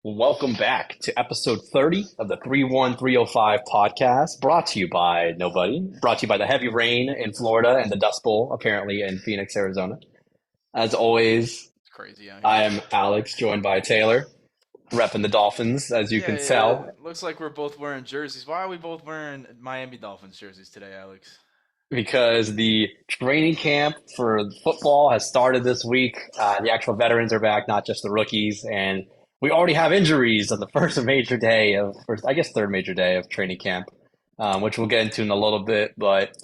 Welcome back to episode 30 of the 31305 podcast, brought to you by nobody, brought to you by the heavy rain in Florida and the Dust Bowl, apparently, in Phoenix, Arizona. As always, It's crazy out I here. am Alex, joined by Taylor, repping the Dolphins, as you Yeah, can it tell, looks like we're both wearing jerseys. Why are we both wearing Miami Dolphins jerseys today, Alex? because the training camp for football has started this week. The actual veterans are back, not just the rookies, and we already have injuries on the first major day of, or I guess third major day of training camp, which we'll get into in a little bit. But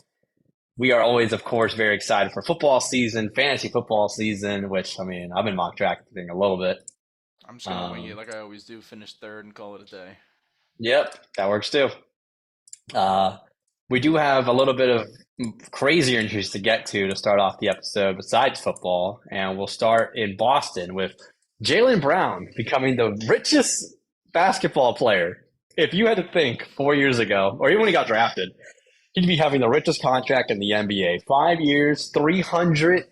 we are always, of course, very excited for football season, fantasy football season, which, I mean, I've been mock drafting a little bit. I'm just gonna wing it Um, like I always do. Finish third and call it a day. yep, that works too. Uh, we do have a little bit of crazier injuries to get to start off the episode besides football, and we'll start in Boston with Jaylen Brown becoming the richest basketball player. If you had to think 4 years ago, or even when he got drafted, he'd be having the richest contract in the NBA. 5 years, $304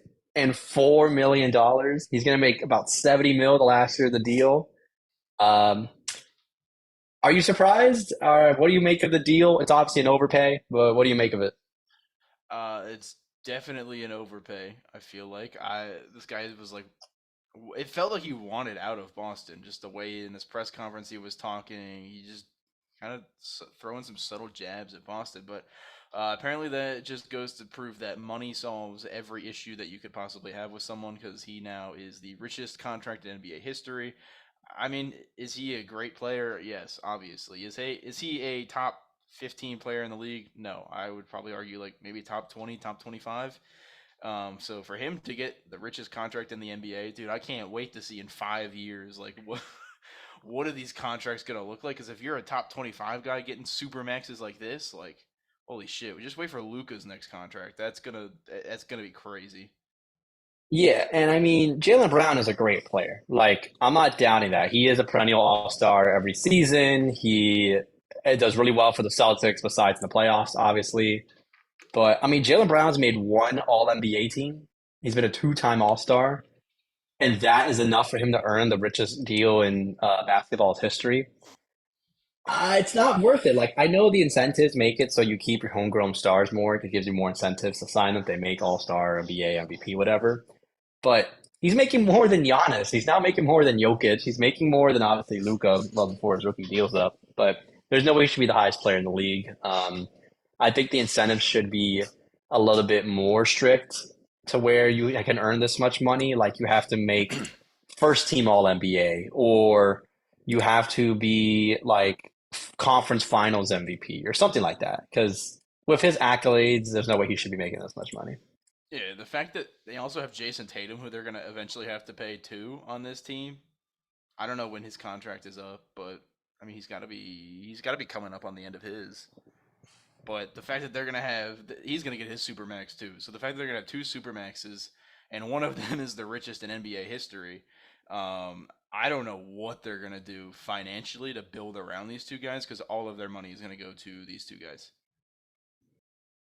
million. He's going to make about 70 mil the last year of the deal. Um, are you surprised? What do you make of the deal? It's obviously an overpay, but what do you make of it? It's definitely an overpay. I feel like this guy was like, it felt like he wanted out of Boston. Just the way in his press conference he was talking, he just kind of throwing some subtle jabs at Boston. But apparently that just goes to prove that money solves every issue that you could possibly have with someone because he now is the richest contract in NBA history. I mean, is he a great player? Yes, obviously. Is he a top 15 player in the league? No, I would probably argue like maybe top 20, top 25. So for him to get the richest contract in the NBA, dude, I can't wait to see in 5 years like what are these contracts gonna look like? Because if you're a top 25 guy getting super maxes like this, like holy shit, we just wait for Luca's next contract. That's gonna be crazy. Yeah, and I mean, Jaylen Brown is a great player. Like, I'm not doubting that. He is a perennial all-star every season. He it does really well for the Celtics, besides in the playoffs, obviously. But I mean, Jaylen Brown's made one All NBA team. He's been a two-time All-Star, and that is enough for him to earn the richest deal in basketball's history. It's not worth it. Like, I know the incentives make it so you keep your homegrown stars more. It gives you more incentives to sign them. They make All-Star, NBA, MVP, whatever. But he's making more than Giannis. He's now making more than Jokic. He's making more than obviously Luka, well before his rookie deal's up. But there's no way he should be the highest player in the league. I think the incentives should be a little bit more strict to where you can earn this much money. Like you have to make first team All NBA, or you have to be like conference finals MVP or something like that. Because with his accolades, there's no way he should be making this much money. Yeah, the fact that they also have Jason Tatum, who they're gonna eventually have to pay too on this team. I don't know when his contract is up, but I mean he's got to be coming up on the end of his. But the fact that he's gonna get his super max too. So the fact that they're gonna have two super maxes, and one of them is the richest in NBA history. I don't know what they're gonna do financially to build around these two guys because all of their money is gonna go to these two guys.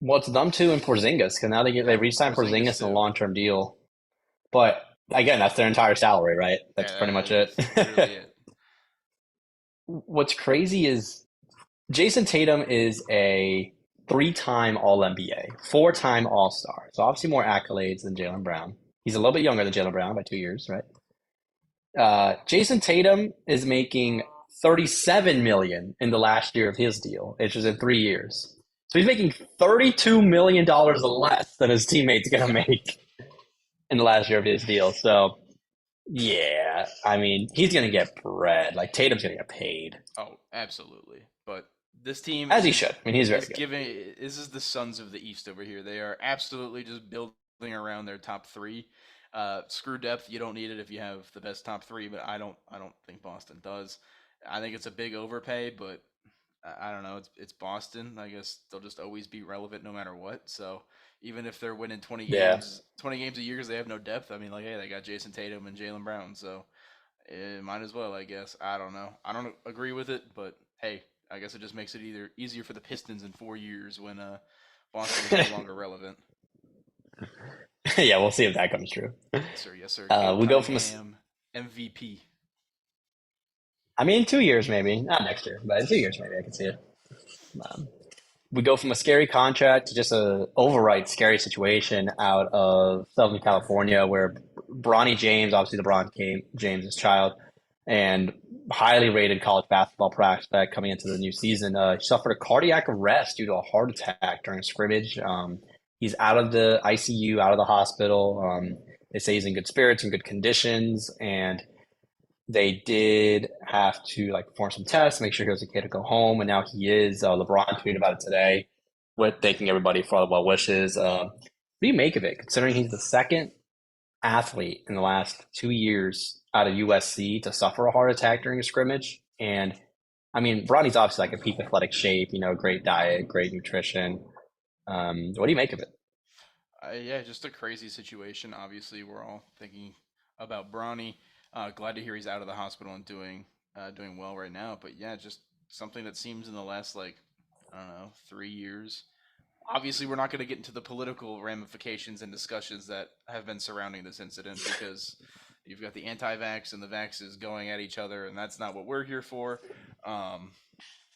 Well, it's them two and Porzingis because now they Yeah, re-signed Porzingis Porzingis in a too. long-term deal. But again, that's their entire salary, right? Yeah, That's pretty that much it. is literally it. What's crazy is Jason Tatum is a three-time All NBA, four-time All Star. So obviously more accolades than Jaylen Brown. He's a little bit younger than Jaylen Brown by 2 years, right? Jason Tatum is making 37 million in the last year of his deal, which is in 3 years. So he's making $32 million less than his teammate's gonna make in the last year of his deal. So yeah, I mean he's gonna get bread. Like Tatum's gonna get paid Oh, absolutely. But this team as he should. I mean he's very is good. giving this is the Sons of the East over here. They are absolutely just building around their top three. Screw depth, you don't need it if you have the best top three, but I don't think Boston does. I think it's a big overpay, but I don't know. It's Boston. I guess they'll just always be relevant no matter what. So even if they're winning Yeah, 20 games a year because they have no depth, I mean, like, hey, they got Jason Tatum and Jalen Brown, so might as well, I guess. I don't know. I don't agree with it, but hey, I guess it just makes it either easier for the Pistons in 4 years when Boston is no longer relevant. yeah. We'll see if that comes true. Yes, sir. Yes, sir. Cade We go from a Cunningham, MVP. I mean, 2 years maybe, not next year, but in 2 years maybe I can see it. Um, we go from a scary contract to just a overright scary situation out of Southern California, where Bronny James, obviously James's child, and highly rated college basketball prospect coming into the new season, he suffered a cardiac arrest due to a heart attack during a scrimmage. He's out of the ICU, out of the hospital. They say he's in good spirits and good conditions, and they did have to like perform some tests, make sure he was okay to go home, and now he is. LeBron tweeted about it today, with thanking everybody for all the well wishes. What do you make of it, considering he's the second athlete in the last 2 years out of USC to suffer a heart attack during a scrimmage? And I mean, Bronny's obviously like a peak athletic shape, great diet, great nutrition. What do you make of it? Yeah, just a crazy situation. Obviously, we're all thinking about Bronny. Glad to hear he's out of the hospital and doing well right now. But yeah, just something that seems in the last like I don't know 3 years. Obviously, we're not going to get into the political ramifications and discussions that have been surrounding this incident because you've got the anti-vax and the vaxes going at each other, and that's not what we're here for. Um,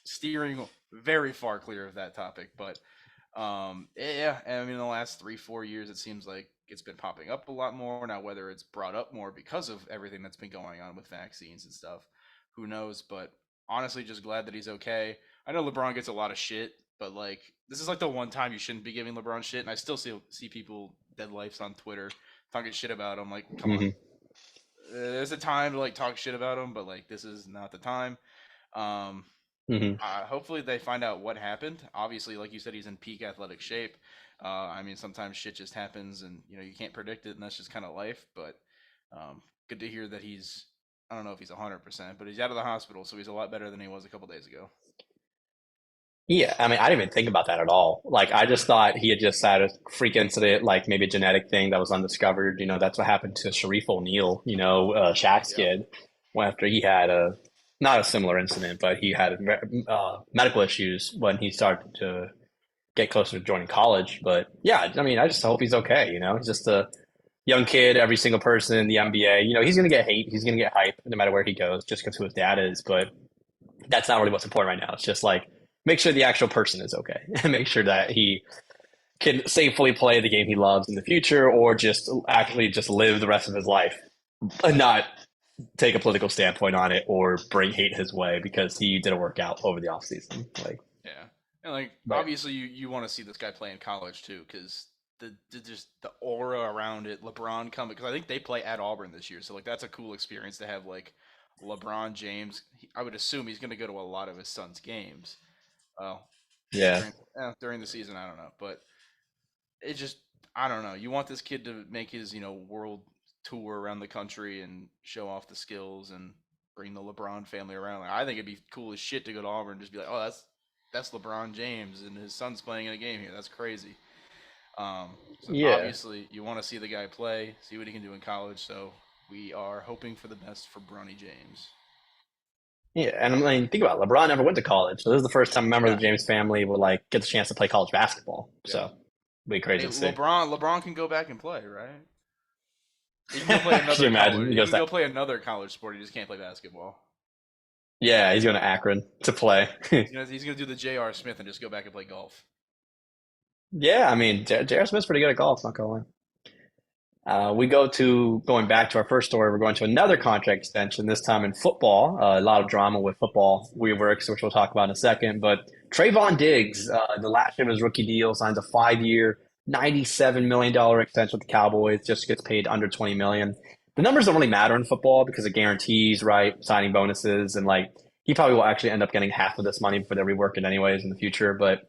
Steering very far clear of that topic, but yeah, I mean, in the last 3, 4 years, it seems like it's been popping up a lot more now. Whether it's brought up more because of everything that's been going on with vaccines and stuff, who knows? But honestly, just glad that he's okay. I know LeBron gets a lot of shit, but like this is like the one time you shouldn't be giving LeBron shit, and I still see people dead lives on Twitter talking shit about him. Like, come on, Mm-hmm. there's a time to like talk shit about him, but like this is not the time. Um, Mm-hmm. Hopefully they find out what happened. Obviously, like you said, he's in peak athletic shape. I mean, sometimes shit just happens, and you can't predict it, and that's just kind of life. But good to hear that he's. I don't know if he's 100%, but he's out of the hospital, so he's a lot better than he was a couple days ago. Yeah, I mean, I didn't even think about that at all. Like, I just thought he had just had a freak incident, like maybe a genetic thing that was undiscovered. That's what happened to Sharif O'Neal, Shaq's Yep. kid, after he had not a similar incident, but he had medical issues when he started to get closer to joining college. But yeah, I mean, I just hope he's okay. He's just a young kid. Every single person in the NBA, he's going to get hate. He's going to get hype no matter where he goes, just because who his dad is. But that's not really what's important right now. It's just like make sure the actual person is okay and make sure that he can safely play the game he loves in the future or just actually just live the rest of his life and not take a political standpoint on it or bring hate his way because he did a workout over the offseason. Like, Yeah, and like but obviously you want to see this guy play in college too, because the just the aura around it. LeBron coming because I think they play at Auburn this year, so like that's a cool experience to have like LeBron James. I would assume he's going to go to a lot of his son's games. Well, yeah, during the season, I don't know, but it just I don't know. You want this kid to make his world tour around the country and show off the skills and bring the LeBron family around. Like, I think it'd be cool as shit to go to Auburn and just be like, oh, that's LeBron James and his son's playing in a game here. That's crazy. So yeah, obviously you want to see the guy play, see what he can do in college. So we are hoping for the best for Bronny James. yeah. And I mean, think about it. LeBron never went to college, so this is the first time a member of Yeah, the James family will like get the chance to play college basketball. yeah. So it'd be Hey, crazy to see. LeBron can go back and play, right? He can go play Could you another imagine? college. He He goes can that. go play another college sport. He just can't play basketball. Yeah, he's going to Akron to play. He's gonna do the J.R. Smith and just go back and play golf. Yeah, I mean, J.R. Smith's pretty good at golf, not gonna lie. We go to going back to our first story. We're going to another contract extension, this time in football. A lot of drama with football reworks, which we'll talk about in a second. But Trayvon Diggs, the last year of his rookie deal, signs a 5-year, $97 million extension with the Cowboys. Just gets paid under 20 million. The numbers don't really matter in football because it guarantees, right, signing bonuses, and like he probably will actually end up getting half of this money before they rework it anyways in the future. But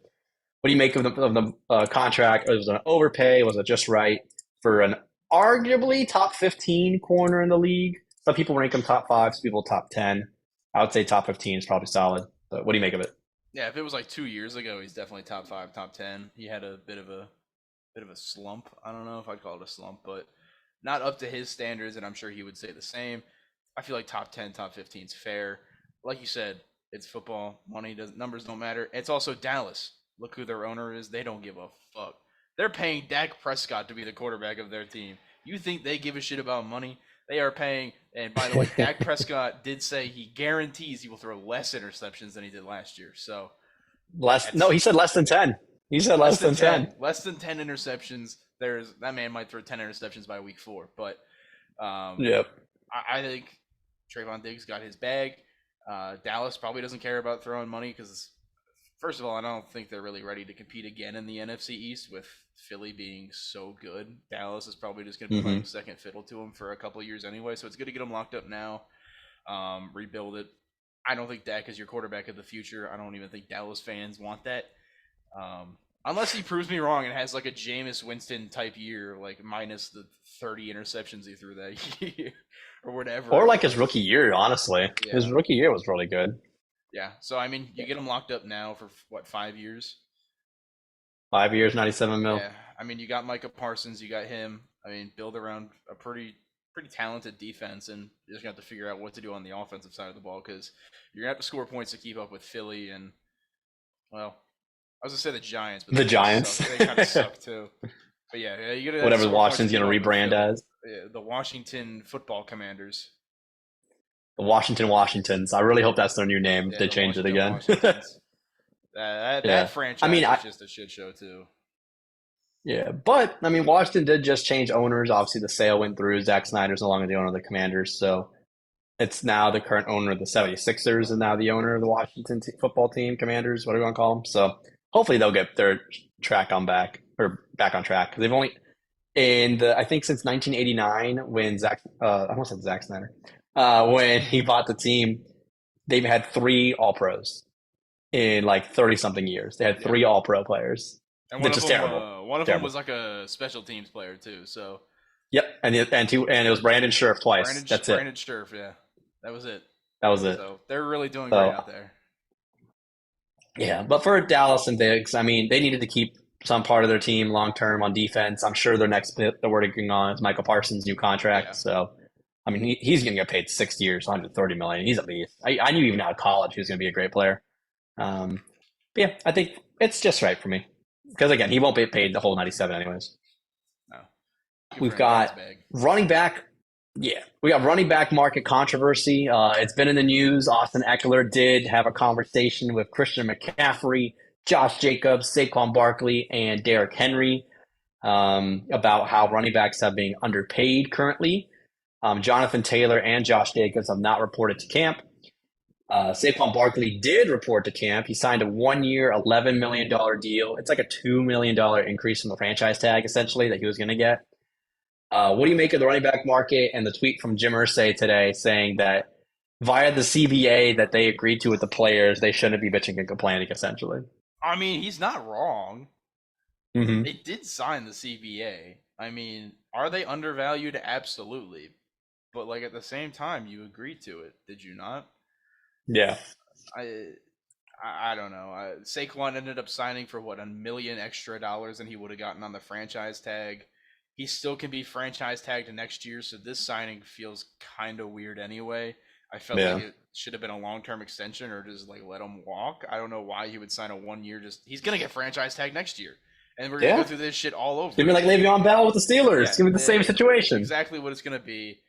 what do you make of the contract? Was it an overpay? Was it just right for an arguably top 15 corner in the league? Some people rank him top five, some people top 10. I would say top 15 is probably solid. But what do you make of it? Yeah, if it was like 2 years ago, he's definitely top five, top 10. He had a bit of a slump. I don't know if I'd call it a slump, but not up to his standards, and I'm sure he would say the same. I feel like top 10, top 15 is fair. Like you said, it's football. Numbers don't matter. It's also Dallas. Look who their owner is. They don't give a fuck. They're paying Dak Prescott to be the quarterback of their team. You think they give a shit about money? They are paying. And by the way, Dak Prescott did say he guarantees he will throw less interceptions than he did last year. So No, that's he said less than 10. He said less less than than 10. 10. Less than 10 interceptions. There's that man might throw 10 interceptions by week 4, but um, Yep. I think Trayvon Diggs got his bag. Dallas probably doesn't care about throwing money because, first of all, I don't think they're really ready to compete again in the NFC East with Philly being so good. Dallas is probably just going to be Mm-hmm. playing second fiddle to them for a couple of years anyway, so it's good to get them locked up now, rebuild it. I don't think Dak is your quarterback of the future. I don't even think Dallas fans want that. Unless he proves me wrong and has like a Jameis Winston type year, like minus the 30 interceptions he threw that year or whatever Or it like his was. rookie year, honestly. His Yeah. rookie year was really good. Yeah. So, I mean, you get him locked up now for what, 5 years? 5 years, 97 mil. Yeah. I mean, you got Micah Parsons, you got him. I mean, build around a pretty talented defense, and you're just going to have to figure out what to do on the offensive side of the ball because you're going to have to score points to keep up with Philly and, well, I was gonna say the Giants, but The Giants. they kind of suck too. But yeah, you gotta Whatever score points to Washington's keep going to up with rebrand Philly. as. Yeah, the Washington Football Commanders. The Washington Washingtons. I really hope that's their new name if Yeah, they the change it Washington again. Washingtons. Yeah. That I mean, franchise is just a shit show too. yeah. But, I mean, Washington did just change owners. Obviously, the sale went through. Zack Snyder's no longer the owner of the Commanders. So it's now the current owner of the 76ers and now the owner of the Washington football team, Commanders, whatever you want to call them. So hopefully they'll get their track on back or back on track because they've only I think since 1989 when I almost said Zack Snyder, when he bought the team, they've had three All Pros in like 30 something years. They had Yeah, three All Pro players. and That's just terrible, one of them terrible. was like a special teams player too. So Yep, and it was Brandon Scherf twice. That's it. Brandon Scherf, yeah, that was it. That was it. So they're really doing great So out there. yeah, but for Dallas and Diggs, I mean, they needed to keep some part of their team long term on defense. I'm sure their next bit they're working on is Michael Parsons' new contract. Yeah, So, I mean, he's going to get paid 6 years, 130 million. He's a beast. I knew even out of college he was going to be a great player. Um, but yeah, I think it's just right for me because again, he won't be paid the whole 97 anyways. no, good We've for him. Got his got bag. running back. Yeah, we got running back market controversy. It's been in the news. Austin Eckler did have a conversation with Christian McCaffrey, Josh Jacobs, Saquon Barkley, and Derrick Henry about how running backs have been underpaid currently. Jonathan Taylor and Josh Jacobs have not reported to camp. Saquon Barkley did report to camp. He signed a 1 year, $11 million deal. It's like a $2 million increase from the franchise tag, essentially, that he was going to get. What do you make of the running back market and the tweet from Jim Irsay today saying that via the CBA that they agreed to with the players, they shouldn't be bitching and complaining, essentially? I mean, he's not wrong. Mm-hmm. They did sign the CBA. I mean, are they undervalued? Absolutely. But like at the same time, you agreed to it, did you not? Yeah. I I don't know. Saquon ended up signing for what, $1 million extra than he would have gotten on the franchise tag. He still can be franchise tagged next year, so this signing feels kind of weird anyway. I felt like Yeah. it should have been a long-term extension or just like let him walk. I don't know why he would sign a 1 year. Just he's gonna get franchise tagged next year, and we're gonna go Yeah. through this shit all over Give me like again. Le'Veon Bell with the Steelers. Yeah, Give me the same it's situation. exactly what it's gonna be.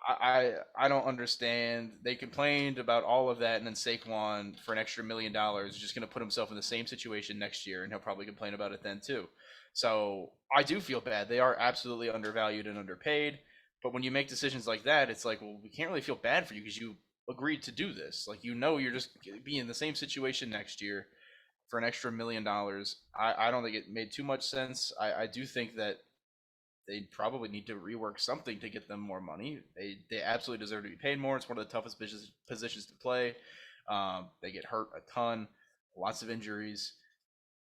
I don't understand. They complained about all of that, and then Saquon for an extra $1 million is just going to put himself in the same situation next year, and he'll probably complain about it then too. So I do feel bad. They are absolutely undervalued and underpaid. But when you make decisions like that, it's like, well, we can't really feel bad for you because you agreed to do this. Like, you know, you're just be in the same situation next year for an extra $1 million. I don't think it made too much sense. I do think that they probably need to rework something to get them more money. They absolutely deserve to be paid more. It's one of the toughest positions to play. They get hurt a ton, lots of injuries,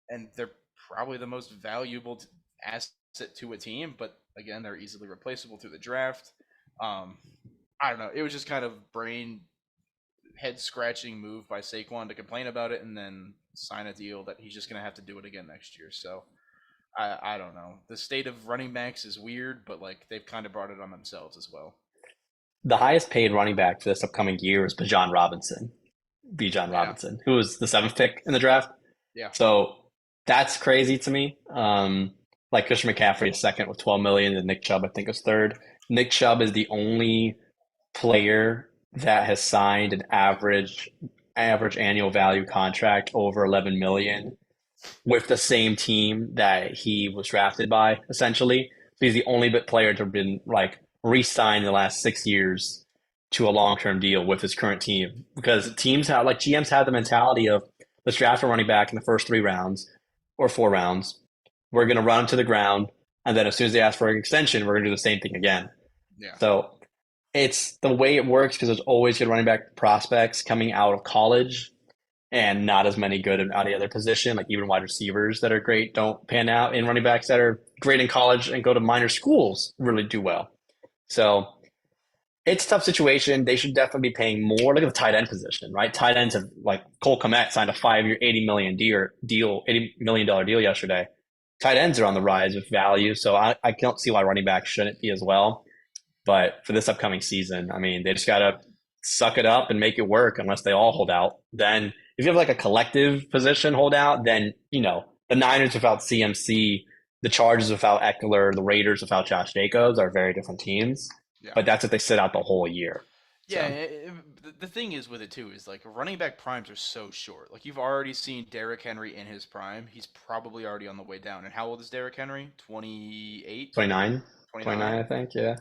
and they're probably the most valuable asset to a team. But again, they're easily replaceable through the draft. I don't know. It was just kind of head scratching move by Saquon to complain about it and then sign a deal that he's just going to have to do it again next year. So I don't know. The state of running backs is weird, but like they've kind of brought it on themselves as well. The highest paid running back for this upcoming year is Bijan Robinson. Bijan Yeah, Robinson, who was the seventh pick in the draft. yeah, So that's crazy to me. Like Christian McCaffrey is second with 12 million, and Nick Chubb I think is third. Nick Chubb is the only player that has signed an average annual value contract over 11 million with the same team that he was drafted by, essentially. So he's the only bit player to have been like re-signed in the last 6 years to a long-term deal with his current team. Because teams have like GMs have the mentality of let's draft a running back in the first 3 rounds or 4 rounds. We're gonna run him to the ground, and then as soon as they ask for an extension, we're gonna do the same thing again. Yeah. So it's the way it works because there's always good running back prospects coming out of college and not as many good in any other position. Like even wide receivers that are great don't pan out, and running backs that are great in college and go to minor schools really do well. So it's a tough situation. They should definitely be paying more. Look at the tight end position, right? Tight ends have like Cole Kmet signed a 5-year, $80 million deal yesterday. Tight ends are on the rise with value, so I don't see why running backs shouldn't be as well. But for this upcoming season, I mean, they just got to suck it up and make it work unless they all hold out. Then if you have like a collective position hold out, then, the Niners without CMC, the Chargers without Eckler, the Raiders without Josh Jacobs are very different teams. Yeah. But that's if they sit out the whole year. Yeah, So, the thing is with it too is like running back primes are so short. Like you've already seen Derrick Henry in his prime. He's probably already on the way down. And how old is Derrick Henry? 28? 29, 29, 29? I think. Yeah.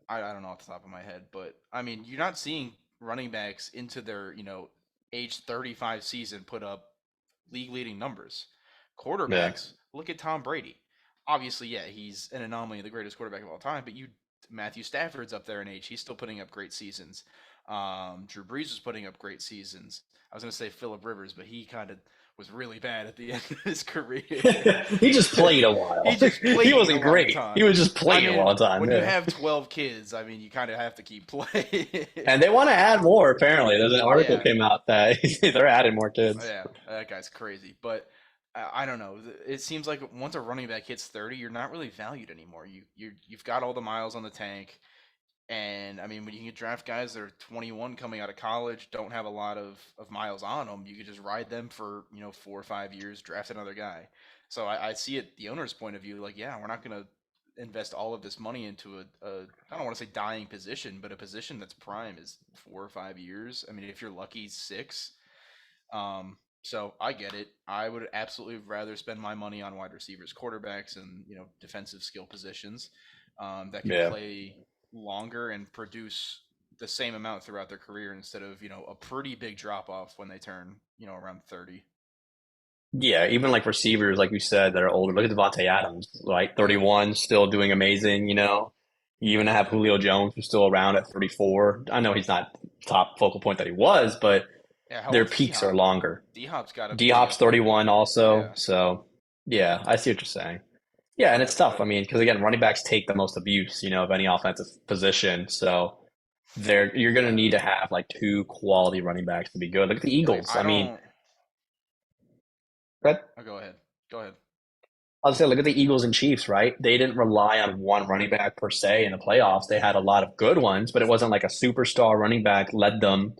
I don't know off the top of my head, but I mean, you're not seeing running backs into their, age 35 season put up league leading numbers. Yeah. Quarterbacks, look at Tom Brady. Obviously, yeah, he's an anomaly, the greatest quarterback of all time, but Matthew Stafford's up there in age. He's still putting up great seasons. Drew Brees was putting up great seasons. I was going to say Phillip Rivers, but he kind of was really bad at the end of his career. He just played a while. He just He played a wasn't long great. He time. was just I playing a mean, long time. when you Yeah. have 12 kids, I mean, you kind of have to keep playing. And they want to add more, apparently. There's an article Yeah, came out that they're adding more kids. yeah, that guy's crazy. But I don't know. It seems like once a running back hits 30, you're not really valued anymore. You've got all the miles on the tank. And I mean, when you can draft guys that are 21 coming out of college, don't have a lot of miles on them, you could just ride them for 4 or 5 years, draft another guy. So I see it the owner's point of view, like, yeah, we're not going to invest all of this money into I don't want to say dying position, but a position that's prime is 4 or 5 years. I mean, if you're lucky, 6. So I get it. I would absolutely rather spend my money on wide receivers, quarterbacks, and defensive skill positions that can Yeah. play longer and produce the same amount throughout their career instead of a pretty big drop off when they turn around 30. Yeah, even like receivers, like you said, that are older. Look at Devontae Adams, like Yeah, 31, still doing amazing. You even have Julio Jones, who's still around at 34. I know he's not top focal point that he was, but yeah. How their old's D peaks are Hop? longer. D Hop's got to D be Hop's up there. 31 also. Yeah, So, yeah, I see what you're saying. Yeah, and yeah, it's tough. I but mean, because again, running backs take the most abuse, of any offensive position. So you're going to yeah, need to have like two quality running backs to be good. Look at the like Eagles. I I mean, don't. Brett, Oh, go ahead. Go ahead. I'll say, look at the Eagles and Chiefs, right? They didn't rely on one running back per se in the playoffs. They had a lot of good ones, but it wasn't like a superstar running back led them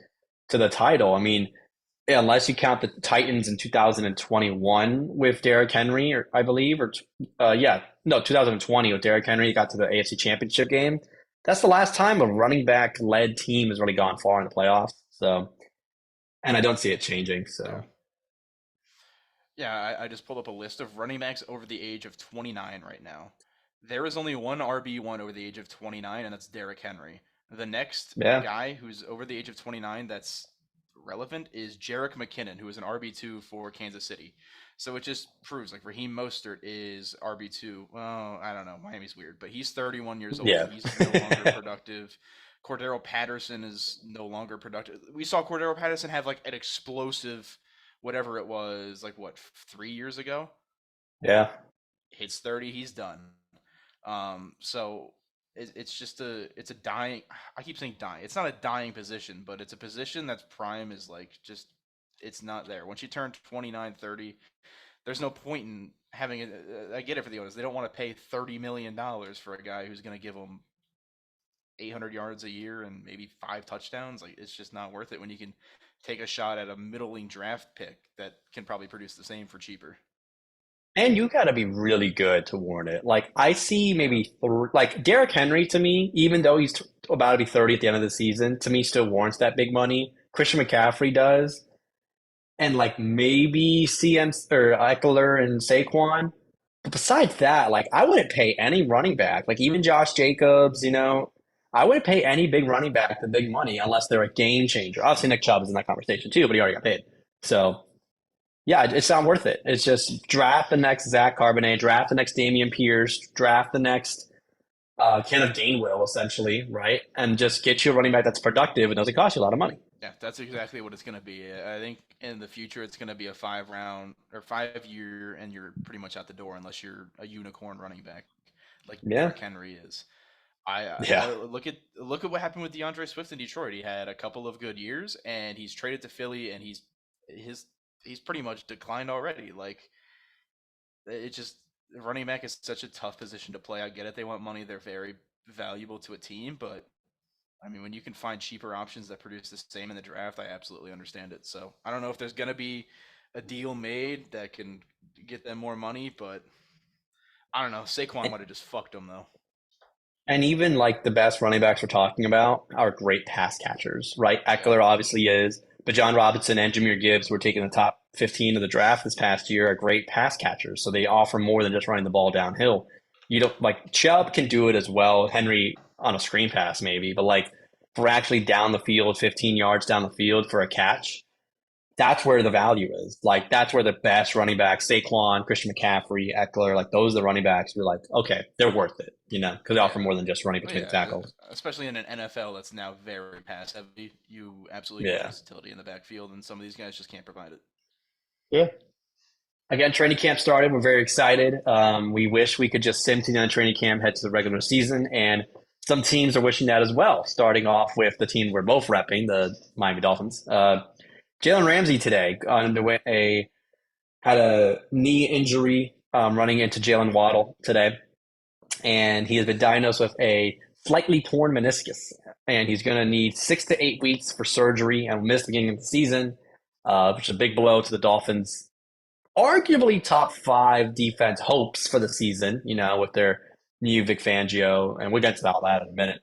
to the title. I mean, yeah, unless you count the Titans in 2021 with Derrick Henry, or I believe, or yeah, no, 2020 with Derrick Henry got to the AFC Championship game. That's the last time a running back led team has really gone far in the playoffs. So, and I don't see it changing. Yeah, So, yeah. I just pulled up a list of running backs over the age of 29 right now. There is only one RB1 over the age of 29, and that's Derrick Henry. The next yeah, guy who's over the age of 29 that's relevant is Jerick McKinnon, who is an RB2 for Kansas City. So it just proves like Raheem Mostert is RB2. Well, I don't know. Miami's weird, but he's 31 years old. yeah, He's no longer productive. Cordero Patterson is no longer productive. We saw Cordero Patterson have like an explosive, whatever it was, like what, 3 years ago? yeah, Hits 30, he's done. So it's just it's a dying. I keep saying dying. It's not a dying position, but it's a position that's prime is like just it's not there. Once you turn 29, 30, there's no point in having it. I get it for the owners. They don't want to pay $30 million for a guy who's going to give them 800 yards a year and maybe 5 touchdowns. Like it's just not worth it when you can take a shot at a middling draft pick that can probably produce the same for cheaper. And you got to be really good to warrant it. Like I see Yeah. maybe like Derrick Henry to me, even though he's about to be 30 at the end of the season, to me still warrants that big money. Christian McCaffrey does, and like maybe CM or Eckler and Saquon. But besides that, like I wouldn't pay any running back, like even Josh Jacobs, I wouldn't pay any big running back the big money unless they're a game changer. Obviously, Nick Chubb is in that conversation too, but he already got paid. So yeah, it's not worth it. It's just draft the next Zach Carbonet, draft the next Damian Pierce, draft the next Kenneth Gainwell, essentially, right? And just get you a running back that's productive and doesn't cost you a lot of money. Yeah, that's exactly what it's going to be. I think in the future it's going to be a 5 round or 5 year, and you're pretty much out the door unless you're a unicorn running back like Yeah, Derrick Henry is. I yeah. look at what happened with DeAndre Swift in Detroit. He had a couple of good years, and he's traded to Philly, and his he's pretty much declined already. Like it just running back is such a tough position to play. I get it; they want money. They're very valuable to a team, but I mean, when you can find cheaper options that produce the same in the draft, I absolutely understand it. So I don't know if there's gonna be a deal made that can get them more money, but I don't know. Saquon might have just fucked them though. And even like the best running backs we're talking about are great pass catchers, right? Yeah. Eckler obviously is, but John Robinson and Jameer Gibbs were taking the top 15 of the draft this past year are great pass catchers. So they offer more than just running the ball downhill. You don't like Chubb can do it as well. Henry on a screen pass maybe, but like for actually down the field, 15 yards down the field for a catch, that's where the value is. Like that's where the best running backs, Saquon, Christian McCaffrey, Eckler, like those are the running backs. You're like, okay, they're worth it, because they offer Yeah. more than just running Oh, between the yeah, tackles. especially in an NFL that's now very pass heavy, you absolutely need Yeah, versatility in the backfield, and some of these guys just can't provide it. yeah. Again, training camp started. We're very excited. We wish we could just sim to the end of training camp, head to the regular season, and some teams are wishing that as well. Starting off with the team we're both repping, the Miami Dolphins. Jalen Ramsey today underwent a had a knee injury running into Jalen Waddle today, and he has been diagnosed with a slightly torn meniscus, and he's going to need 6 to 8 weeks for surgery and will miss the beginning of the season, which is a big blow to the Dolphins. Arguably top five defense hopes for the season, with their new Vic Fangio, and we'll get to all that in a minute.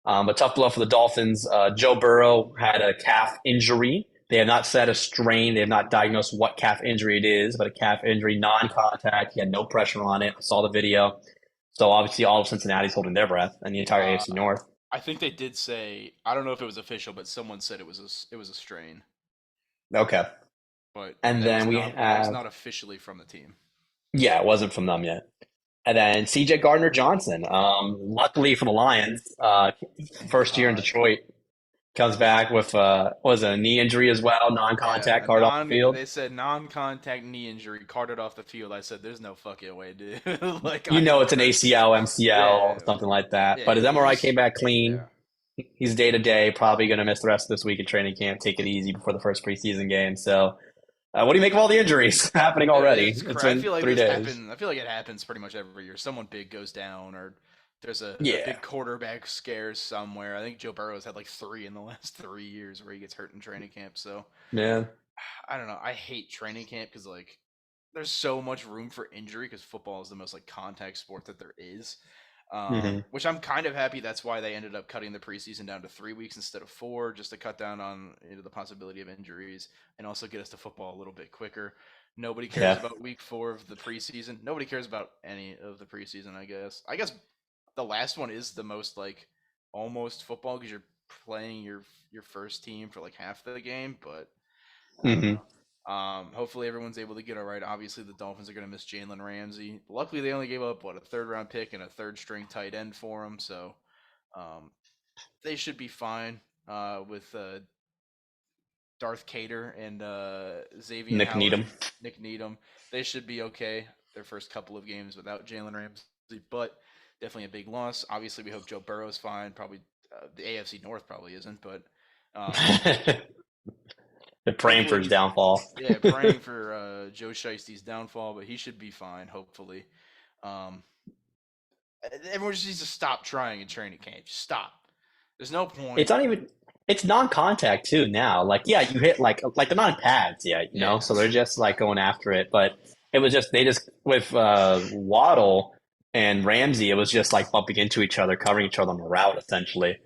But tough blow for the Dolphins. Joe Burrow had a calf injury. They have not said a strain. They have not diagnosed what calf injury it is, but a calf injury, non-contact. He had no pressure on it. I saw the video. So obviously, all of Cincinnati's holding their breath, and the entire Uh, AFC North. I think they did say, I don't know if it was official, but someone said it was a strain, Okay, but and then we that was have not officially from the team. yeah, it wasn't from them yet. And then CJ Gardner Johnson, luckily for the Lions, first year in Uh, Detroit, comes back with was it a knee injury as well, yeah, non-contact, a card off the non. field. They said non-contact knee injury, carted off the field. I said, "There's no fucking way, dude. Like You I know know it's it an hurts." ACL, MCL, Yeah, something like that. yeah. But his He MRI was. came back clean. Yeah, He's day to day, probably going to miss the rest of this week in training camp. Take it easy before the first preseason game. So, what do you make of all the injuries happening already? It's I been feel like 3 days. I feel like it happens pretty much every year. Someone big goes down, or there's a Yeah, big quarterback scare somewhere. I think Joe Burrow's had like three in the last 3 years where he gets hurt in training camp. So man. I don't know. I hate training camp because like there's so much room for injury because football is the most like contact sport that there is. Hmm. Which I'm kind of happy. That's why they ended up cutting the preseason down to 3 weeks instead of four, just to cut down on the possibility of injuries and also get us to football a little bit quicker. Nobody cares Yeah. about week 4 of the preseason. Nobody cares about any of the preseason. I guess. I guess the last one is the most like almost football because you're playing your first team for like half the game, but I don't Hmm. know. Hopefully everyone's able to get all right. Obviously, the Dolphins are going to miss Jalen Ramsey. Luckily, they only gave up a third round pick and a third string tight end for him, so um, they should be fine with Darth Cater and Xavier Nick Howard, Needham. Nick Needham. They should be okay. Their first couple of games without Jalen Ramsey, but definitely a big loss. Obviously, we hope Joe Burrow's fine. Probably the AFC North probably isn't, but um, They're praying for hopefully his he's downfall. yeah, praying for Joe Shiesty's downfall, but he should be fine, hopefully. Um, Everyone just needs to stop trying in training camp. Just stop. There's no It's point. not even. It's non-contact too now. Like, yeah, you hit like they're not in pads yet, Yeah, so they're just like going after it. But It was just they just with Waddle and Ramsey, it was just like bumping into each other, covering each other on the route essentially.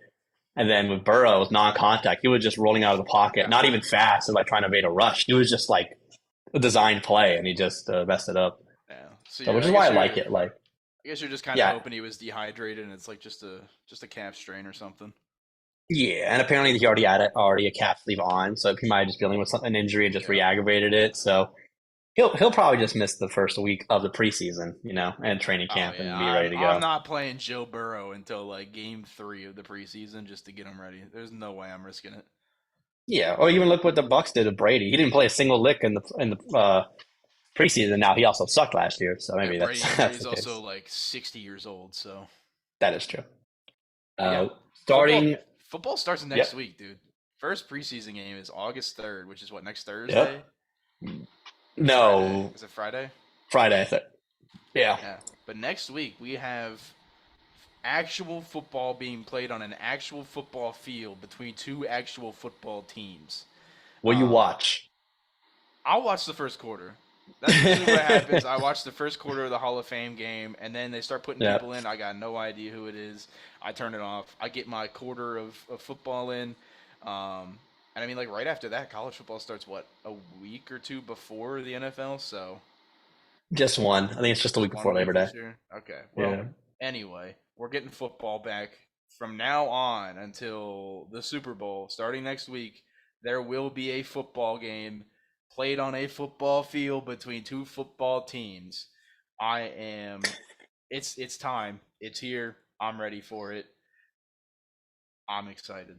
And then with Burrow, it was non-contact. He was just rolling out of the pocket, not even fast, or like trying to evade a rush. He was just like a designed play, and he just messed it up. Yeah. So So, you're, which I is why guess I like you're, it. Like, I guess you're just kind of yeah, hoping he was dehydrated and it's like just a calf strain or something. yeah. And apparently, he already had it, already a calf sleeve on, so he might have just dealing with an injury and just Yeah. re-aggravated it. So he'll probably just miss the first week of the preseason, and training Oh camp, yeah, and be ready to I'm go. not playing Joe Burrow until like game 3 of the preseason just to get him ready. There's no way I'm risking it. Yeah, or even look what the Bucks did to Brady. He didn't play a single lick in the preseason. Now he also sucked last year, so Yeah, maybe that's that's Brady's the also case. like 60 years old, so That is true. but yeah, football Starting, football starts next yep, week, dude. First preseason game is August 3rd, which is what, next Thursday yep. or Friday? No, Is it Friday? Friday. Yeah, Yeah. But next week we have actual football being played on an actual football field between two actual football teams. will you Um, watch? I'll watch the first quarter. That's usually what happens. I watch the first quarter of the Hall of Fame game, and then they start putting Yep. people in. I got no idea who it is. I turn it off. I get my quarter of football in. And I mean, like, right after that, college football starts, what, a week or two before the NFL? So Just one. I think it's just a just week before one week Labor Day. this year? Okay. Well, Yeah. anyway, we're getting football back from now on until the Super Bowl. Starting next week, there will be a football game played on a football field between two football teams. I am it's time. It's here. I'm ready for it. I'm excited.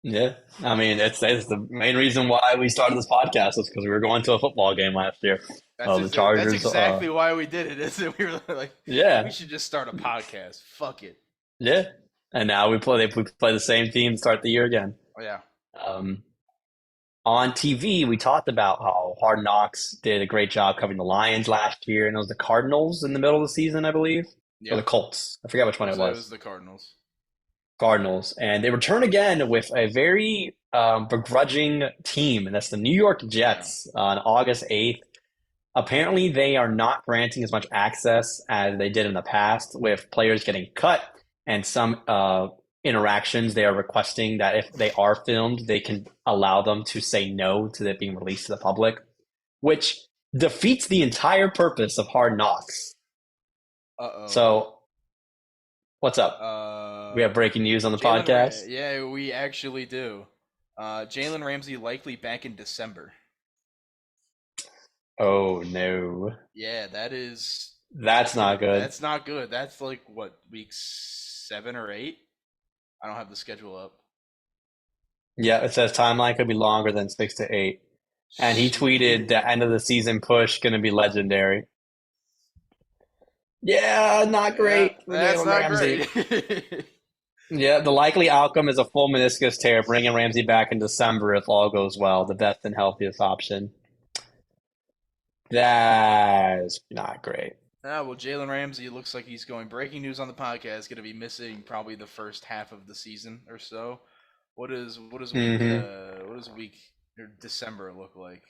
Yeah. I mean, it's the main reason why we started this podcast was because we were going to a football game last year. The That's Chargers. exactly why we did it. Isn't we were like, we Yeah. should just start a podcast. Fuck it. Yeah. And now we play the same team to start the year again. Oh yeah. Um, on TV, we talked about how Hard Knocks did a great job covering the Lions last year, and it was the Cardinals in the middle of the season, I believe, or the Yeah. Colts. I forget which one it It was was. the Cardinals. Cardinals, and they return again with a very begrudging team, and that's the New York Yeah. Jets on August 8th. Apparently, they are not granting as much access as they did in the past, with players getting cut and some interactions. They are requesting that if they are filmed, they can allow them to say no to it being released to the public, which defeats the entire purpose of Hard Knocks. Uh-oh. So, what's up? We have breaking news on the podcast. Yeah, we actually do. Jalen Ramsey likely back in December. Oh no. Yeah, That's not good. that's not good. That's like what, week 7 or 8? I don't have the schedule up. Yeah, it says timeline could be longer than 6 to 8. And he tweeted the Shit. end of the season push going to be legendary. Yeah, not Yeah, great for that's Jalen not Ramsey. great. Yeah, the likely outcome is a full meniscus tear, bringing Ramsey back in December if all goes well. The best and healthiest option. That's not great. Well, Jalen Ramsey looks like he's going. Breaking news on the podcast. Going to be missing probably the first half of the season or so. Hmm. What does week or December look like?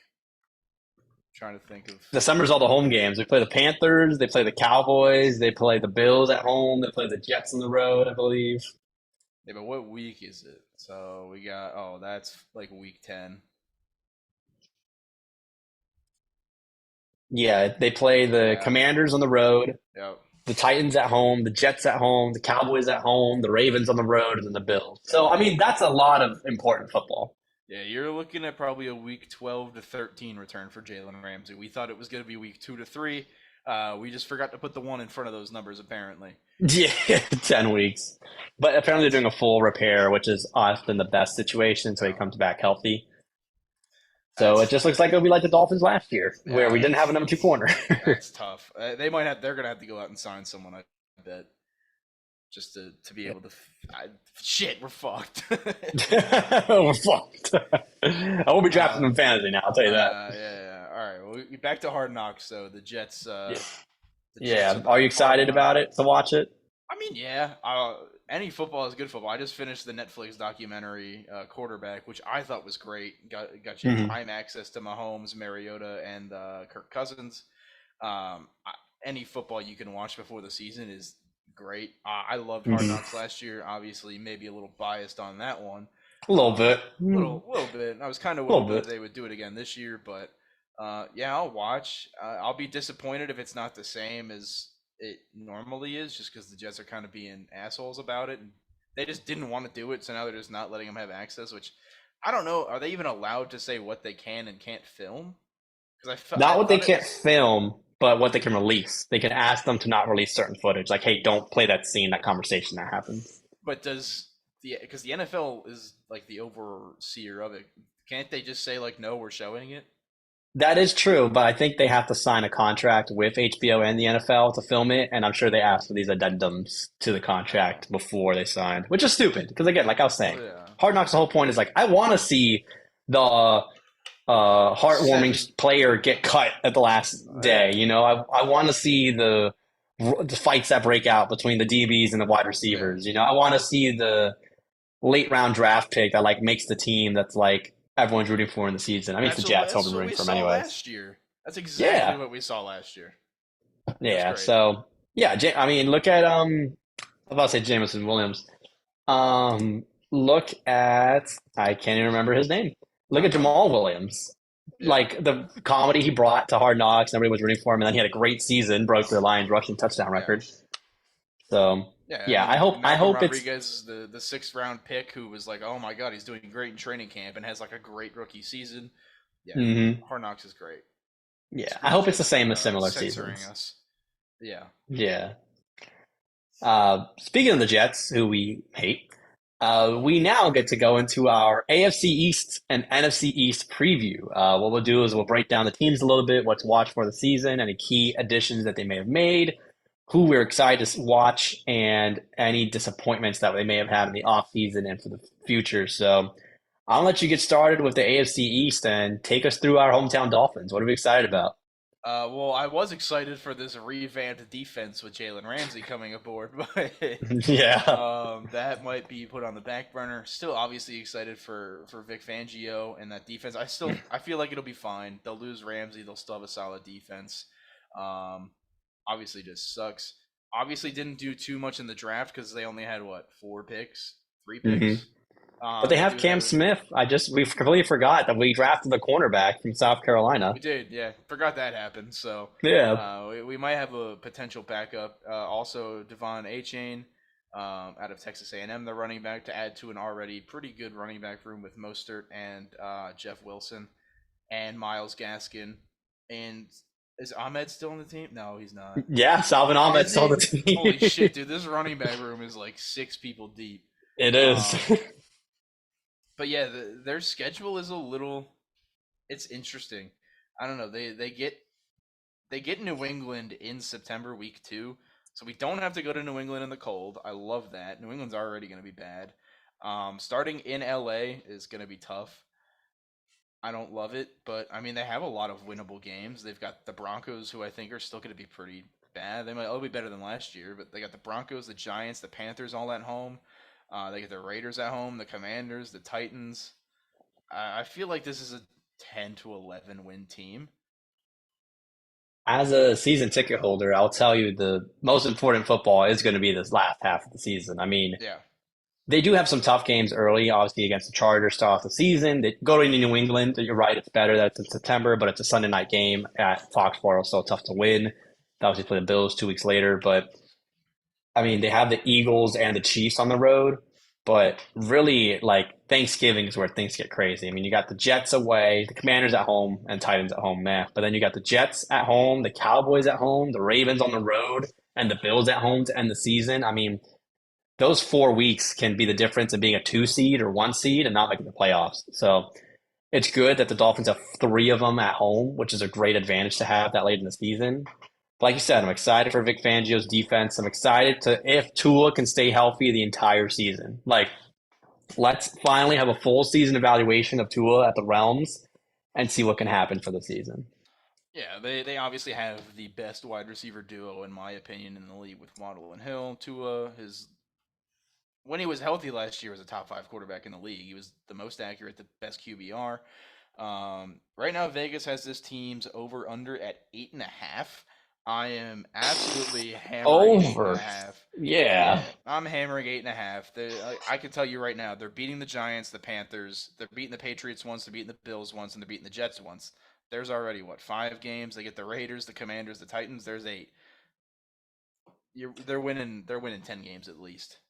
Trying to think of. December's all the home games. They play the Panthers, they play the Cowboys, they play the Bills at home, they play the Jets on the road, I believe. Yeah, but what week is it? So we got. Oh, that's like week 10. Yeah, they play the Yeah. Commanders on the road, Yep. the Titans at home, the Jets at home, the Cowboys at home, the Ravens on the road, and then the Bills. So, I mean, that's a lot of important football. Yeah, you're looking at probably a week 12 to 13 return for Jalen Ramsey. We thought it was going to be week 2 to 3. We just forgot to put the 1 in front of those numbers, apparently. Yeah, 10 weeks. But apparently they're That's doing a full repair, which is often the best situation, so he oh, comes back healthy. So it that's just looks like it'll be like the Dolphins last year, where yeah, we didn't have a number two corner. that's tough. They might have. They're going to have to go out and sign someone, I bet, just to be able to. Shit, we're fucked. We're fucked. I won't be drafting uh, them fantasy now, I'll tell you that. yeah. All right. Well, back to Hard Knocks. So the Jets. Yeah. The Jets Yeah. are the Are you part excited one. about it to watch it? I mean, yeah. any football is good football. I just finished the Netflix documentary Quarterback, which I thought was great. Got you Hmm. prime access to Mahomes, Mariota, and Kirk Cousins. Any football you can watch before the season is great. I loved Hard Hmm. Knocks last year. Obviously, maybe a little biased on that one. A little bit. Little bit. I was kind of A little hoping that bit. they would do it again this year, but yeah, I'll watch. I'll be disappointed if it's not the same as it normally is, just because the Jets are kind of being assholes about it, and they just didn't want to do it, so now they're just not letting them have access. Which I don't know. Are they even allowed to say what they can and can't film? Because I Not what they thought it can't was, film, but what they can release. They can ask them to not release certain footage. Like, hey, don't play that scene, that conversation that happens. but does because the NFL is like the overseer of it. Can't they just say like, no, we're showing it? That is true, but I think they have to sign a contract with HBO and the NFL to film it, and I'm sure they asked for these addendums to the Oh, contract before they signed, which is stupid. Because again, like I was saying, yeah. Hard Knocks. The whole point is like I want to see the Seven. heartwarming player get cut at the last day. Yeah. I want to see the fights that break out between the DBs and the wide Yeah. receivers. I want to see the late round draft pick that like makes the team that's like everyone's rooting for in the season. I mean, it's the Jets, so That's I'm what rooting we for them saw anyways. last year. That's exactly Yeah, what we saw last year. It was yeah. great. So yeah, I mean, look at I was about to say Jameson Williams. Um, look at I can't even remember his name. Look at Uh-huh. Jamal Williams. Yeah. Like the comedy he brought to Hard Knocks, everybody was rooting for him, and then he had a great season, broke the Lions rushing touchdown Yeah. record. So Yeah, I yeah, mean I Malcolm hope it's Rodriguez is the sixth round pick who was like, oh my god, he's doing great in training camp and has like a great rookie season. Yeah, mhm. Hard Knocks is great. Yeah, I Screw the hope it's the Jets same for as similar censoring seasons. us. Yeah. Yeah. Speaking of the Jets, who we hate, we now get to go into our AFC East and NFC East preview. What we'll do is we'll break down the teams a little bit, what to watch for the season, any key additions that they may have made, who we're excited to watch, and any disappointments that they may have had in the offseason and for the future. So I'll let you get started with the AFC East and take us through our hometown Dolphins. What are we excited about? Well, I was excited for this revamped defense with Jalen Ramsey coming aboard, but Yeah. that might be put on the back burner. Still, obviously excited for Vic Fangio and that defense. I feel like it'll be fine. They'll lose Ramsey, they'll still have a solid defense. Um, obviously, just sucks. Obviously, didn't do too much in the draft because they only had what 4 picks, 3 picks. But they They have do Cam have Smith. We completely forgot that we drafted the cornerback from South We Carolina. did, yeah. Forgot that happened. So Yeah. we might have a potential backup. Also, Devon Achane out of Texas A&M, the running back, to add to an already pretty good running back room with Mostert and Jeff Wilson and Miles Gaskin. And is Ahmed still on the team? No, he's not. Yeah, Salvin Ahmed Is still on the he? Holy team. shit, dude! This running back room is like 6 people deep. It is. Um, but yeah, their schedule is a little. It's interesting. I don't know. They get New England in September week 2. So we don't have to go to New England in the cold. I love that. New England's already going to be bad. Starting in LA is going to be tough. I don't love it, but I mean they have a lot of winnable games. They've got the Broncos, who I think are still going to be pretty bad. They might all be better than last year, but they got the Broncos, the Giants, the Panthers all at home. They get the Raiders at home, the Commanders, the Titans. I feel like this is a 10 to 11 win team. As a season ticket holder, I'll tell you the most important football is going to be this last half of the season. I mean, Yeah, they do have some tough games early, obviously against the Chargers start off the season. They go to New England. You're right, it's better that it's in September, but it's a Sunday night game at Foxborough, so tough to win. They obviously play the Bills 2 weeks later, but I mean, they have the Eagles and the Chiefs on the road, but really, like Thanksgiving is where things get crazy. I mean, you got the Jets away, the Commanders at home, and Titans at home, man. But then you got the Jets at home, the Cowboys at home, the Ravens on the road, and the Bills at home to end the season. I mean, those 4 weeks can be the difference in being a 2 seed or 1 seed and not making the playoffs. So it's good that the Dolphins have three of them at home, which is a great advantage to have that late in the season. Like you said, I'm excited for Vic Fangio's defense. I'm excited to if Tua can stay healthy the entire season. Like, let's finally have a full season evaluation of Tua at the Realms and see what can happen for the season. yeah. They obviously have the best wide receiver duo in my opinion in the league with Waddle and Hill. Tua, his when he was healthy last year, was a top five quarterback in the league. He was the most accurate, the best QBR. Right now, Vegas has this team's over under at 8.5. I am absolutely hammering 8.5. Over. Yeah. Yeah, I'm hammering 8.5. I can tell you right now, they're beating the Giants, the Panthers, they're beating the Patriots once, they're beating the Bills once, and they're beating the Jets once. There's already what, 5 games? They get the Raiders, the Commanders, the Titans. There's 8. They're winning. They're winning 10 games at least.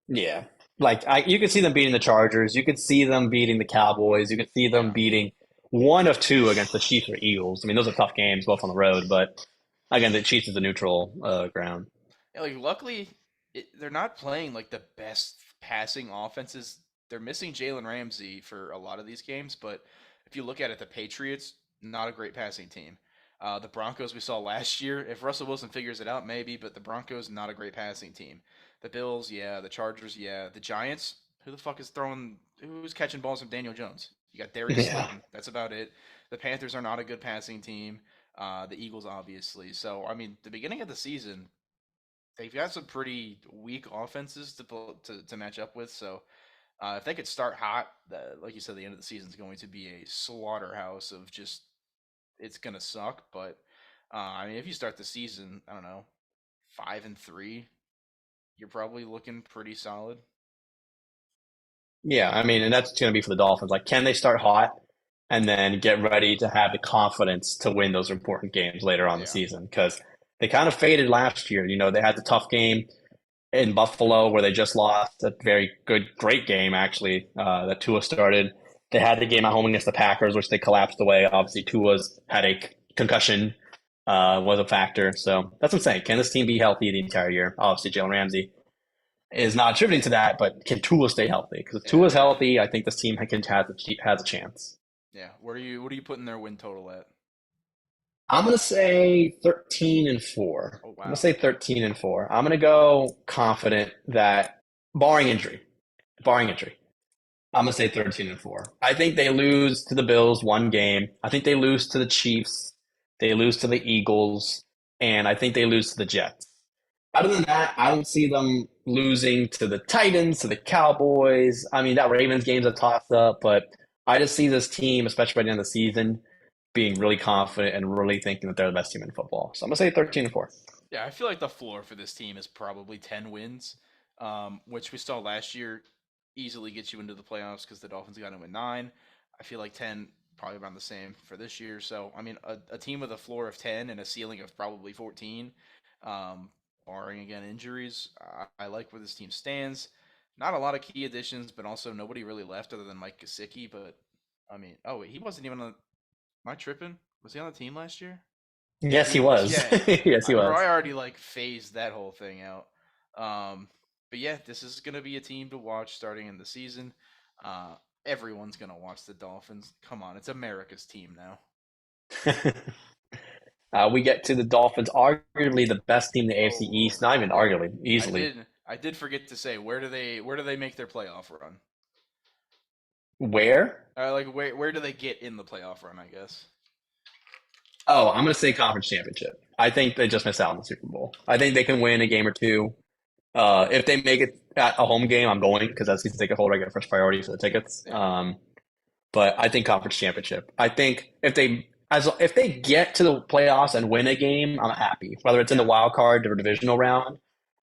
Yeah. Like you could see them beating the Chargers. You could see them beating the Cowboys. You could see them Yeah. beating one of two against the Chiefs or Eagles. I mean, those are tough games, both on the road. But again, the Chiefs is a neutral ground. Yeah, like luckily, they're not playing like the best passing offenses. They're missing Jalen Ramsey for a lot of these games, but if you look at it, the Patriots not a great passing team. The Broncos we saw last year. If Russell Wilson figures it out, maybe, but the Broncos not a great passing team. The Bills, yeah. The Chargers, yeah. The Giants, who the fuck is throwing? Who's catching balls from Daniel Jones? You got Darius Yeah. Slayton. That's about it. The Panthers are not a good passing team. The Eagles, obviously. So, I mean, the beginning of the season, they've got some pretty weak offenses to match up with. So if they could start hot, like you said, the end of the season is going to be a slaughterhouse of just it's gonna suck. But I mean, if you start the season, I don't know, 5-3, you're probably looking pretty solid. Yeah. I mean, and that's going to be for the Dolphins. Like, can they start hot and then get ready to have the confidence to win those important games later on the Yeah, season? Because they kind of faded last year. You know, they had the tough game in Buffalo where they just lost a very good, great game actually that Tua started. They had the game at home against the Packers, which they collapsed away. Obviously, Tua's had a concussion was a factor. So that's what I'm saying. Can this team be healthy the entire year? Obviously, Jalen Ramsey is not attributing to that, but can Tua stay healthy? Because if yeah, Tua's healthy, I think this team has a chance. yeah. What are you putting their win total at? I'm gonna say 13-4. Oh I'm gonna wow. say 13-4. I'm gonna go confident that barring injury, barring injury, I'm gonna say 13-4. I think they lose to the Bills one game. I think they lose to the Chiefs. They lose to the Eagles, and I think they lose to the Jets. Other than that, I don't see them losing to the Titans, to the Cowboys. I mean, that Ravens game's a toss up, but I just see this team, especially by the end of the season, being really confident and really thinking that they're the best team in football. So I'm gonna say 13-4. Yeah, I feel like the floor for this team is probably 10 wins, which we saw last year easily gets you into the playoffs because the Dolphins got in with 9. I feel like 10 probably around the same for this year. So, I mean, a team with a floor of 10 and a ceiling of probably 14, um, barring again injuries. I like where this team stands. Not a lot of key additions, but also nobody really left other than Mike Gesicki. But I mean, oh wait, he wasn't even on. Am I tripping? Was he on the team last year? Yes, he was. Yeah, Yes, he bro, I was. already like phased that whole thing out. But yeah, this is gonna be a team to watch starting in the season. Uh, Everyone's gonna watch the Dolphins. Come on, it's America's team now. We get to the Dolphins, arguably the best team in the AFC Oh, East. Not even arguably, I easily. did. I did forget to say where do they make their playoff run? Where? Like where do they get in the playoff run? I guess. Oh, I'm going to say conference championship. I think they just missed out on the Super Bowl. I think they can win a game or two. If they make it at a home game, I'm going because that's season ticket holder. I get first priority for the tickets. Yeah, But I think conference championship. I think if they get to the playoffs and win a game, I'm happy. Whether it's in the yeah, wild card or divisional round,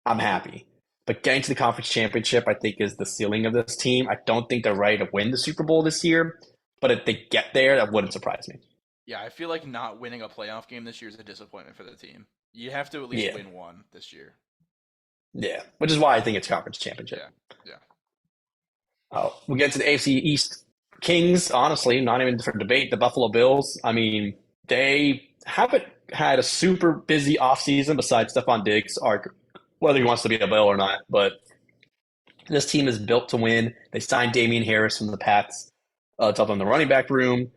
I'm happy. But getting to the conference championship, I think, is the ceiling of this team. I don't think they're ready to win the Super Bowl this year, but if they get there, that wouldn't surprise me. yeah. I feel like not winning a playoff game this year is a disappointment for the team. You have to at least Yeah, win one this year. yeah. Which is why I think it's conference championship. Yeah, yeah. We get to the AFC East Kings. Honestly, not even for debate. The Buffalo Bills. I mean, they haven't had a super busy offseason besides Stephon Diggs, or whether he wants to be a Bill or not. But this team is built to win. They signed Damian Harris from the Pats to help them in the running back room.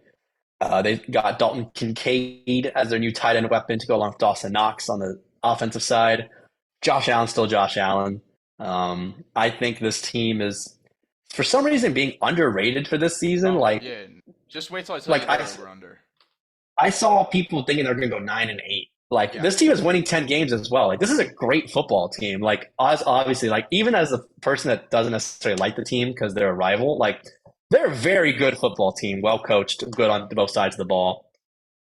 They got Dalton Kincaid as their new tight end weapon to go along with Dawson Knox on the offensive side. Josh Allen's still Josh Allen. I think this team is, for some reason, being underrated for this season. Oh Like, yeah. Just wait till I tell like you I, their over under. I saw people thinking they're going to go 9-8. Like Yeah. this team is winning 10 games as well. Like this is a great football team. Like us, obviously, like even as a person that doesn't necessarily like the team because they're a rival, like they're a very good football team, well coached, good on both sides of the ball.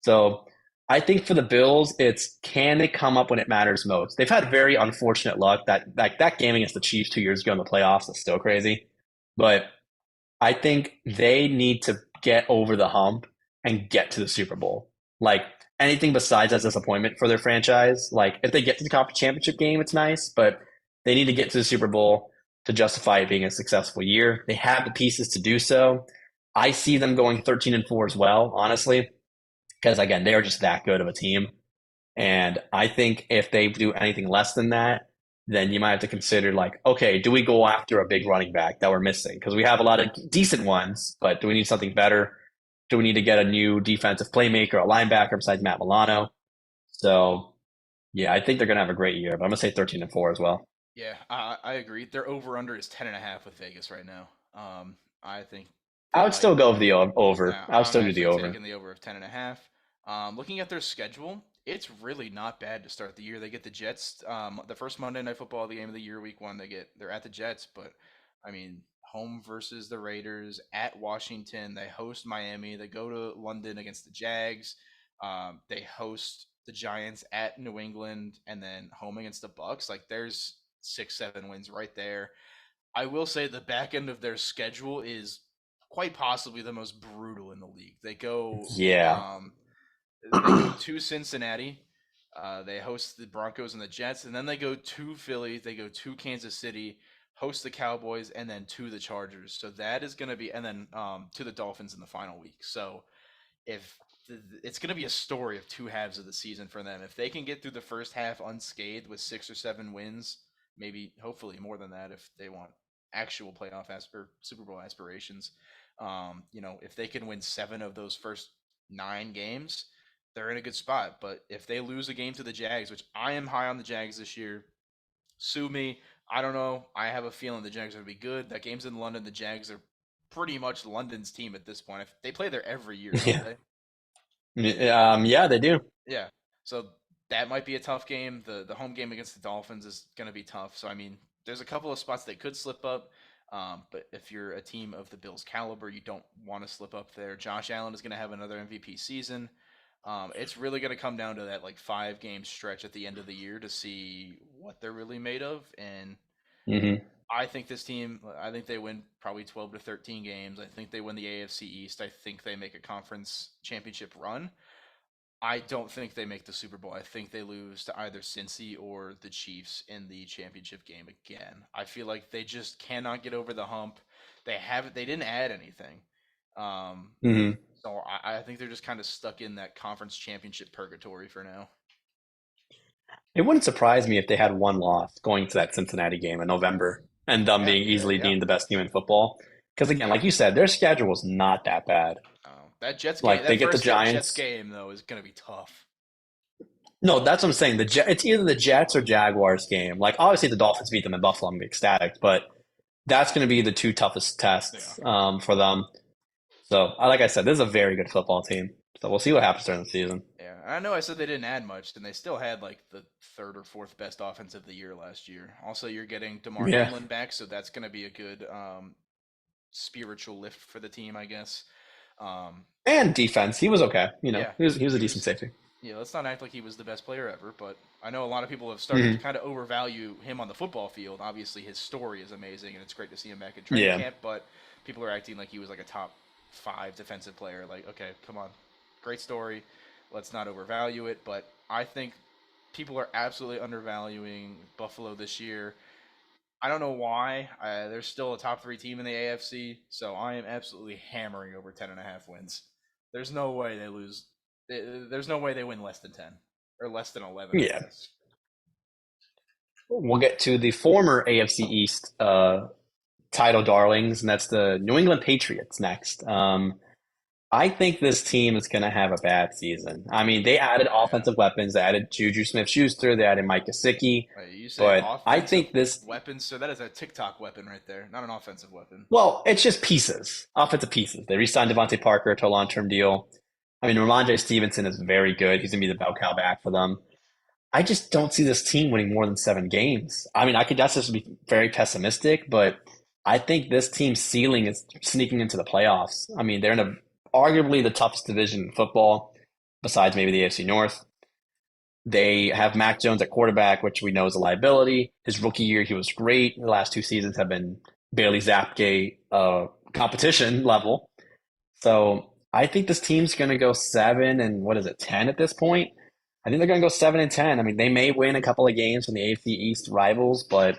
So I think for the Bills, it's can they come up when it matters most? They've had very unfortunate luck that that game against the Chiefs 2 years ago in the playoffs is still crazy. But I think they need to get over the hump and get to the Super Bowl. Like anything besides that's disappointment for their franchise. Like if they get to the conference championship game, it's nice, but they need to get to the Super Bowl to justify it being a successful year. They have the pieces to do so. I see them going 13-4 as well, honestly, because again, they are just that good of a team. And I think if they do anything less than that, then you might have to consider like, okay, do we go after a big running back that we're missing? Because we have a lot of decent ones, but do we need something better? Do we need to get a new defensive playmaker, a linebacker besides Matt Milano? So yeah, I think they're gonna have a great year, but I'm gonna say 13-4 as well. Yeah, I agree. Their over under is 10.5 with Vegas right now. I think I they would might. still go with the over. I would I'm still do the actually over. taking the over of 10.5. Looking at their schedule, it's really not bad to start the year. They get the Jets, the first Monday Night Football, the game of the year, week one. They're at the Jets, but I mean, home versus the Raiders, at Washington. They host Miami. They go to London against the Jags. They host the Giants at New England, and then home against the Bucks. Like there's 6, 7 wins right there. I will say the back end of their schedule is quite possibly the most brutal in the league. Yeah. They go to Cincinnati, they host the Broncos and the Jets, and then they go to Philly, they go to Kansas City, host the Cowboys, and then to the Chargers. So that is going to be, and then to the Dolphins in the final week. So if it's going to be a story of two halves of the season for them. If they can get through the first half unscathed with 6 or 7 wins, maybe hopefully more than that if they want actual or Super Bowl aspirations. If they can win 7 of those first 9 games, they're in a good spot. But if they lose a game to the Jags, which I am high on the Jags this year, sue me. I don't know. I have a feeling the Jags are going to be good. That game's in London. The Jags are pretty much London's team at this point. If they play there every year, don't Yeah. they? Yeah, they do. Yeah. So that might be a tough game. The home game against the Dolphins is going to be tough. So I mean, there's a couple of spots they could slip up. But if you're a team of the Bills' caliber, you don't want to slip up there. Josh Allen is going to have another MVP season. It's really going to come down to that like 5 game stretch at the end of the year to see what they're really made of. And Hmm. I think this team, I think they win probably 12 to 13 games. I think they win the AFC East. I think they make a conference championship run. I don't think they make the Super Bowl. I think they lose to either Cincy or the Chiefs in the championship game again. I feel like they just cannot get over the hump. They didn't add anything. Um, Hmm. so I think they're just kind of stuck in that conference championship purgatory for now. It wouldn't surprise me if they had one loss going to that Cincinnati game in November and them Yeah, being easily yeah. being the best team in football. Because again, like you said, their schedule is not that bad. That Jets game, Like they that get the Jets Giants. game though is gonna be tough. No, that's what I'm saying. It's either the Jets or Jaguars game. Like obviously the Dolphins beat them in Buffalo, I'm ecstatic, but that's going to be the two toughest Yeah. tests for them. So, like I said, this is a very good football team. So we'll see what happens during the season. Yeah, I know I said they didn't add much, and they still had like the third or fourth best offense of the year last year. Also, you're getting Damar Yeah, Hamlin back, so that's going to be a good spiritual lift for the team, I guess. Um, and defense, he was okay. yeah, He was a he decent was. safety. Yeah, let's not act like he was the best player ever, but I know a lot of people have started to Hmm. kind of overvalue him on the football field. Obviously, his story is amazing, and it's great to see him back in training Yeah, camp. But people are acting like he was like a top 5 defensive player. Like, okay, come on, great story. Let's not overvalue it. But I think people are absolutely undervaluing Buffalo this year. I don't know why. They're still a top 3 team in the AFC, so I am absolutely hammering over 10.5 wins. There's no way they lose. There's no way they win less than 10 or less than 11, I yeah. guess. We'll get to the former AFC East title darlings, and that's the New England Patriots next. I think this team is going to have a bad season. I mean, they added Yeah. offensive weapons. They added Juju Smith-Schuster. They added Mike Gesicki. You say But I offensive think this, weapons, so that is a TikTok weapon right there, not an offensive weapon. well, it's just pieces, offensive pieces. They re-signed Devontae Parker to a long-term deal. I mean, Ramondre Stevenson is very good. He's going to be the bell cow back for them. I just don't see this team winning more than 7 games. I mean, I could that's just be very pessimistic, but I think this team's ceiling is sneaking into the playoffs. I mean, they're in arguably the toughest division in football, besides maybe the AFC North. They have Mac Jones at quarterback, which we know is a liability. His rookie year, he was great. The last 2 seasons have been barely Zapgate competition level. So I think this team's going to go 7 and what is it, 10 at this point? I think they're going to go 7 and 10. I mean, they may win a couple of games from the AFC East rivals, but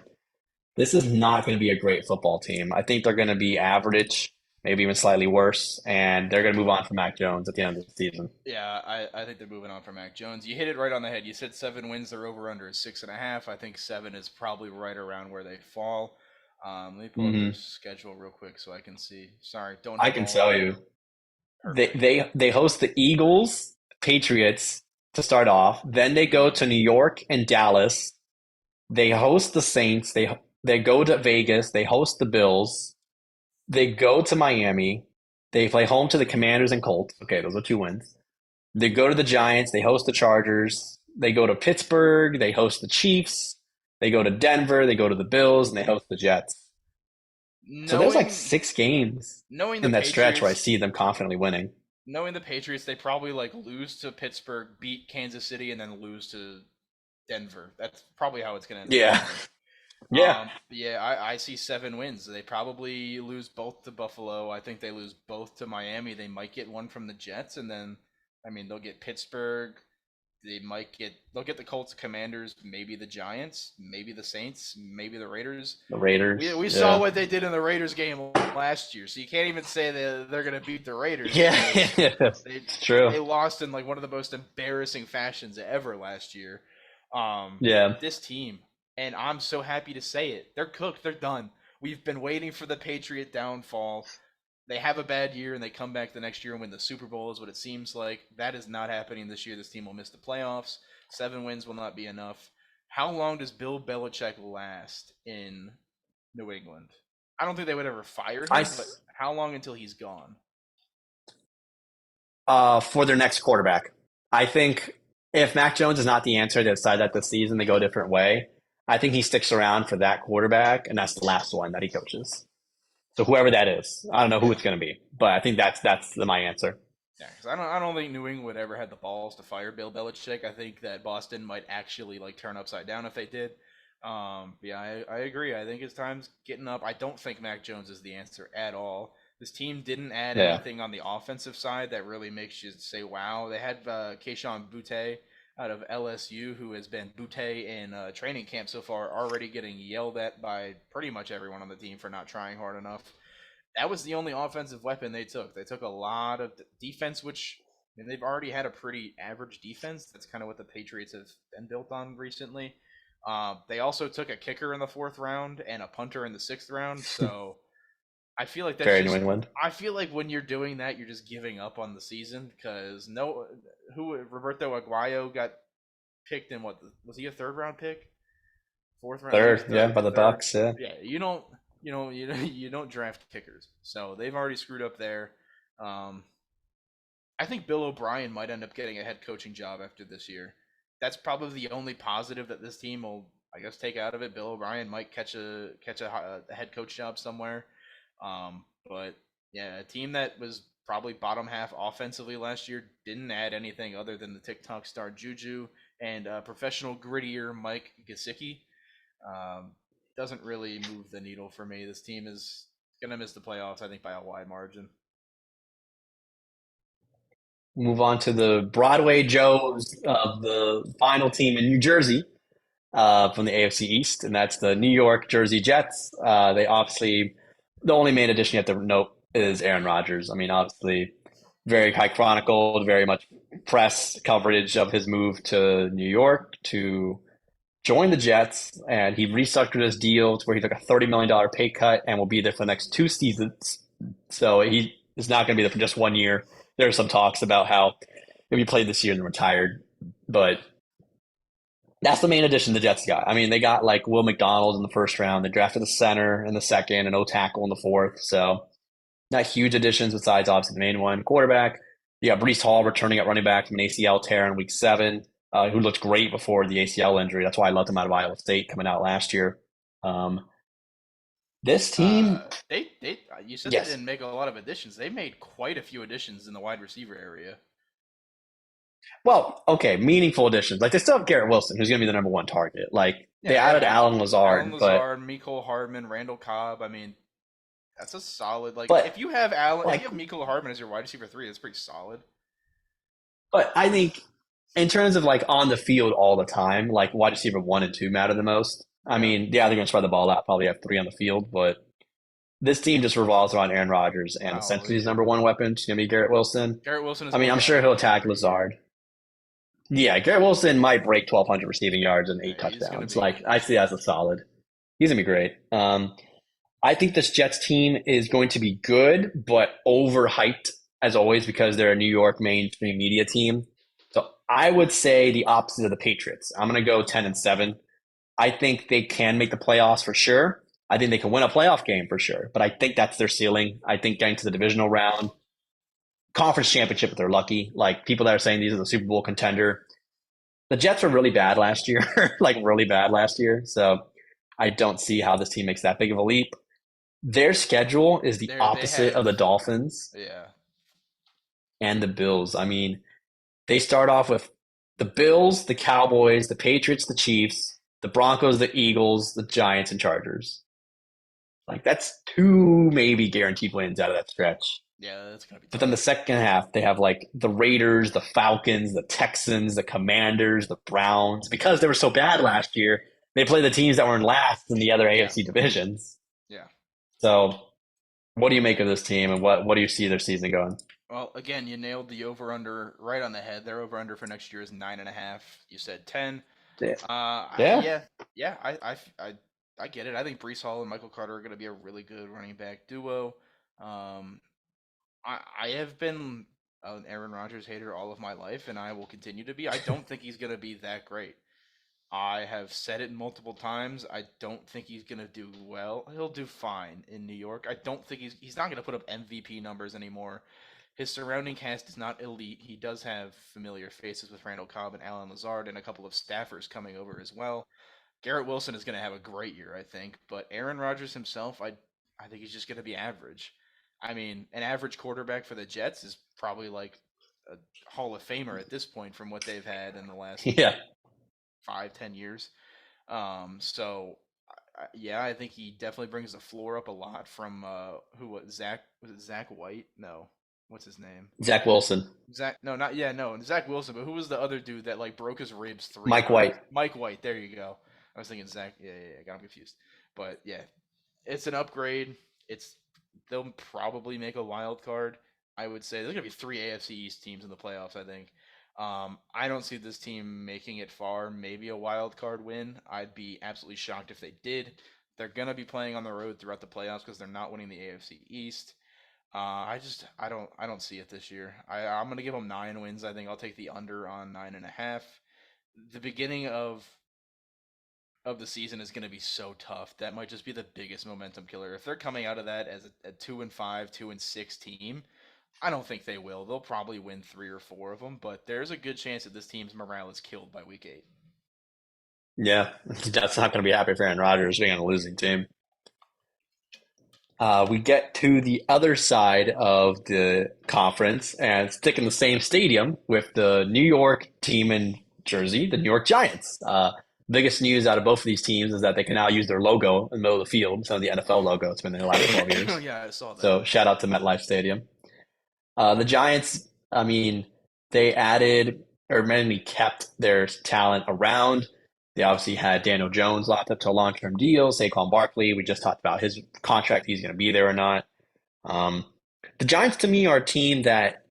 this is not going to be a great football team. I think they're going to be average, maybe even slightly worse, and they're going to move on from Mac Jones at the end of the season. Yeah, I think they're moving on from Mac Jones. You hit it right on the head. You said 7 wins. Their over under is 6.5. I think 7 is probably right around where they fall. Let me pull up their Hmm. schedule real quick so I can see. Sorry, don't I have can all tell the you, they perfect. they they host the Eagles, Patriots to start off. Then they go Mm, to New York and Dallas. They host the Saints. They go to Vegas. They host the Bills. They go to Miami. They play home to the Commanders and Colts. Okay, those are 2 wins. They go to the Giants. They host the Chargers. They go to Pittsburgh. They host the Chiefs. They go to Denver. They go to the Bills, and they host the Jets. So there's like knowing 6 games knowing the in that stretch where I Patriots, see them confidently winning. they probably like lose to Pittsburgh, beat Kansas City, and then lose to Denver. That's probably how it's going to end up Yeah, going. yeah. Yeah, I see 7 wins. They probably lose both to Buffalo. I think they lose both to Miami. They might get one from the Jets, and then, I mean, they'll get Pittsburgh. They'll get the Colts, Commanders, maybe the Giants, maybe the Saints, maybe the Raiders. The We Raiders. we saw Yeah, what they did in the Raiders game last year, so you can't even say that they're going to beat the Raiders yeah. because they It's true. they lost in like one of the most embarrassing fashions ever last year. Yeah. This team, and I'm so happy to say it, they're cooked. They're done. We've been waiting for the Patriot downfall. They have a bad year and they come back the next year and win the Super Bowl, is what it seems like. That is not happening this year. This team will miss the playoffs. 7 wins will not be enough. How long does Bill Belichick last in New England? I don't think they would ever fire I him, but how long until he's gone? for their next quarterback. I think if Mac Jones is not the answer, they decide that this season they go a different way. I think he sticks around for that quarterback, and that's the last one that he coaches. So whoever that is, I don't know who Yeah. it's going to be, but I think my answer. Yeah, because I don't think New England would ever had the balls to fire Bill Belichick. I think that Boston might actually like turn upside down if they did. Yeah, I agree. I think his time's getting up. I don't think Mac Jones is the answer at all. This team didn't add Yeah, anything on the offensive side that really makes you say, "Wow." They had Keyshawn Butte out of LSU, who has been Butte in training camp so far, already getting yelled at by pretty much everyone on the team for not trying hard enough. That was the only offensive weapon they took. They took a lot of defense, which I mean, they've already had a pretty average defense. That's kind of what the Patriots have been built on recently. They also took a kicker in the fourth round and a punter in the sixth round. So I feel like that's very New just. England. I feel like when you're doing that, you're just giving up on the season because no, who Roberto Aguayo got picked in what was he a third round pick? Fourth round? I think he was Third, yeah, by the third. Bucks. Yeah, Yeah, you don't draft kickers, so they've already screwed up there. Um, I think Bill O'Brien might end up getting a head coaching job after this year. That's probably the only positive that this team will, I guess, take out of it. Bill O'Brien might catch a head coach job somewhere. But yeah, a team that was probably bottom half offensively last year didn't add anything other than the TikTok star Juju and professional grittier Mike Gesicki. Um, doesn't really move the needle for me. This team is gonna miss the playoffs, I think, by a wide margin. move on to the Broadway Joes of the final team in New Jersey from the AFC East, and that's the New York Jersey Jets. They obviously the only main addition you have to note is Aaron Rodgers. I mean, obviously, very high chronicled, very much press coverage of his move to New York to join the Jets, and he restructured his deal to where he took a $30 million pay cut and will be there for the next 2 seasons. So he is not going to be there for just 1 year. There are some talks about how if he played this year and retired, but that's the main addition the Jets got. I mean, they got like Will McDonald in the first round. They drafted a center in the second and O tackle in the fourth. So not huge additions besides obviously the main one. Quarterback, you got Brees Hall returning at running back from an ACL tear in week 7. who looked great before the ACL injury. That's why I loved him out of Iowa State coming out last year. Um, this team, You said they yes. didn't make a lot of additions. They made quite a few additions in the wide receiver area. Well, okay, meaningful additions. Like they still have Garrett Wilson, who's going to be the number one target. Like Yeah, they they have added Alan Alan Lazard, Lazard, Mecole Hardman, Randall Cobb. I mean, that's a solid. Like, if but you have Alan, if you like, have Mecole Hardman as your wide receiver three, that's pretty solid. but I think in terms of like on the field all the time, like wide receiver one and two matter the most. I Yeah, mean, yeah, they're going to spread the ball out, probably have three on the field, but this team just revolves around Aaron Rodgers, and essentially probably. his Yeah. number one weapon is going to be Garrett Wilson. Garrett Wilson is I mean, going I'm to sure have he'll a attack great year. Lazard. Yeah, Garrett Wilson might break 1,200 receiving yards and eight He's going to touchdowns. be. Like I see that as a solid. He's gonna be great. I think this Jets team is going to be good, but overhyped as always because they're a New York mainstream media team. So I would say the opposite of the Patriots. I'm gonna go 10-7. I think they can make the playoffs for sure. I think they can win a playoff game for sure, but I think that's their ceiling. I think getting to the divisional round, conference championship if they're lucky. Like people that are saying these are the Super Bowl contender. The Jets were really bad last year, like really bad last year. So I don't see how this team makes that big of a leap. Their schedule is the They opposite of have. the Dolphins Yeah. and the Bills. I mean, they start off with the Bills, the Cowboys, the Patriots, the Chiefs, the Broncos, the Eagles, the Giants, and Chargers. Like that's two maybe guaranteed wins out of that stretch. Yeah, that's going to be But then the tough. second half, they have like the Raiders, the Falcons, the Texans, the Commanders, the Browns. Because they were so bad last year, they play the teams that were in last in the other Yeah. AFC divisions. Yeah. So, what do you make of this team, and what do you see their season going? Well, again, you nailed the over under right on the head. Their over under for next year is 9.5. You said 10. Yeah, yeah, Yeah, yeah, I get it. I think Brees Hall and Michael Carter are going to be a really good running back duo. Um, I have been an Aaron Rodgers hater all of my life, and I will continue to be. I don't think he's going to be that great. I have said it multiple times. I don't think he's going to do well. He'll do fine in New York. I don't think he's not going to put up MVP numbers anymore. His surrounding cast is not elite. He does have familiar faces with Randall Cobb and Alan Lazard and a couple of staffers coming over as well. Garrett Wilson is going to have a great year, I think, but Aaron Rodgers himself, I think he's just going to be average. I mean, an average quarterback for the Jets is probably like a Hall of Famer at this point from what they've had in the last yeah. 5, 10 years. So yeah, I think he definitely brings the floor up a lot from who was it Zach White? No, what's his name? Zach Wilson, Zach? No, not yeah, no, Zach Wilson. But who was the other dude that like broke his ribs three Mike times? White. Mike White. There you go. I was thinking Zach. Yeah, I got him confused. But yeah, it's an upgrade. It's they'll probably make a wild card. I would say there's gonna be three AFC East teams in the playoffs. I think. I don't see this team making it far. Maybe a wild card win. I'd be absolutely shocked if they did. They're gonna be playing on the road throughout the playoffs because they're not winning the AFC East. I don't see it this year. I'm gonna give them 9 wins. I think I'll take the under on 9.5. The beginning of the season is gonna be so tough. That might just be the biggest momentum killer. If they're coming out of that as a 2-5, 2-6 team, I don't think they will. They'll probably win 3 or 4 of them, but there's a good chance that this team's morale is killed by week 8. Yeah, that's not going to be happy for Aaron Rodgers being on a losing team. We get to the other side of the conference and stick in the same stadium with the New York team in Jersey, the New York Giants. Biggest news out of both of these teams is that they can now use their logo in the middle of the field instead of the NFL logo. It's been there the last 12 years. Yeah, I saw that. So shout out to MetLife Stadium. The Giants, I mean, they added or mainly kept their talent around. They obviously had Daniel Jones locked up to a long-term deal. Saquon Barkley, we just talked about his contract, he's going to be there or not. Um, the Giants, to me, are a team that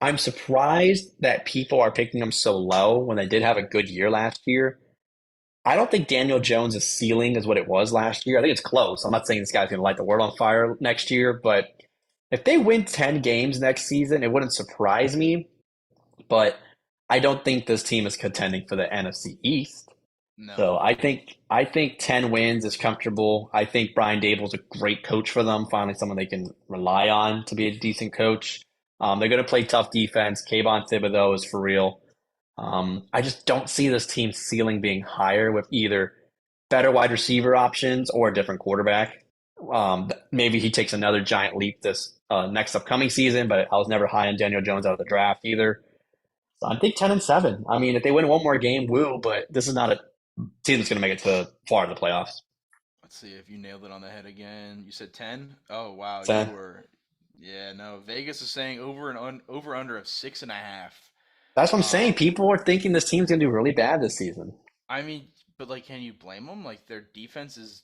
I'm surprised that people are picking them so low when they did have a good year last year. I don't think Daniel Jones' ceiling is what it was last year. I think it's close. I'm not saying this guy's going to light the world on fire next year, but if they win 10 games next season, it wouldn't surprise me. But I don't think this team is contending for the NFC East. So No. I think 10 wins is comfortable. I think Brian Dable's a great coach for them, finally someone they can rely on to be a decent coach. They're going to play tough defense. Kayvon Thibodeau is for real. I just don't see this team's ceiling being higher with either better wide receiver options or a different quarterback. Maybe he takes another giant leap this next upcoming season, but I was never high on Daniel Jones out of the draft either. So I think 10-7. I mean, if they win one more game, woo, but this is not a team that's going to make it to far in the playoffs. Let's see if you nailed it on the head again. You said 10? Oh wow, you 10. were. Yeah, no. Vegas is saying over under of 6.5. That's what I'm saying. Um, People are thinking this team's going to do really bad this season. I mean, but like, can you blame them? Like their defense is,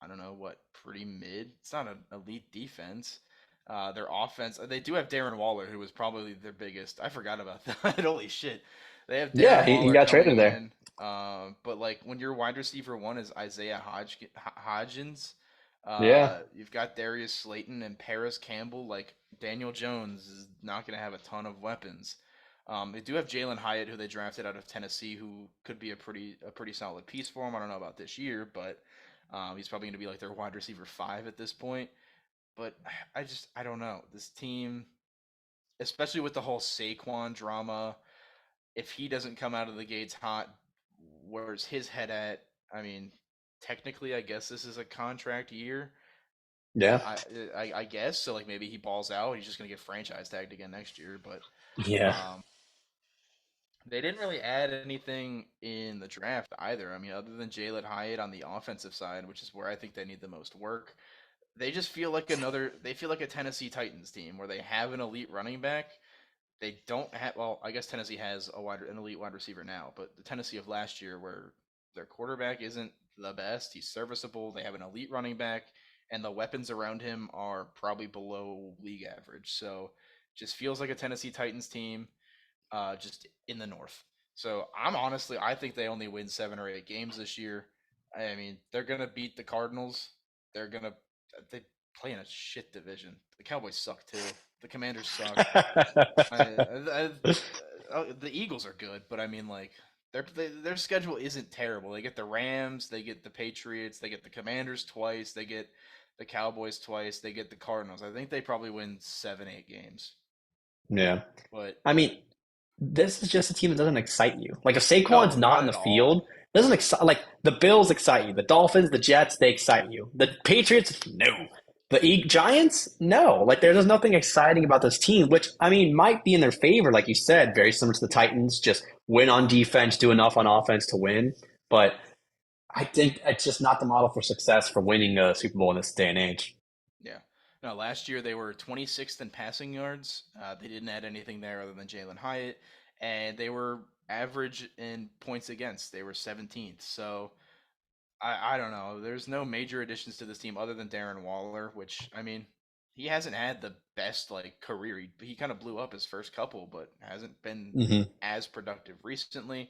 I don't know what, pretty mid. It's not an elite defense. Their offense, they do have Darren Waller, who was probably their biggest. I forgot about that. Holy shit, they have Yeah, Darren he Waller got coming traded there. in. But like when your wide receiver one is Isaiah Hodgins, Yeah, you've got Darius Slayton and Paris Campbell. Like Daniel Jones is not going to have a ton of weapons. They do have Jalen Hyatt, who they drafted out of Tennessee, who could be a pretty solid piece for them. I don't know about this year, but he's probably going to be like their wide receiver five at this point. But I don't know this team, especially with the whole Saquon drama. If he doesn't come out of the gates hot, where's his head at? I mean, technically, I guess this is a contract year. yeah, I guess so. Like maybe he balls out, he's just gonna get franchise tagged again next year. But yeah, um, they didn't really add anything in the draft either. I mean, other than Jalen Hyatt on the offensive side, which is where I think they need the most work. They just feel like another. They feel like a Tennessee Titans team where they have an elite running back. They don't have. Well, I guess Tennessee has an elite wide receiver now, but the Tennessee of last year, where their quarterback isn't the best, he's serviceable. They have an elite running back, and the weapons around him are probably below league average. So, just feels like a Tennessee Titans team, just in the North. So I think they only win 7 or 8 games this year. I mean, they're gonna beat the Cardinals. They play in a shit division. The Cowboys suck too. The Commanders suck. The Eagles are good, but I mean, like their schedule isn't terrible. They get the Rams, they get the Patriots, they get the Commanders twice, they get the Cowboys twice, they get the Cardinals. I think they probably win 7, 8 games. yeah. But I mean, this is just a team that doesn't excite you. Like if no, Saquon's not not in the at all. field, doesn't excite. Like the Bills excite you, the Dolphins, the Jets, they excite you. The Patriots, no. The Giants, no. Like there's nothing exciting about this team, which I mean might be in their favor, like you said, very similar to the Titans. Just win on defense, do enough on offense to win. But I think it's just not the model for success for winning a Super Bowl in this day and age. Yeah. No, last year they were 26th in passing yards. They didn't add anything there other than Jalen Hyatt, and they were average in points against. They were 17th. So I don't know. There's no major additions to this team other than Darren Waller, which I mean, he hasn't had the best like career. He kind of blew up his first couple, but hasn't been Hmm. as productive recently.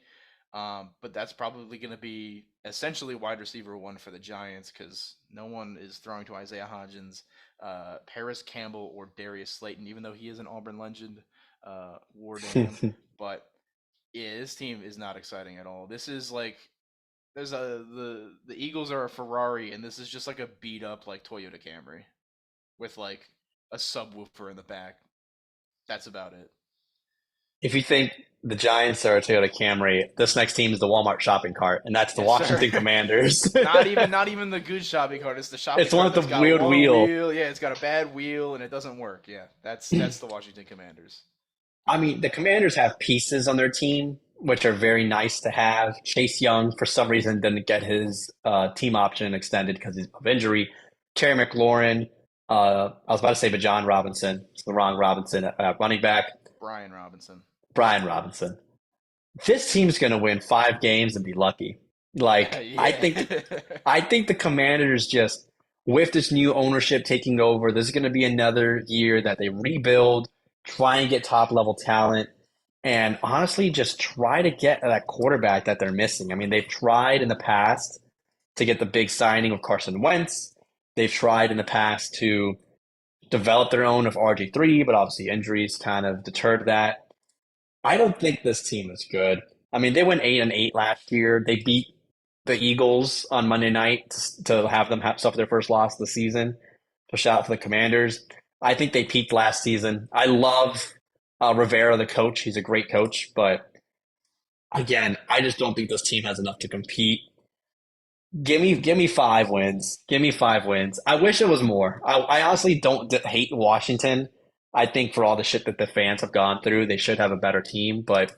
But that's probably going to be essentially wide receiver one for the Giants because no one is throwing to Isaiah Hodgins, Paris Campbell, or Darius Slayton, even though he is an Auburn legend. War damn. But yeah, this team is not exciting at all. This is like the Eagles are a Ferrari, and this is just like a beat up like Toyota Camry with like a subwoofer in the back. That's about it. If you think the Giants are a Toyota Camry, this next team is the Walmart shopping cart, and that's the Yes, sir. Washington Commanders. not even the good shopping cart. It's the shopping It's the one cart with that's the got weird one wheel. wheel. Yeah, it's got a bad wheel and it doesn't work. Yeah, that's the Washington Commanders. I mean, the Commanders have pieces on their team, which are very nice to have. Chase Young, for some reason, didn't get his team option extended because of injury. Terry McLaurin, I was about to say Bajan Robinson. It's the wrong Robinson running back. Brian Robinson. Brian Robinson. This team's going to win 5 games and be lucky. Like Yeah. I think the Commanders just with this new ownership taking over, this is going to be another year that they rebuild, try and get top level talent, and honestly just try to get that quarterback that they're missing. I mean, they've tried in the past to get the big signing of Carson Wentz. They've tried in the past to develop their own of RG3, but obviously injuries kind of deterred that. I don't think this team is good. I mean, they went 8-8 last year. They beat the Eagles on Monday night to have them suffer their first loss of the season. So shout out to the Commanders. I think they peaked last season. I love Rivera, the coach. He's a great coach, but again, I just don't think this team has enough to compete. Give me 5 wins. Give me 5 wins. I wish it was more. I honestly don't hate Washington. I think for all the shit that the fans have gone through, they should have a better team. But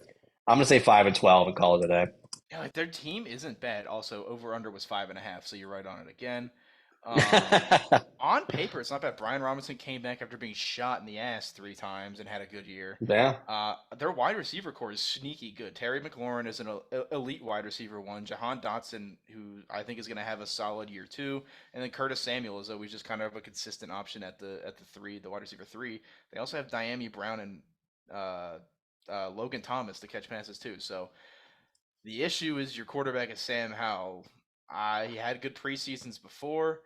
I'm gonna say 5-12 and call it a day. Yeah, like their team isn't bad. Also, over under was 5.5, so you're right on it again. Um, on paper, it's not bad. Brian Robinson came back after being shot in the ass 3 times and had a good year. Yeah, Their wide receiver core is sneaky good. Terry McLaurin is an elite wide receiver one. Jahan Dotson, who I think is going to have a solid year too, and then Curtis Samuel is always just kind of a consistent option at the three, the wide receiver three. They also have Diami Brown and uh, Logan Thomas to catch passes too. So the issue is your quarterback is Sam Howell. He had good preseasons before.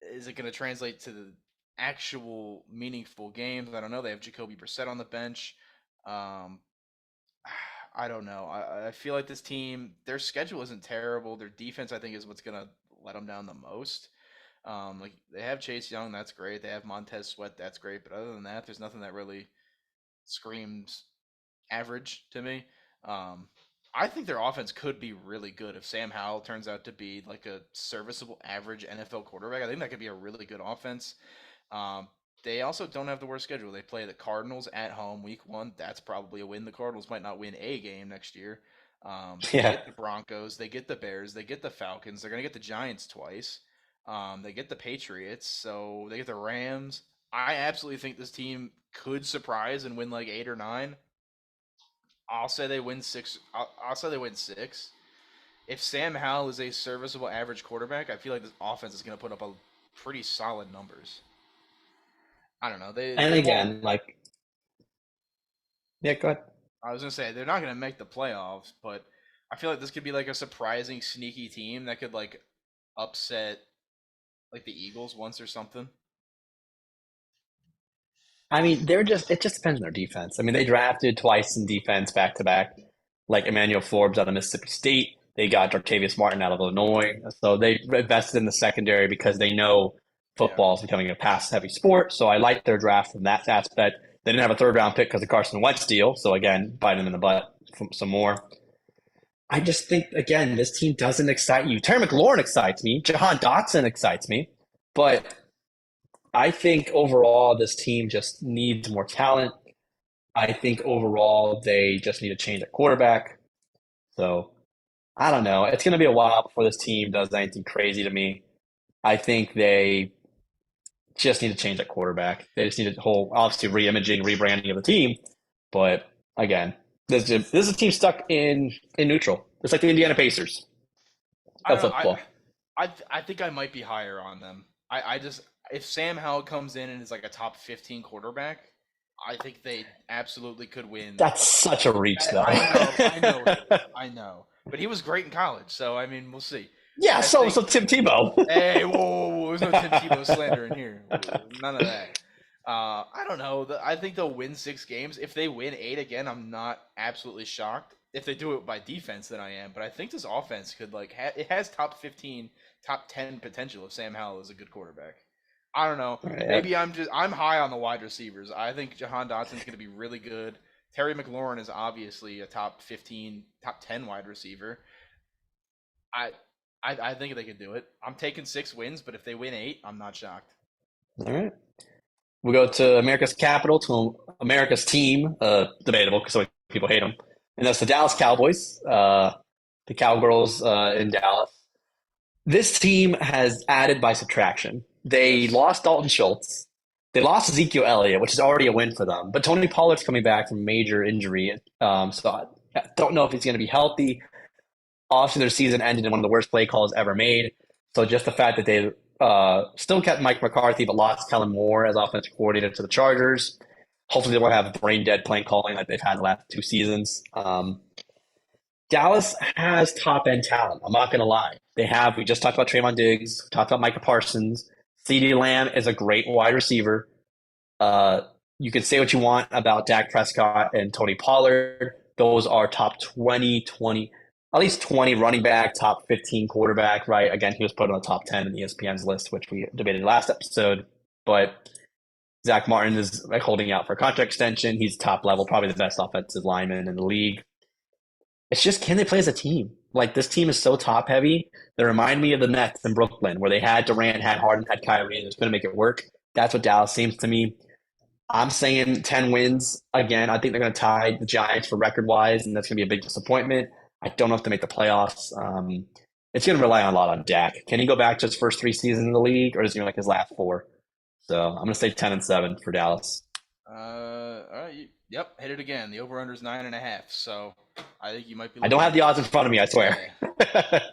Is it going to translate to the actual meaningful games? I don't know. They have Jacoby Brissett on the bench. Um, I don't know. I feel like this team, their schedule isn't terrible. Their defense, I think, is what's going to let them down the most. Like they have Chase Young, that's great. They have Montez Sweat, that's great. But other than that, there's nothing that really screams average to me. Um, I think their offense could be really good if Sam Howell turns out to be like a serviceable average NFL quarterback. I think that could be a really good offense. Um, they also don't have the worst schedule. They play the Cardinals at home week one. That's probably a win. The Cardinals might not win a game next year. They yeah. get the Broncos, they get the Bears, they get the Falcons. They're gonna get the Giants twice. They get the Patriots, so they get the Rams. I absolutely think this team could surprise and win like 8 or 9. I'll say they win 6. I'll say they win 6. If Sam Howell is a serviceable average quarterback, I feel like this offense is going to put up a pretty solid numbers. I don't know. And They won't. again, like, yeah, go ahead. I was going to say they're not going to make the playoffs, but I feel like this could be like a surprising, sneaky team that could like upset like the Eagles once or something. I mean, it just depends on their defense. I mean, they drafted twice in defense back to back, like Emmanuel Forbes out of Mississippi State. They got Jartavius Martin out of Illinois. So they invested in the secondary because they know Yeah. football is becoming a pass heavy sport. So I like their draft from that aspect. They didn't have a third round pick because of Carson Wentz deal. So again, bite them in the butt from some more. I just think, again, this team doesn't excite you. Terry McLaurin excites me. Jahan Dotson excites me. But I think overall, this team just needs more talent. I think overall, they just need to change at quarterback. So I don't know. It's going to be a while before this team does anything crazy to me. I think they just need to change at quarterback. They just need a whole, obviously, re-imaging, rebranding of the team. But again, this is a team stuck in neutral. It's like the Indiana Pacers I of don't know. football. I think I might be higher on them. I just if Sam Howell comes in and is like a top 15 quarterback, I think they absolutely could win. That's such a reach, though. I know it is. I know. But he was great in college, so I mean, we'll see. Yeah, I so think Tim Tebow. hey, whoa, there's no Tim Tebow slander in here. None of that. I don't know. I think they'll win 6 games. If they win 8 again, I'm not absolutely shocked. If they do it by defense, then I am. But I think this offense could like it has top 15, top 10 potential if Sam Howell is a good quarterback. I don't know. Right. Maybe I'm high on the wide receivers. I think Jahan Dotson's going to be really good. Terry McLaurin is obviously a top 15, top 10 wide receiver. I I think they could do it. I'm taking 6 wins, but if they win 8, I'm not shocked. All right. We go to America's capital, to America's team. Debatable because so many people hate them, and that's the Dallas Cowboys. The Cowgirls in Dallas. This team has added by subtraction. They Yes. lost Dalton Schultz. They lost Ezekiel Elliott, which is already a win for them. But Tony Pollard's coming back from major injury, so I don't know if he's going to be healthy. Obviously, their season ended in one of the worst play calls ever made. So just the fact that they still kept Mike McCarthy but lost Kellen Moore as offensive coordinator to the Chargers. Hopefully, they won't have brain dead play calling like they've had the last 2 seasons. Dallas has top end talent. I'm not going to lie. They have. We just talked about Trayvon Diggs. We talked about Micah Parsons. CeeDee Lamb is a great wide receiver. Uh, you can say what you want about Dak Prescott and Tony Pollard. Those are top 20, at least 20 running back, top 15 quarterback, right? Again, he was put on the top 10 in ESPN's list, which we debated last episode. But Zach Martin is like holding out for a contract extension. He's top level, probably the best offensive lineman in the league. It's just, can they play as a team? Like, this team is so top heavy. They remind me of the Nets in Brooklyn, where they had Durant, had Harden, had Kyrie, and just couldn't make it work. That's what Dallas seems to me. I'm saying 10 wins again. I think they're going to tie the Giants for record wise, and that's going to be a big disappointment. I don't know if they make the playoffs. It's going to rely a lot on Dak. Can he go back to his first 3 seasons in the league, or is he like his last 4? So I'm going to say 10-7 for Dallas. All right. Yep, hit it again. The over under is 9.5. So I think you might be. I don't have the odds in front of me, I swear.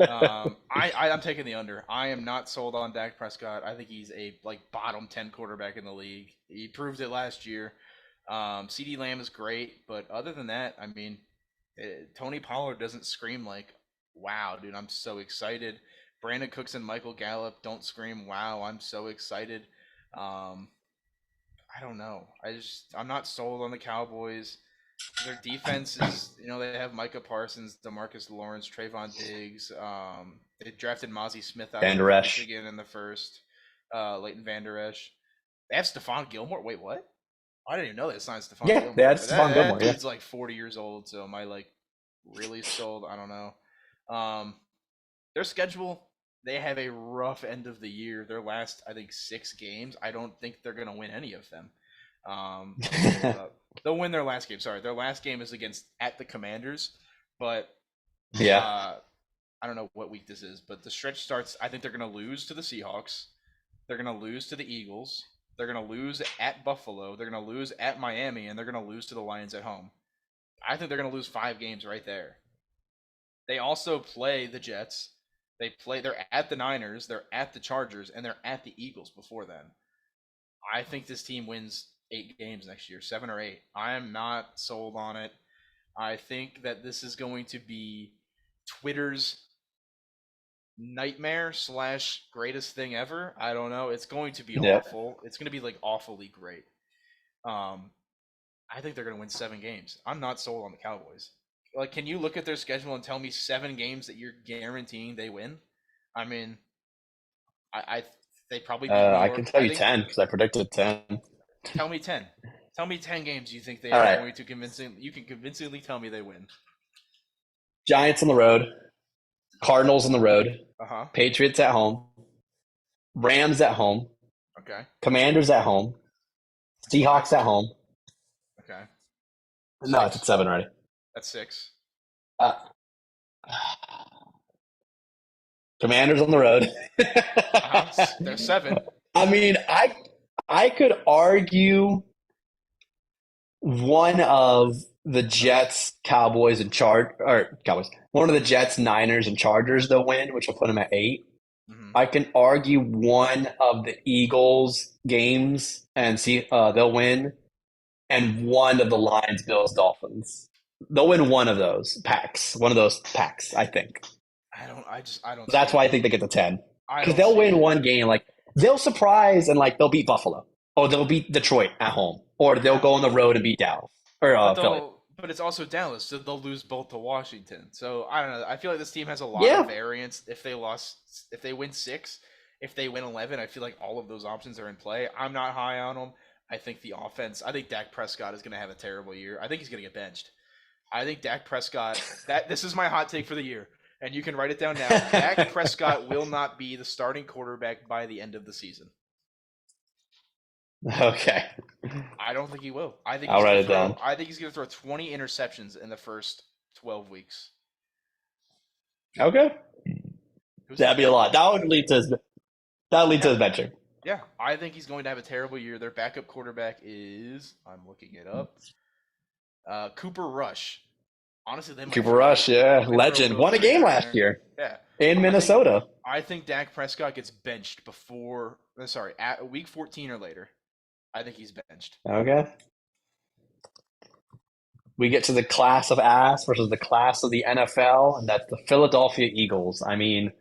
Yeah. I'm taking the under. I am not sold on Dak Prescott. I think he's a bottom 10 quarterback in the league. He proved it last year. CD Lamb is great, but other than that, I mean, Tony Pollard doesn't scream like, "Wow, dude, I'm so excited." Brandon Cooks and Michael Gallup don't scream, "Wow, I'm so excited." Um, I don't know. I'm not sold on the Cowboys. Their defense is, they have Micah Parsons, DeMarcus Lawrence, Trayvon Diggs. They drafted Mozzie Smith out Van of Der Esch. Michigan in the first. Leighton Van Der Esch. They have Stephon Gilmore. Wait, what? I didn't even know they signed Stephon Yeah, Gilmore. they had That, Stephon that Gilmore, yeah. dude's like 40 years old, so am I really sold? I don't know. Their schedule, they have a rough end of the year. Their last, I think, 6 games, I don't think they're going to win any of them. Let me pull it up. They'll win their last game. Sorry, their last game is at the Commanders, but Yeah. I don't know what week this is. But the stretch starts. I think they're going to lose to the Seahawks. They're going to lose to the Eagles. They're going to lose at Buffalo. They're going to lose at Miami, and they're going to lose to the Lions at home. I think they're going to lose 5 games right there. They also play the Jets. They're at the Niners. They're at the Chargers, and they're at the Eagles before then. I think this team wins 8 games next year, 7 or 8. I am not sold on it. I think that this is going to be Twitter's nightmare / greatest thing ever. I don't know. It's going to be awful. It's going to be awfully great. I think they're going to win 7 games. I'm not sold on the Cowboys. Can you look at their schedule and tell me 7 games that you're guaranteeing they win? I mean, they probably. I can tell you 10 because I predicted 10. Tell me 10. Tell me 10 games you think they All are right. going to convincingly. You can convincingly tell me they win. Giants on the road, Cardinals on the road, Uh-huh. Patriots at home, Rams at home, Okay. Commanders at home, Seahawks at home. Okay. No, it's at 7 already. That's 6. Commanders on the road. They're 7. I mean, I could argue one of the Jets, Cowboys, and Cowboys. One of the Jets, Niners, and Chargers they'll win, which will put them at 8. Mm-hmm. I can argue one of the Eagles games and see they'll win, and one of the Lions, Bills, Dolphins. They'll win one of those packs. One of those packs, I think. I don't. That's why I think they get to 10 because don't they'll see win it. one game. They'll surprise and they'll beat Buffalo, or they'll beat Detroit at home, or they'll go on the road and beat Dallas or Philly. But it's also Dallas, so they'll lose both to Washington. So I don't know. I feel like this team has a lot of variance. If they win 6, if they win 11, I feel like all of those options are in play. I'm not high on them. I think the offense. I think Dak Prescott is going to have a terrible year. I think he's going to get benched. I think Dak Prescott. This is my hot take for the year, and you can write it down now. Dak Prescott will not be the starting quarterback by the end of the season. Okay. I don't think he will. I'll write it down. I think he's going to throw 20 interceptions in the first 12 weeks. Okay. That'd be a lot. That would lead to his benching. Yeah, I think he's going to have a terrible year. Their backup quarterback is, I'm looking it up, Cooper Rush. Honestly, Cooper Rush, legend. Won a game last year. Yeah. In Minnesota. I think Dak Prescott gets benched at week 14 or later. I think he's benched. Okay. We get to the class of ass versus the class of the NFL, and that's the Philadelphia Eagles. I mean,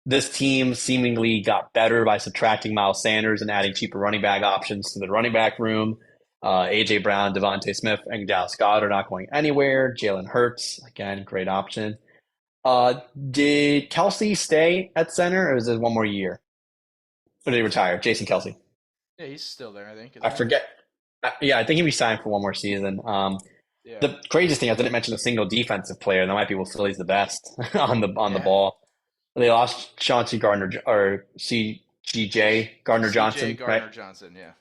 this team seemingly got better by subtracting Miles Sanders and adding cheaper running back options to the running back room. A.J. Brown, Devontae Smith, and Dallas Goedert are not going anywhere. Jalen Hurts, again, great option. Did Kelsey stay at center, or is it one more year? Or did he retire? Jason Kelsey. Yeah, he's still there, I think. I forget. Yeah, I think he resigned for one more season. Yeah. The craziest thing, I didn't mention a single defensive player. That might be what Philly's the best on the Yeah. ball. They lost Chauncey Gardner or CGJ Gardner CJ Johnson, right? Gardner Johnson, yeah.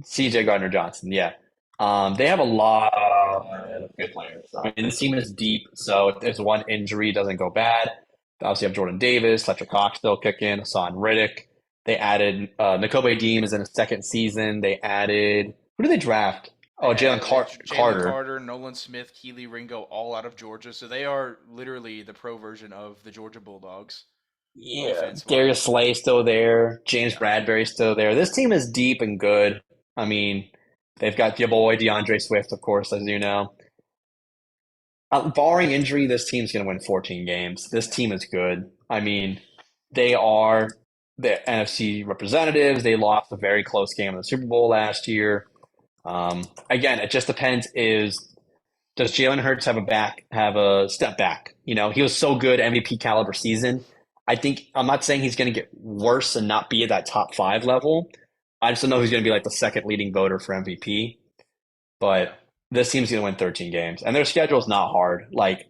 CJ Gardner Johnson, yeah. They have a lot of good players. I mean, this team is deep, so if there's one injury, it doesn't go bad. They obviously have Jordan Davis, Fletcher Cox still kicking, Hassan Riddick. They added Nakobe Dean is in his second season. They added who did they draft? Oh, Jalen Carter. Carter, Nolan Smith, Keely Ringo, all out of Georgia. So they are literally the pro version of the Georgia Bulldogs, Yeah, defense Darius wise. Slay still there. James Yeah. Bradbury still there. This team is deep and good. I mean, they've got your boy DeAndre Swift, of course, as you know. Barring injury, this team's going to win 14 games. This Yeah. team is good. I mean, they are the NFC representatives. They lost a very close game in the Super Bowl last year. Again, it just depends. Does Jalen Hurts have a step back? He was so good MVP caliber season. I think I'm not saying he's going to get worse and not be at that top five level. I just don't know who's going to be like the second leading voter for MVP. Yeah. But this team's going to win 13 games, and their schedule is not hard. Like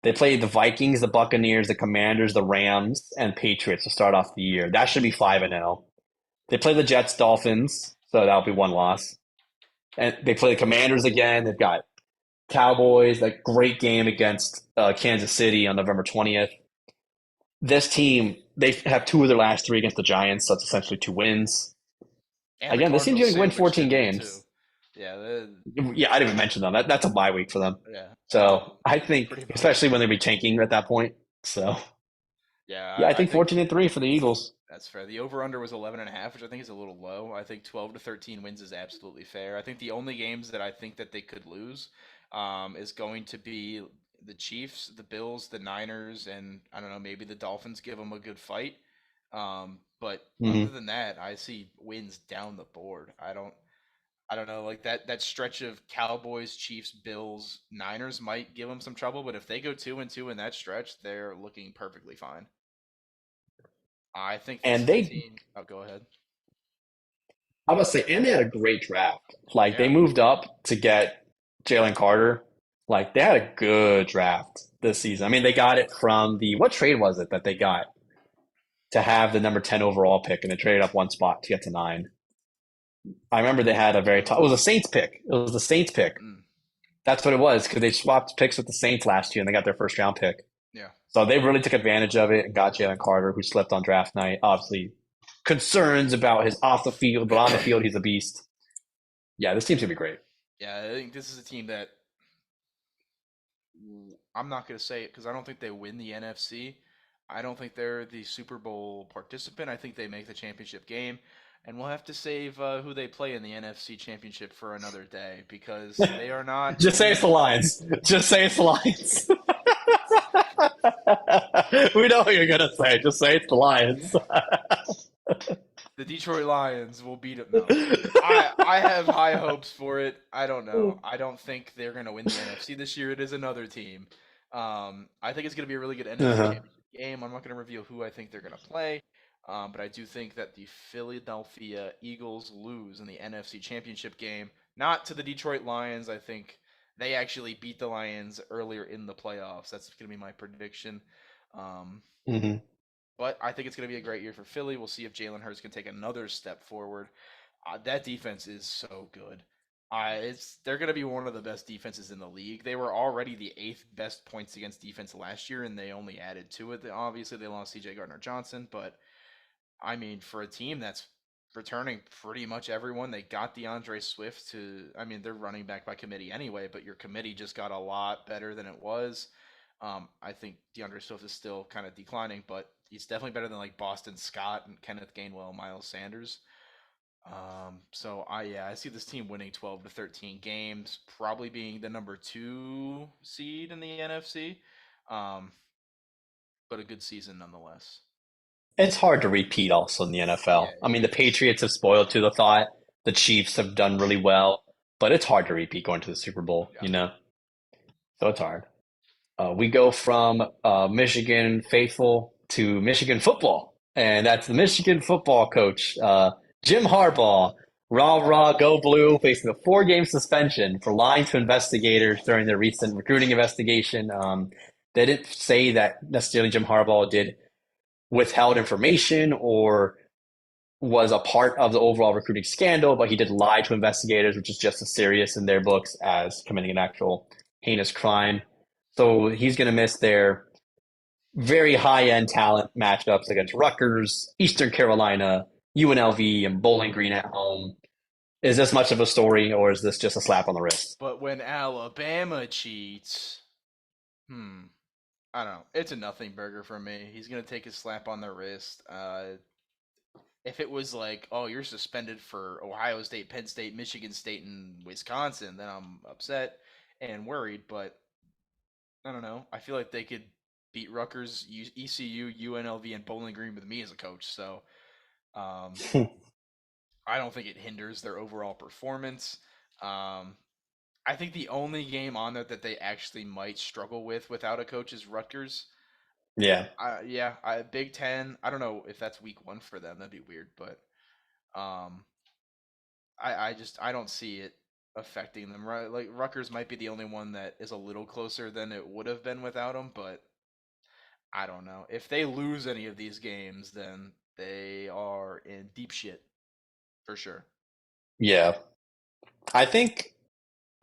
they play the Vikings, the Buccaneers, the Commanders, the Rams, and Patriots to start off the year. That should be 5-0. They play the Jets, Dolphins, so that'll be one loss. And they play the Commanders again. They've got Cowboys, that great game against Kansas City on November 20th. This team, they have two of their last three against the Giants, so it's essentially two wins. And the Again, this team's Cardinals going to win sandwiched 14 in there too. games. Yeah. Yeah, I didn't even mention them. That's a bye week for them. Yeah. So I think, Pretty much. especially when they'll be tanking at that point. So yeah, Yeah, I I think think 14-3 for the Eagles. that's fair. The over under was 11.5, which I think is a little low. I think 12 to 13 wins is absolutely fair. I think the only games that I think that they could lose is going to be the Chiefs, the Bills, the Niners, and I don't know, maybe the Dolphins give them a good fight. But other Hmm. than that, I see wins down the board. I don't know, like that stretch of Cowboys, Chiefs, Bills, Niners might give them some trouble, but if they go 2-2 in that stretch, they're looking perfectly fine. I think this And is a they, team. Oh, go ahead. I must say, and they had a great draft. Like they Yeah, moved up to get Jalen Carter. Like they had a good draft this season. I mean, they got it from what trade was it that they got to have the number 10 overall pick, and they traded up one spot to get to 9. I remember they had a very tough. It was a Saints pick. It was the Saints pick. mm, That's what it was because they swapped picks with the Saints last year and they got their first round pick. yeah, So they really took advantage of it and got Jalen Carter, who slipped on draft night. Obviously, concerns about his off the field, but on the field, he's a beast. Yeah, this team's gonna be great. yeah. I think this is a team that I'm not going to say it because I don't think they win the NFC. I don't think they're the Super Bowl participant. I think they make the championship game, and we'll have to save who they play in the NFC Championship for another day because they are not Just say it's the the Lions. Just say it's the Lions. We know what you're gonna say. Just say it's the Lions. the Detroit Lions will beat them. No, I have high hopes for it. I don't know. I don't think they're going to win the NFC this year. It is another team. I think it's going to be a really good NFC Uh-huh. Championship game. I'm not going to reveal who I think they're going to play, but I do think that the Philadelphia Eagles lose in the NFC Championship game, not to the Detroit Lions. I think they actually beat the Lions earlier in the playoffs. That's going to be my prediction. Um, Hmm. but I think it's going to be a great year for Philly. We'll see if Jalen Hurts can take another step forward. That defense is so good. They're going to be one of the best defenses in the league. They were already the eighth best points against defense last year, and they only added to it. Obviously, they lost C.J. Gardner Johnson, but I mean, for a team that's returning pretty much everyone, they got DeAndre Swift to. I mean, they're running back by committee anyway, but your committee just got a lot better than it was. I think DeAndre Swift is still kind of declining, but he's definitely better than like Boston Scott and Kenneth Gainwell, Miles Sanders. So I see this team winning 12 to 13 games, probably being the number 2 seed in the NFC. Um, but a good season nonetheless. It's hard to repeat also in the Yeah, NFL. I mean, it the is. Patriots have spoiled to the thought. The Chiefs have done really well, but it's hard to repeat going to the Super Bowl, Yeah. you know? So it's hard. We go from Michigan faithful to Michigan football, and that's the Michigan football coach, Jim Harbaugh. Rah rah, go blue, facing a 4-game suspension for lying to investigators during their recent recruiting investigation. They didn't say that necessarily Jim Harbaugh did withheld information or was a part of the overall recruiting scandal, but he did lie to investigators, which is just as serious in their books as committing an actual heinous crime. So he's going to miss their very high end talent matchups against Rutgers, Eastern Carolina, UNLV, and Bowling Green at home. Is this much of a story, or is this just a slap on the wrist? But when Alabama cheats, I don't know. It's a nothing burger for me. He's gonna take his slap on the wrist. If it was like, oh, you're suspended for Ohio State, Penn State, Michigan State, and Wisconsin, then I'm upset and worried. But I don't know. I feel like they could beat Rutgers, ECU, UNLV, and Bowling Green with me as a coach. So um, I don't think it hinders their overall performance. Um, I think the only game on there that they actually might struggle with without a coach is Rutgers. Yeah. Yeah, Big Ten. I don't know if that's week one for them. That'd be weird, but um, I don't see it affecting them. Right, like Rutgers might be the only one that is a little closer than it would have been without them, but I don't know. If they lose any of these games, then they are in deep shit for sure. Yeah. I think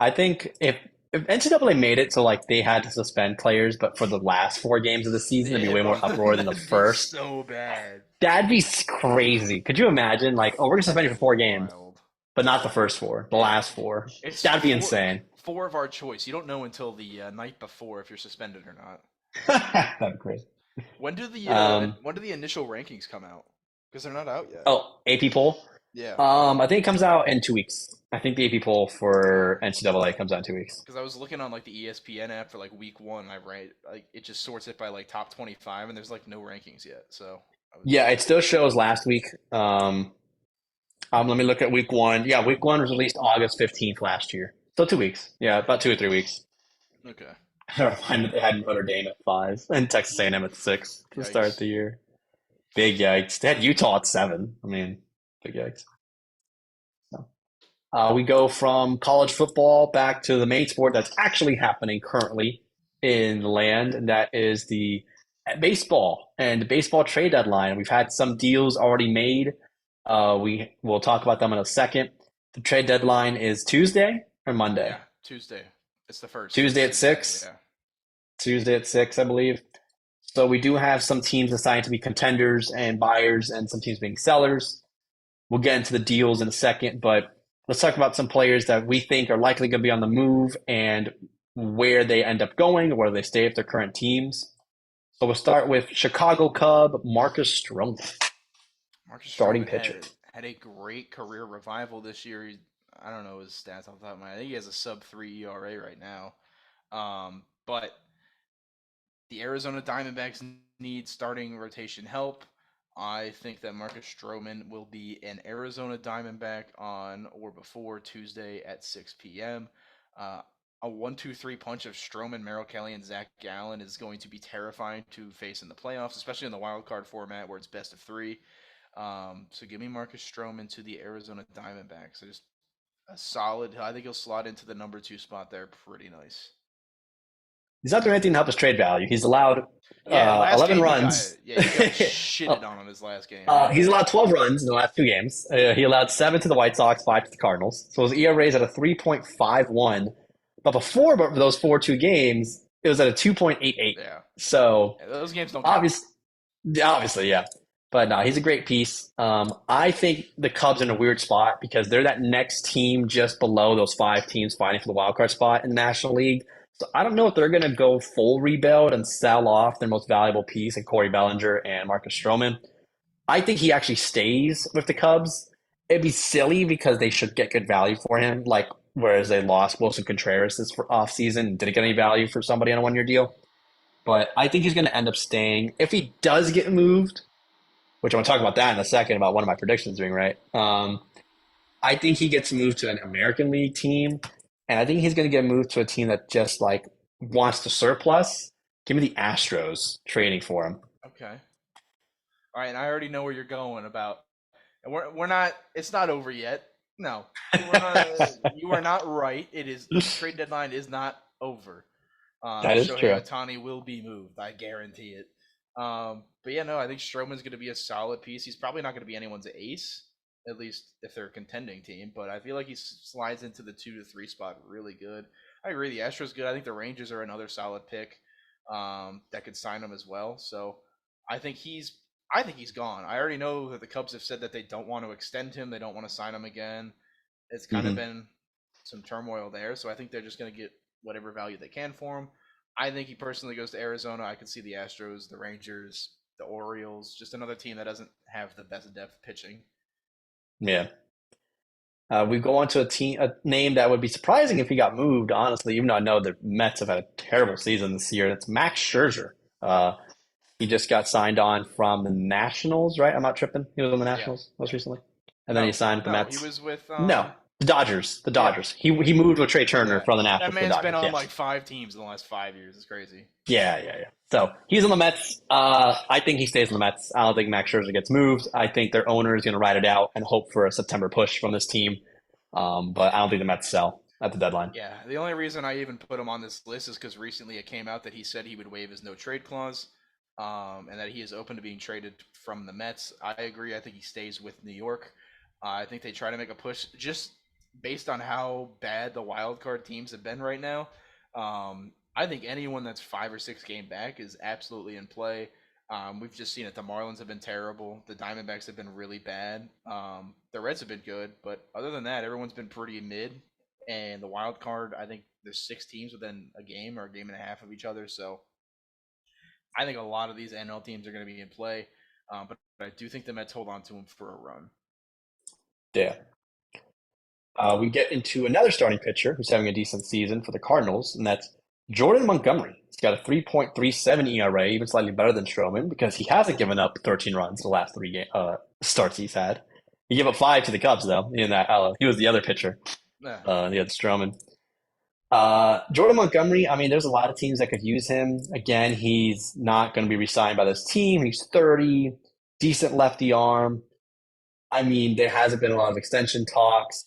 I think if NCAA made it so like they had to suspend players, but for the last 4 games of the season, there'd be Yeah, way more bro, uproar than the that'd be first. so bad. That'd be crazy. Could you imagine? Like, oh, we're gonna suspend you for That'd be 4 games, wild. but not the first four, the Yeah, last four. it's That'd be four insane. four of our choice. You don't know until the night before if you're suspended or not. That'd be crazy. Um, When do the initial rankings come out? Because they're not out yet. oh, AP poll. Yeah. I think it comes out in 2 weeks. I think the AP poll Okay. for NCAA comes out in 2 weeks. Because I was looking on like the ESPN app for like week one. I write like it just sorts it by like top 25, and there's like no rankings yet. So I was Yeah, it still shows last week. Let me look at week one. Yeah, week one was released August 15th last year. So 2 weeks. Yeah, about 2 or 3 weeks. okay. I remind that they had Notre Dame at 5 and Texas A&M at 6 to start Yikes. the year. Big yikes. They had Utah at 7. I mean, big yikes. So, we go from college football back to the main sport that's actually happening currently in the land, and that is the baseball and the baseball trade deadline. We've had some deals already made. We will talk about them in a second. The trade deadline is Tuesday or Monday. Yeah, Tuesday. It's the first, so it's Tuesday at Tuesday. 6. Yeah. Tuesday at 6, I believe. So we do have some teams assigned to be contenders and buyers, and some teams being sellers. We'll get into the deals in a second, but let's talk about some players that we think are likely going to be on the move and where they end up going, or where they stay with their current teams. So we'll start with Chicago Cub Marcus Stroman, Marcus starting Stroman pitcher. had a great career revival this year. I don't know his stats off the top of my head. I think he has a sub 3 ERA right now. But the Arizona Diamondbacks need starting rotation help. I think that Marcus Stroman will be an Arizona Diamondback on or before Tuesday at 6 p.m. Uh, a 1-2-3 punch of Stroman, Merrill Kelly, and Zach Gallen is going to be terrifying to face in the playoffs, especially in the wild card format where it's best of three. So give me Marcus Stroman to the Arizona Diamondbacks. So just a solid. I think he'll slot into the number 2 spot there pretty nice. He's not doing anything to help his trade value. He's allowed Yeah, last 11 game runs. he got shitted Oh, on his last game. Yeah. he's allowed 12 runs in the last 2 games. He allowed 7 to the White Sox, 5 to the Cardinals. So his ERA is at a 3.51. But before those 4-2 games, it was at a 2.88. Yeah. So Yeah, those games don't count. obvious, obviously, yeah. But no, he's a great piece. I think the Cubs are in a weird spot because they're that next team just below those 5 teams fighting for the wild card spot in the National League. So I don't know if they're going to go full rebuild and sell off their most valuable piece in Corey Bellinger and Marcus Stroman. I think he actually stays with the Cubs. It'd be silly because they should get good value for him, like whereas they lost Wilson Contreras this offseason, didn't get any value for somebody on a 1 year deal. But I think he's going to end up staying. If he does get moved, which I'm going to talk about that in a second about one of my predictions being right. I think he gets moved to an American League team, and I think he's going to get moved to a team that just like wants to surplus. Give me the Astros trading for him. Okay. All right, and I already know where you're going about. And we're not. It's not over yet. No, you are not. You are not right. It is the trade deadline is not over. That is Shohei true. Otani will be moved. I guarantee it. But yeah, no, I think Stroman's going to be a solid piece. He's probably not going to be anyone's ace, at least if they're a contending team. But I feel like he slides into the 2 to 3 spot really good. I agree. The Astros good. I think the Rangers are another solid pick that could sign him as well. So I think he's. I think he's gone. I already know that the Cubs have said that they don't want to extend him. They don't want to sign him again. It's kind of Hmm. been some turmoil there. So I think they're just going to get whatever value they can for him. I think he personally goes to Arizona. I could see the Astros, the Rangers, the Orioles, just another team that doesn't have the best depth pitching. Yeah. We go on to a name that would be surprising if he got moved, honestly, even though I know the Mets have had a terrible season this year. That's Max Scherzer. Uh, he just got signed on from the Nationals, right? I'm not tripping. He was on the Yeah, Nationals most yeah. recently. And then he No, signed with the no, he Mets. was with No, the Dodgers. The yeah, Dodgers. He moved with Trey Turner yeah. from the That Nationals to the man's been Dodgers. on Yes. like 5 teams in the last 5 years. It's crazy. Yeah. So he's on the Mets. I think he stays on the Mets. I don't think Max Scherzer gets moved. I think their owner is going to ride it out and hope for a September push from this team. But I don't think the Mets sell at the deadline. Yeah, the only reason I even put him on this list is because recently it came out that he said he would waive his no trade clause, and that he is open to being traded from the Mets. I agree. I think he stays with New York. I think they try to make a push just based on how bad the wild card teams have been right now. I think anyone that's 5 or 6 game back is absolutely in play. We've just seen it. The Marlins have been terrible. The Diamondbacks have been really bad. The Reds have been good, but other than that, everyone's been pretty mid. And the wild card, I think there's 6 teams within a game or a game and a half of each other. So I think a lot of these NL teams are going to be in play. But I do think the Mets hold on to him for a run. Yeah. We get into another starting pitcher who's having a decent season for the Cardinals, and that's Jordan Montgomery. He's got a 3.37 ERA, even slightly better than Stroman because he hasn't given up 13 runs the last starts he's had. He gave up 5 to the Cubs, though, in that he was the other pitcher, Yeah, the other Stroman. Jordan Montgomery, I mean, there's a lot of teams that could use him. Again, he's not going to be re-signed by this team. He's 30, decent lefty arm. I mean, there hasn't been a lot of extension talks.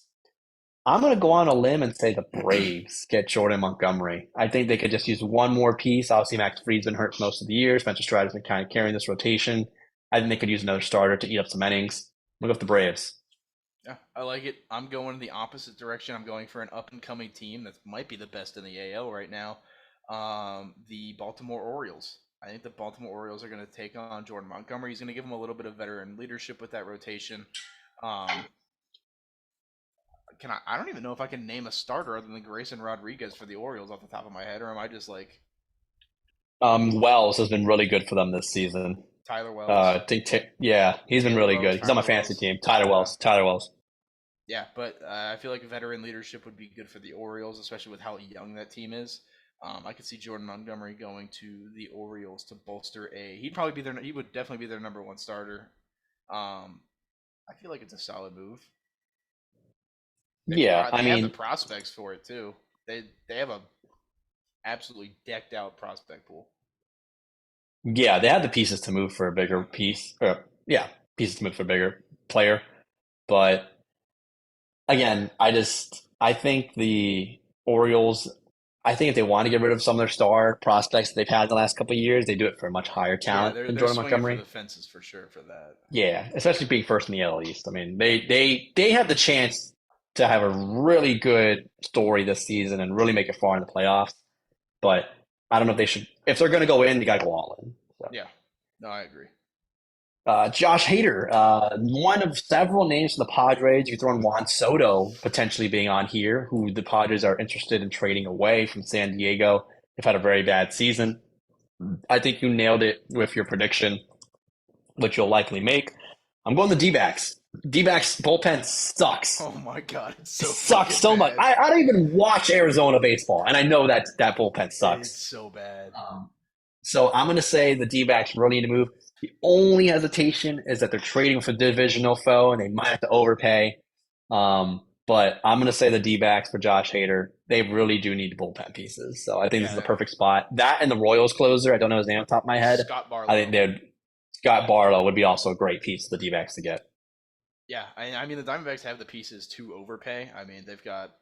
I'm going to go on a limb and say the Braves get Jordan Montgomery. I think they could just use one more piece. Obviously, Max Fried's been hurt most of the year. Spencer Strider's been kind of carrying this rotation. I think they could use another starter to eat up some innings. We'll go with the Braves. yeah, I like it. I'm going the opposite direction. I'm going for an up and coming team that might be the best in the AL right now. The Baltimore Orioles. I think the Baltimore Orioles are going to take on Jordan Montgomery. He's going to give him a little bit of veteran leadership with that rotation. Um, can I don't even know if I can name a starter other than Grayson Rodriguez for the Orioles off the top of my head, or am I just like Wells has been really good for them this season. Tyler Wells, Yeah, he's been Taylor really Wells, good. He's on my Tyler fantasy Wells? team. Tyler Yeah, Wells. Tyler Wells. yeah, but I feel like veteran leadership would be good for the Orioles, especially with how young that team is. I could see Jordan Montgomery going to the Orioles to bolster a. He'd probably be their. He would definitely be their number one starter. Um, I feel like it's a solid move. Yeah, I They have the mean, prospects for it too. They have a absolutely decked out prospect pool. yeah, they had the pieces to move for a bigger piece. Yeah, pieces to move for a bigger player. But again, I think the Orioles, I think if they want to get rid of some of their star prospects that they've had in the last couple of years, they do it for a much higher Yeah, talent than they're Jordan swinging for Montgomery. the fences for sure for that. Yeah, especially being first in the AL East. I mean, they have the chance to have a really good story this season and really make it far in the playoffs. But I don't know if they should. If they're going to go in, they got to go all in. So. Yeah, no, I agree. Josh Hader, one of several names for the Padres. You throw in Juan Soto potentially being on here, who the Padres are interested in trading away from San Diego. They've had a very bad season. I think you nailed it with your prediction, which you'll likely make. I'm going the D-backs. D-backs bullpen sucks. Oh my god, it's It so sucks fucking so much. bad. I don't even watch Arizona baseball, and I know that bullpen It's sucks. so bad. So I'm going to say the D-backs really need to move. The only hesitation is that they're trading for divisional foe, and they might have to overpay. But I'm going to say the D-backs for Josh Hader. They really do need bullpen pieces. So I think this is the Yeah, perfect spot. That and the Royals closer. I don't know his name on top of my head. Scott I think Barlow. they'd Scott Barlow would be also a great piece for the D-backs to get. Yeah, I mean the Diamondbacks have the pieces to overpay. I mean they've got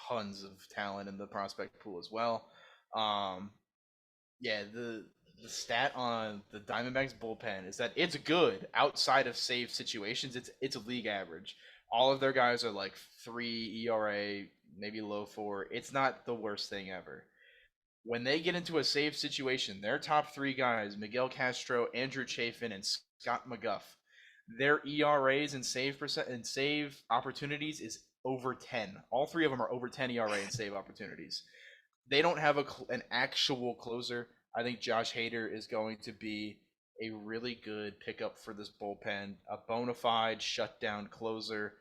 tons of talent in the prospect pool as well. Um, yeah, the stat on the Diamondbacks bullpen is that it's good outside of save situations. It's a league average. All of their guys are like 3 ERA, maybe low 4. It's not the worst thing ever. When they get into a save situation, their top three guys, Miguel Castro, Andrew Chafin, and Scott McGuff, their ERAs and save percent and save opportunities is over 10. All three of them are over 10 ERA and save opportunities. They don't have an actual closer. I think Josh Hader is going to be a really good pickup for this bullpen, a bona fide shutdown closer,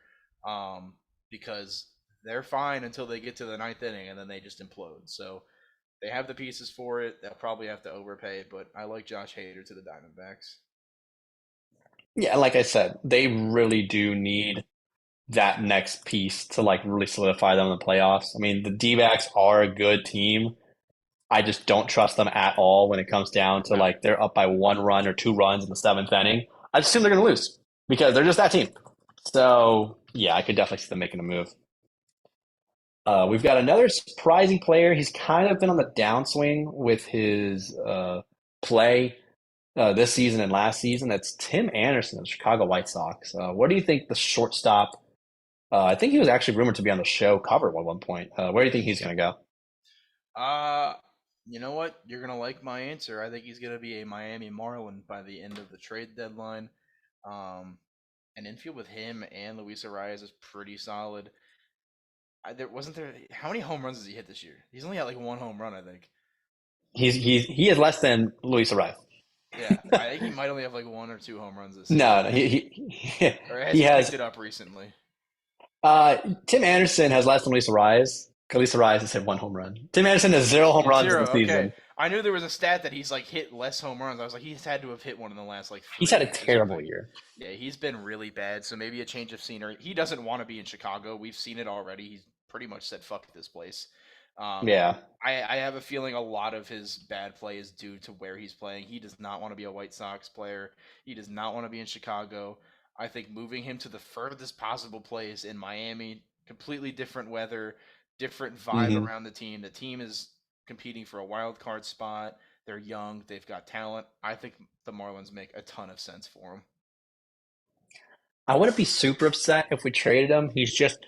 because they're fine until they get to the ninth inning and then they just implode. So they have the pieces for it. They'll probably have to overpay, but I like Josh Hader to the Diamondbacks. Yeah, like I said, they really do need that next piece to like really solidify them in the playoffs. I mean, the D-backs are a good team. I just don't trust them at all when it comes down to No. like they're up by 1 run or 2 runs in the seventh inning. I just assume they're going to lose because they're just that team. So yeah, I could definitely see them making a move. We've got another surprising player. He's kind of been on the downswing with his play this season and last season. That's Tim Anderson of the Chicago White Sox. What do you think the shortstop? I think he was actually rumored to be on the show cover at one point. Where do you think he's going to go? Uh, you know what? You're gonna like my answer. I think he's gonna be a Miami Marlin by the end of the trade deadline. Um, an infield with him and Luis Arias is pretty solid. There wasn't there. How many home runs has he hit this year? He's only had like one home run, I think. He is less than Luis Arias. Yeah, I think he might only have like one or two home runs this No, season. no, he Or has he he picked has. it up recently? Uh, Tim Anderson has less than Luis Arias. Luis Arias has hit 1 home run. Tim Anderson has 0 home runs in the Zero. Okay. season. I knew there was a stat that he's like hit less home runs. I was like, he's had to have hit one in the last like He's 3 had a years or terrible something. year. Yeah, he's been really bad. So maybe a change of scenery. He doesn't want to be in Chicago. We've seen it already. He's pretty much said fuck this place. Um, Yeah. I have a feeling a lot of his bad play is due to where he's playing. He does not want to be a White Sox player. He does not want to be in Chicago. I think moving him to the furthest possible place in Miami, completely different weather, different vibe hmm around the team. The team is competing for a wild card spot. They're young. They've got talent. I think the Marlins make a ton of sense for him. I wouldn't be super upset if we traded him. He's just,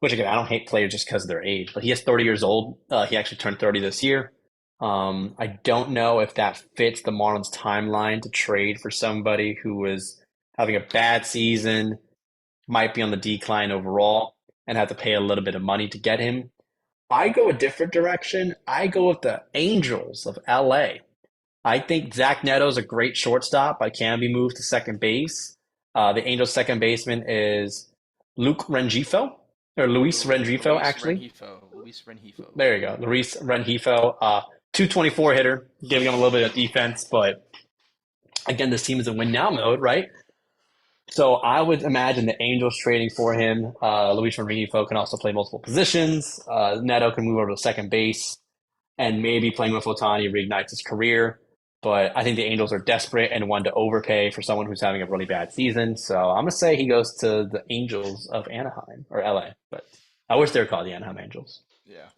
which again, I don't hate players just because of their age, but he is 30 years old. He actually turned 30 this year. I don't know if that fits the Marlins timeline to trade for somebody who is having a bad season, might be on the decline overall, and have to pay a little bit of money to get him. I go a different direction. I go with the Angels of LA. I think Zach Neto is a great shortstop, but can be moved to second base. The Angels' second baseman is Luke Rengifo, or Luis Rengifo, Luis actually. Renjifo. Luis Renjifo. There you go. Luis Rengifo, 224 hitter, giving him a little bit of defense, but again, this team is in win now mode, right? So I would imagine the Angels trading for him. Luis Rengifo can also play multiple positions. Neto can move over to second base and maybe playing with Otani reignites his career. But I think the Angels are desperate and want to overpay for someone who's having a really bad season. So I'm gonna say he goes to the Angels of Anaheim or LA. But I wish they were called the Anaheim Angels. Yeah.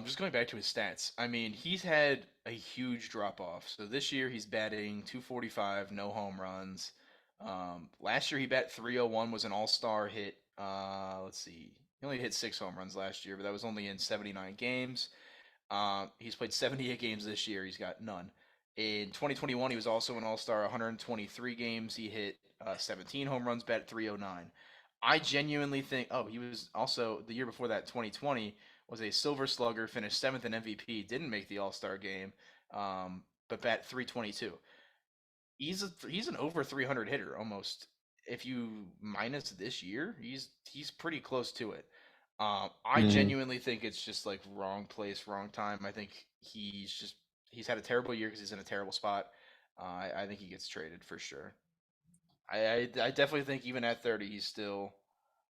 Just going back to his stats. I mean, he's had a huge drop off. So this year he's batting 245, no home runs. Last year he bat 301, was an all-star hit. Let's see. He only hit 6 home runs last year, but that was only in 79 games. He's played 78 games this year. He's got none. In 2021, he was also an all-star, 123 games. He hit 17 home runs, bat 309. I genuinely think. Oh, he was also the year before that, 2020, was a Silver Slugger, finished seventh in MVP, didn't make the All Star game, but bat 322. He's an over 300 hitter almost. If you minus this year, he's pretty close to it. I Mm. genuinely think it's just like wrong place, wrong time. I think he's had a terrible year because he's in a terrible spot. I think he gets traded for sure. I definitely think even at 30,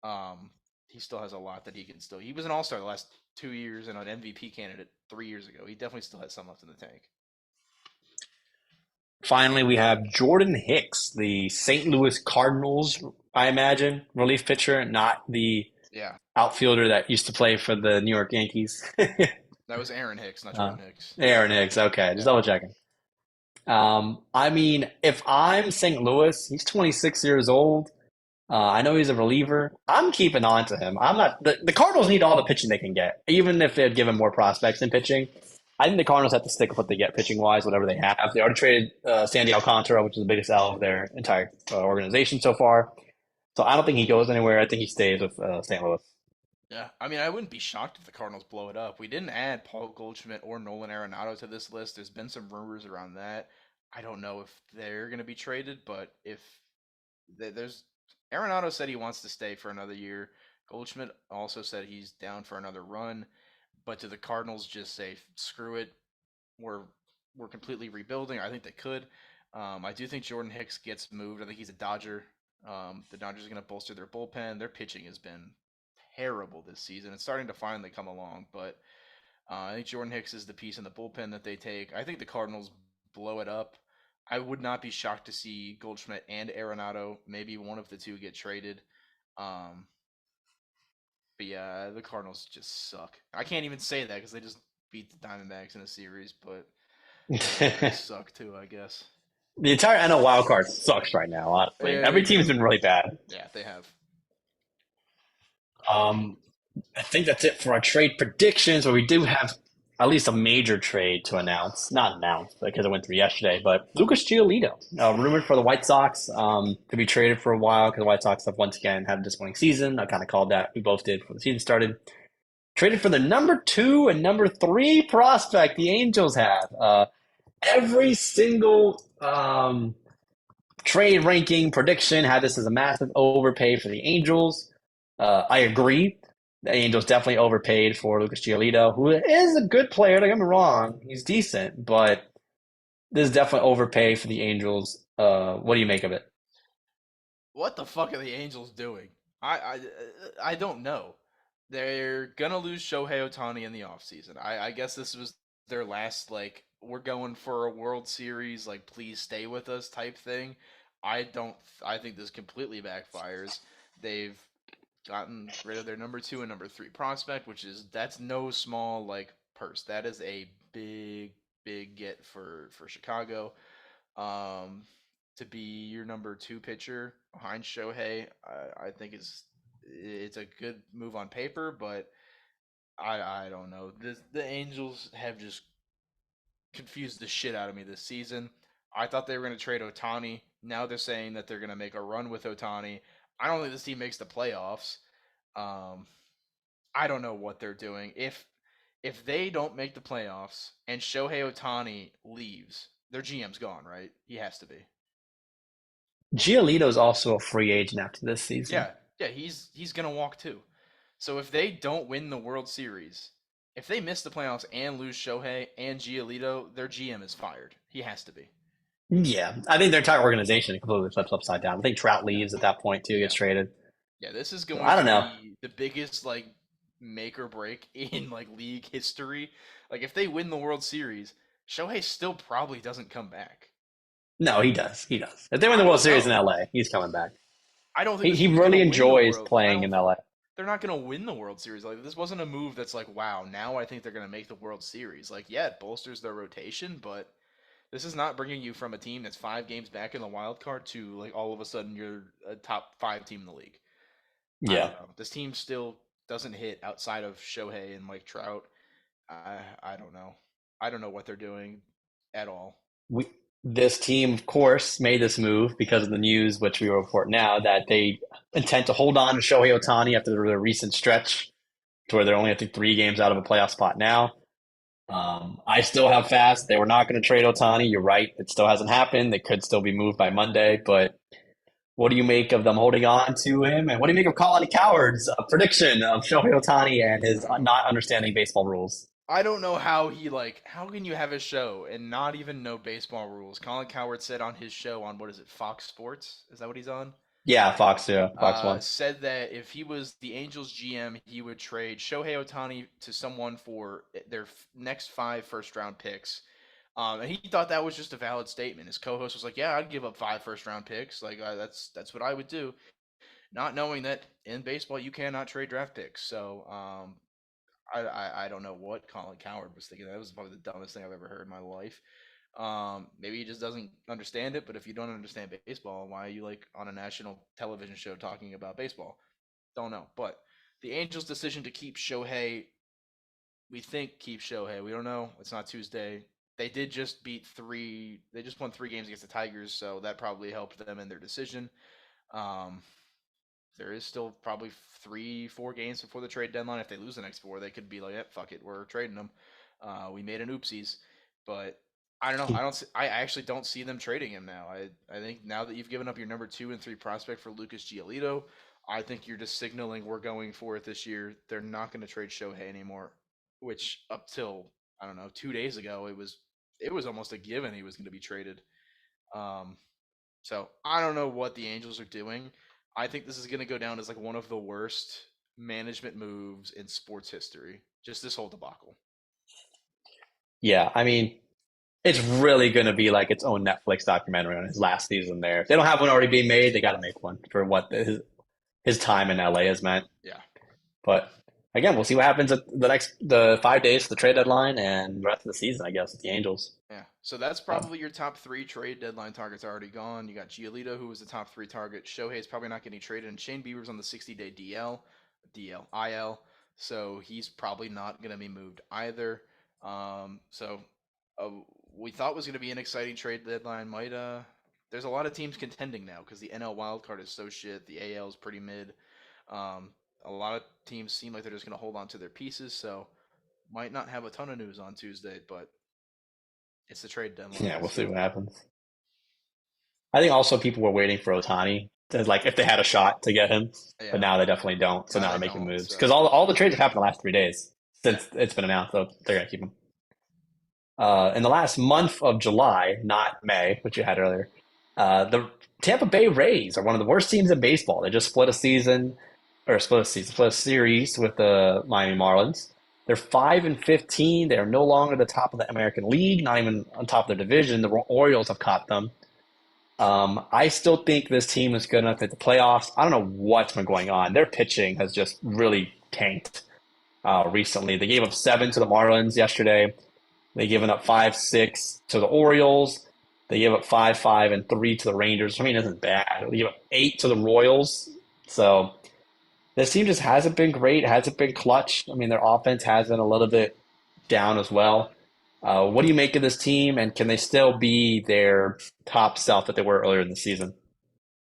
um he still has a lot that he can still. He was an All Star the last 2 years and an MVP candidate 3 years ago. He definitely still has some left in the tank. Finally, we have Jordan Hicks, the St. Louis Cardinals I imagine. Relief pitcher, not the Yeah, outfielder that used to play for the New York Yankees. that was Aaron Hicks, not uh, Jordan Hicks. Aaron Hicks. Okay, just Yeah. double checking. I mean, if I'm St. Louis, he's 26 years old. I know he's a reliever. I'm keeping on to him. I'm not. The Cardinals need all the pitching they can get, even if they'd give him more prospects in pitching. I think the Cardinals have to stick with what they get pitching wise, whatever they have. They already traded Sandy Alcantara, which is the biggest L of their entire organization so far. So I don't think he goes anywhere. I think he stays with St. Louis. Yeah, I mean, I wouldn't be shocked if the Cardinals blow it up. We didn't add Paul Goldschmidt or Nolan Arenado to this list. There's been some rumors around that. I don't know if they're going to be traded, but if there's Arenado said he wants to stay for another year. Goldschmidt also said he's down for another run. But do the Cardinals just say screw it? We're we're completely rebuilding. I think they could. I do think Jordan Hicks gets moved. I think he's a Dodger. The Dodgers are going to bolster their bullpen. Their pitching has been terrible this season. It's starting to finally come along, but I think Jordan Hicks is the piece in the bullpen that they take. I think the Cardinals blow it up. I would not be shocked to see Goldschmidt and Arenado, maybe one of the two, get traded. Um, but yeah, the Cardinals just suck. I can't even say that because they just beat the Diamondbacks in a series, but they The suck too, I guess. entire NL wildcard sucks right now, honestly. Yeah, Every they team's do. been really bad. Yeah, they have. Um, I think that's it for our trade predictions, where we do have at least a major trade to announce. Not announced because it went through yesterday, but Lucas Giolito, rumored for the White Sox, to be traded for a while because the White Sox have once again had a disappointing season. I kind of called that. We both did before the season started. Traded for the number 2 and number 3 prospect the Angels have. Every single trade ranking prediction had this as a massive overpay for the Angels. I agree. The Angels definitely overpaid for Lucas Giolito, who is a good player. Don't get me wrong; he's decent, but this is definitely overpay for the Angels. What do you make of it? What the fuck are the Angels doing? I don't know. They're gonna lose Shohei Otani in the offseason. I guess this was their last, like, we're going for a World Series, like, please stay with us type thing. I don't I think this completely backfires. They've gotten rid of their number 2 and number 3 prospect, which is that's no small, like, purse. That is a big get for Chicago. Um, to be your number 2 pitcher behind Shohei, I think it's a good move on paper, but I don't know. The Angels have just confused the shit out of me this season. I thought they were going to trade Otani. Now they're saying that they're going to make a run with Otani. I don't think this team makes the playoffs. Um, I don't know what they're doing. If they don't make the playoffs and Shohei Otani leaves, their GM's gone, right? He has to be. Giolito is also a free agent after this season. Yeah, yeah, he's gonna walk too. So if they don't win the World Series, if they miss the playoffs and lose Shohei and Giolito, their GM is fired. He has to be. Yeah, I think their entire organization completely flips upside down. I think Trout Yeah, leaves at that point too, yeah, gets traded. yeah. This is So going I to don't know. be the biggest, like, make or break in, like, league history. Like, if they win the World Series, Shohei still probably doesn't come back. No, he does. He does. If they win the I World don't Series in know. LA, he's coming back. I don't think He this he team's gonna really win the enjoys world. I playing don't. in LA. They're not gonna win the World Series. Like, this wasn't a move that's like, wow, now I think they're gonna make the World Series. Like, yeah, it bolsters their rotation, but this is not bringing you from a team that's 5 games back in the wild card to, like, all of a sudden you're a top 5 team in the league. I don't Yeah. know. This team still doesn't hit outside of Shohei and Mike Trout. I don't know. I don't know what they're doing at all. we this team, of course, made this move because of the news, which we report now, that they intend to hold on to Shohei Otani after the recent stretch to where they're only, I think, 3 games out of a playoff spot now. I still have fast. They were not going to trade Otani. You're right. It still hasn't happened. They could still be moved by Monday. But what do you make of them holding on to him? And what do you make of Colin Coward's prediction of Shohei Otani and his not understanding baseball rules? I don't know how how can you have a show and not even know baseball rules? Colin Coward said on his show on, what is it, Fox Sports? Is that what he's on? Yeah, Fox, yeah, Fox One. Said that if he was the Angels GM, he would trade Shohei Otani to someone for their next 5 first round picks. And he thought that was just a valid statement. His co-host was like, "Yeah, I'd give up 5 first round picks. Like, that's what I would do." not knowing that in baseball you cannot trade draft picks. So I don't know what Colin Coward was thinking. That was probably the dumbest thing I've ever heard in my life. Maybe he just doesn't understand it. But if you don't understand baseball, why are you like on a national television show talking about baseball? Don't know. But the Angels' decision to keep Shohei, we think keep Shohei. We don't know. It's not Tuesday. They did just beat three. They just won 3 games against the Tigers, so that probably helped them in their decision. Um, there is still probably 3, 4 games before the trade deadline. If they lose the next four, they could be like, "Yep, fuck it, we're trading them." We made an oopsies, but I don't know. I don't. I actually don't see them trading him now. I think now that you've given up your number 2 and 3 prospect for Lucas Giolito, I think you're just signaling we're going for it this year. They're not going to trade Shohei anymore. Which up till I don't know 2 days ago, it was almost a given he was going to be traded. Um, so I don't know what the Angels are doing. I think this is going to go down as like one of the worst management moves in sports history. Just this whole debacle. Yeah, I mean, it's really going to be like its own Netflix documentary on his last season there. If they don't have one already being made, they got to make one for what his time in LA has meant. Yeah, But again, we'll see what happens at the 5 days to the trade deadline and the rest of the season, I guess, with the Angels. yeah. So that's Um, probably your top three trade deadline targets already gone. You got Giolito, who was the top three target. Shohei's probably not getting traded, and Shane Bieber's on the 60-day IL. So he's probably not going to be moved either. So uh, we thought was going to be an exciting trade deadline. There's a lot of teams contending now because the NL wildcard is so shit. The AL is pretty mid. Um, a lot of teams seem like they're just going to hold on to their pieces. So might not have a ton of news on Tuesday, but it's the trade yeah, deadline. we'll see So what happens. I think also people were waiting for Otani to like if they had a shot to get him, but yeah, now they definitely don't. So now now they they're making don't. moves because So all the trades have happened the last 3 days yeah, since it's been announced. So they're gonna keep him. In the last month of July, not May, which you had earlier, the Tampa Bay Rays are one of the worst teams in baseball. They just split a series with the Miami Marlins. They're 5-15. They are no longer the top of the American League, not even on top of their division. The Orioles have caught them. I still think this team is good enough to the playoffs. I don't know what's been going on. Their pitching has just really tanked recently. They gave up 7 to the Marlins yesterday. They given up 5-6 to the Orioles. They gave up 5-5 and 3 to the Rangers. I mean, it isn't bad. They gave up 8 to the Royals. So this team just hasn't been great. Hasn't been clutch. I mean, their offense has been a little bit down as well. What do you make of this team, and can they still be their top self that they were earlier in the season?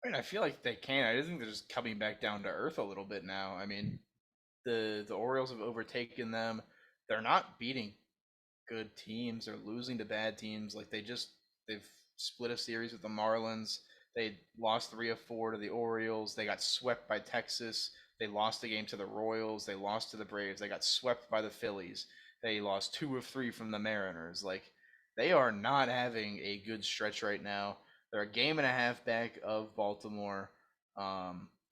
I mean, I feel like they can. I just think they're just coming back down to earth a little bit now. I mean, the Orioles have overtaken them. They're not beating good teams. They're losing to bad teams. Like they've split a series with the Marlins. They lost 3 of 4 to the Orioles. They got swept by Texas. They lost a game to the Royals. They lost to the Braves. They got swept by the Phillies. They lost 2 of 3 from the Mariners. Like they are not having a good stretch right now. They're a game and a half back of Baltimore.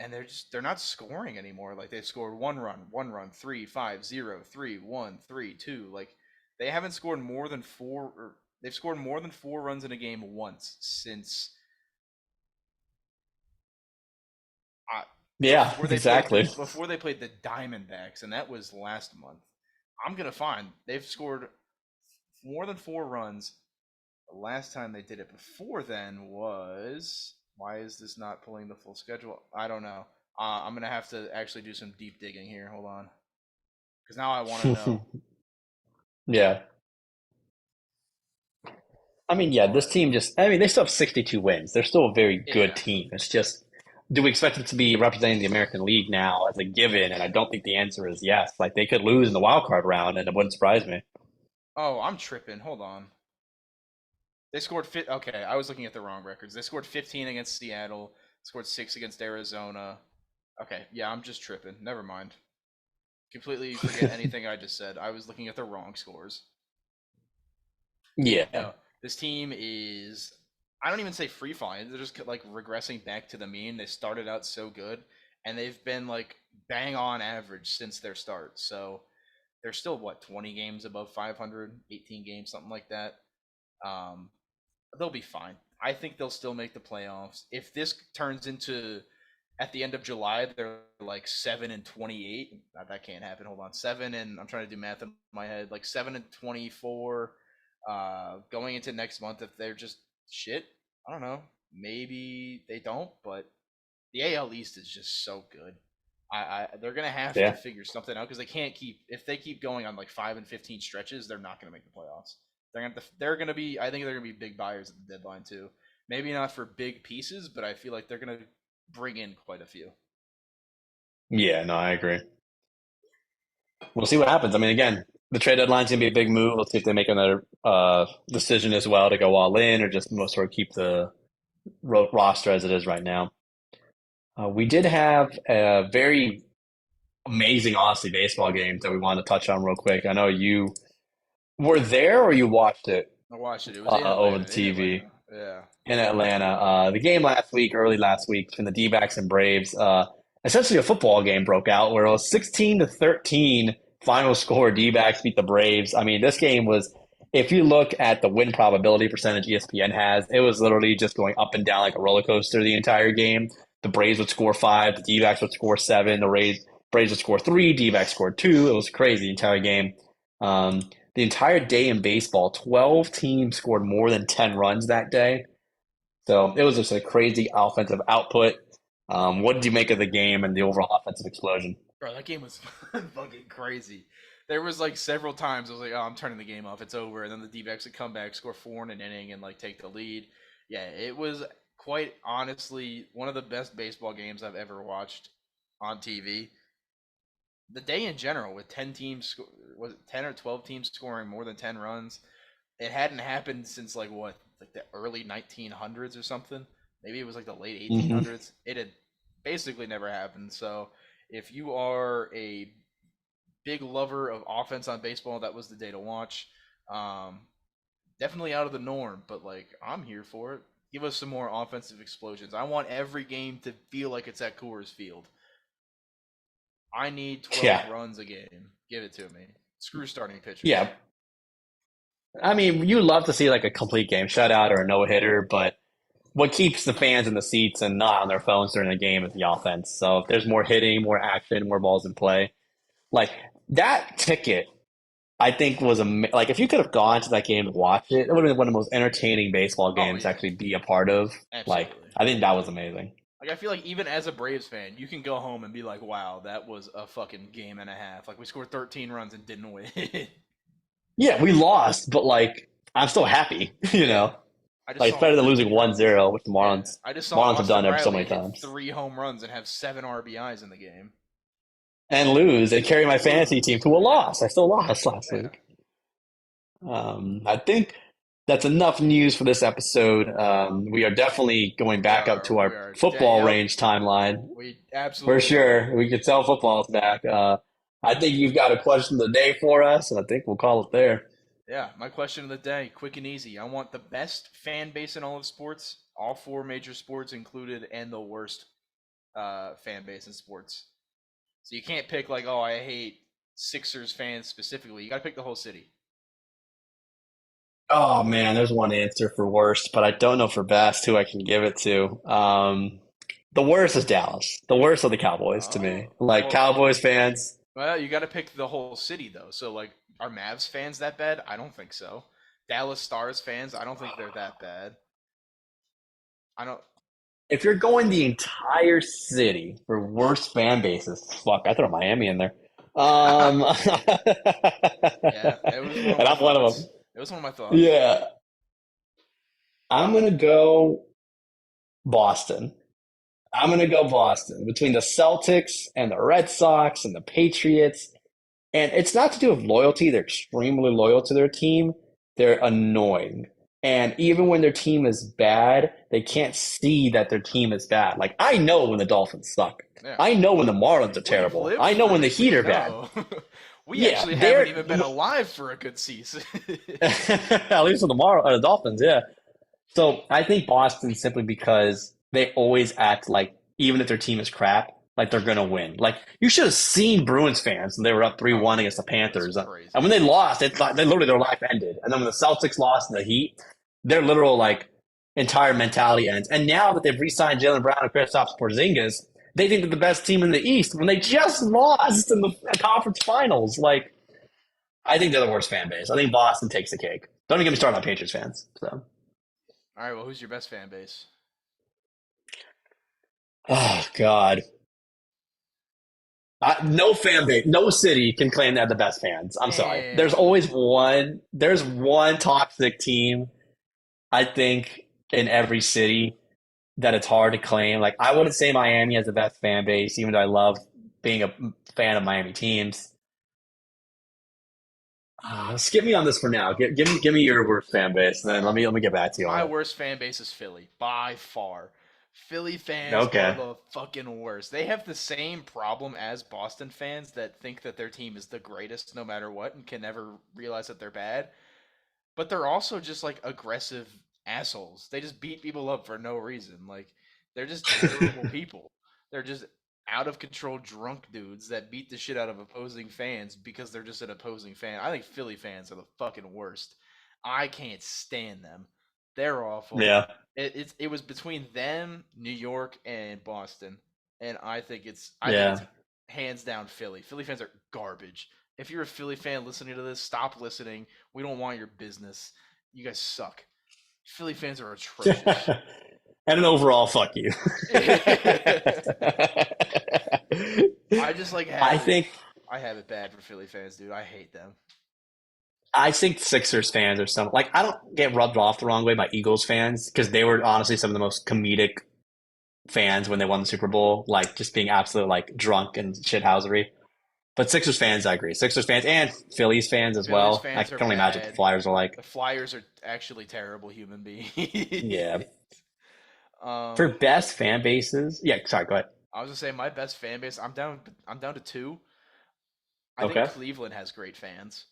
And they're not scoring anymore. Like they've scored 1 run, 3-5-0, 3-1, 3-2. Like they haven't scored more than four. Or they've scored more than 4 runs in a game once since uh, Yeah, exactly. before they played the Diamondbacks, and that was last month. I'm gonna find they've scored more than 4 runs. The last time they did it before then was why is this not pulling the full schedule? I don't know. I'm gonna have to actually do some deep digging here. Hold on, because now I want to know. Yeah. I mean, yeah, this But team I mean, they still have 62 wins. They're still a very good yeah, team. It's just, do we expect them to be representing the American League now as a given? And I don't think the answer is yes. Like, they could lose in the wild card round, and it wouldn't surprise me. oh, I'm tripping. Hold on. They scored Okay, I was looking at the wrong records. They scored 15 against Seattle. Scored 6 against Arizona. Okay, yeah, I'm just tripping. Never mind. Completely forget anything I just said. I was looking at the wrong scores. Yeah. No, this team is. I don't even say free falling. They're just like regressing back to the mean. They started out so good, and they've been like bang on average since their start. So they're still what 20 games above 500, 18 games, something like that. Um, they'll be fine. I think they'll still make the playoffs. If this turns into at the end of July they're like 7-28. That can't happen. Hold on, 7 and I'm trying to do math in my head. Like 7-24. Going into next month, if they're just shit, I don't know. Maybe they don't, but the AL East is just so good. They're gonna have to Yeah. figure something out because they can't keep if they keep going on like 5-15 stretches, they're not gonna make the playoffs. They're gonna be I think they're gonna be big buyers at the deadline too. Maybe not for big pieces, but I feel like they're gonna bring in quite a few. Yeah, no, I agree. We'll see what happens. I mean, again, the trade deadline's gonna be a big move. Let's see if they make another decision as well to go all in or just most sort of keep the roster as it is right now. We did have a very amazing, honestly, baseball game that we wanted to touch on real quick. I know you were there or you watched it I watched it. It was in over the Atlanta. In TV Atlanta. Yeah. in Atlanta. The game last week, early last week, between the D-backs and Braves, essentially a football game broke out where it was 16-13 final score. D-backs beat the Braves. I mean, this game was, if you look at the win probability percentage ESPN has, it was literally just going up and down like a roller coaster the entire game. The Braves would score five, the D-backs would score seven, the Braves would score three, D-backs scored two. It was crazy the entire game. The entire day in baseball, 12 teams scored more than 10 runs that day. So it was just a crazy offensive output. What did you make of the game and the overall offensive explosion? Bro, that game was fucking crazy. There was like several times I was like, "Oh, I'm turning the game off. It's over." And then the D-backs would come back, score four in an inning, and like take the lead. Yeah, it was quite honestly one of the best baseball games I've ever watched on TV. The day in general, with 10 teams, was it 10 or 12 teams scoring more than 10 runs? It hadn't happened since like what, like the early 1900s or something. Maybe it was like the late Hmm. 1800s. It had basically never happened. So if you are a big lover of offense on baseball, that was the day to watch. Um, Definitely out of the norm, but like I'm here for it. Give us some more offensive explosions. I want every game to feel like it's at Coors Field. I need 12 Yeah, runs a game. Give it to me. Screw starting pitchers. yeah. I mean, you love to see like a complete game shutout or a no hitter, but what keeps the fans in the seats and not on their phones during the game is the offense. So if there's more hitting, more action, more balls in play, like that ticket, I think was like if you could have gone to that game to watch it, it would have been one of the most entertaining baseball Oh games to yeah, actually be a part of. Like absolutely. I think that was amazing. Like I feel like even as a Braves fan, you can go home and be like, "Wow, that was a fucking game and a half." Like we scored 13 runs and didn't win. Yeah, we lost, but like I'm still happy, you Yeah, know. I just Like it's saw better than losing 13 runs. 1-0, which the Yeah, Marlins I just saw Marlins have Austin done ever so Riley many hit times. 3 home runs and have 7 RBIs in the game. And lose and carry my And fantasy team lose. to a Yeah, loss. I still lost last yeah. week. I think that's enough news for this episode. We are definitely going We back up are. to We our are. football Yep. range timeline We for absolutely are. sure. We could tell football's back. I think you've got a question of the day for us, and I think we'll call it there. Yeah, my question of the day, quick and easy. I want the best fan base in all of sports, all four major sports included, and the worst fan base in sports. So you can't pick like, oh, I hate Sixers fans specifically. You got to pick the whole city. Oh man, there's one answer for worst, but I don't know for best who I can give it to. The worst is Dallas. The worst are the Cowboys to me. Oh, Like well, Cowboys fans. well, you got to pick the whole city though. So like, are Mavs fans that bad? I don't think so. Dallas Stars fans, I don't think they're that bad. I don't. If you're going the entire city for worst fan bases, fuck, I throw Miami in there. Um, Yeah, it was one of and my I'm one of them. thoughts. It was one of my thoughts. Yeah, I'm gonna go Boston. I'm gonna go Boston between the Celtics and the Red Sox and the Patriots. And it's not to do with loyalty. They're extremely loyal to their team. They're annoying. And even when their team is bad, they can't see that their team is bad. Like, I know when the Dolphins suck. Yeah, I know when the Marlins are we've terrible. lived I know when through the it. Heat We are bad. know. We Yeah, actually haven't they're even been alive for a good season. at least with the Dolphins, yeah. So I think Boston simply because they always act like even if their team is crap, like they're gonna win. Like you should have seen Bruins fans when they were up three Oh one yeah, against the it was Panthers, and crazy. when they lost, it thought they literally their life ended. And then when the Celtics lost in the Heat, their literal like entire mentality ends. And now that they've re-signed Jalen Brown and Kristaps Porzingis, they think they're the best team in the East when they just lost in the conference finals. Like, I think they're the worst fan base. I think Boston takes the cake. Don't even get me started on Patriots fans. So, All right, well, who's your best fan base? oh God, no fan base, no city can claim they have the best fans. I'm sorry. There's Damn. always one. There's one toxic team. I think in every city that it's hard to claim. Like I wouldn't say Miami has the best fan base, even though I love being a fan of Miami teams. Skip me on this for now. Give me your worst fan base, and then let me get back to you My on it. worst fan base is Philly, by far. Philly fans are Okay. the fucking worst. They have the same problem as Boston fans that think that their team is the greatest no matter what and can never realize that they're bad. But they're also just like aggressive assholes. They just beat people up for no reason. Like they're just terrible people. They're just out of control drunk dudes that beat the shit out of opposing fans because they're just an opposing fan. I think Philly fans are the fucking worst. I can't stand them. They're awful. Yeah. It was between them, New York, and Boston, and I think it's Yeah. hands down Philly. Philly fans are garbage. If you're a Philly fan listening to this, stop listening. We don't want your business. You guys suck. Philly fans are atrocious. And an overall fuck you. I just like I have it. think I have it bad for Philly fans, dude. I hate them. I think Sixers fans are some like I don't get rubbed off the wrong way by Eagles fans because they were honestly some of the most comedic fans when they won the Super Bowl, like just being absolute like drunk and shithousery. But Sixers fans, I agree. Sixers fans and Phillies fans as Phillies well. I fans can are only imagine what the bad. Flyers are like. The Flyers are actually terrible human beings. Yeah. For um, best fan bases, yeah. Sorry, go ahead. I was gonna say my best fan base. I'm down to two. I think Okay. Cleveland has great fans.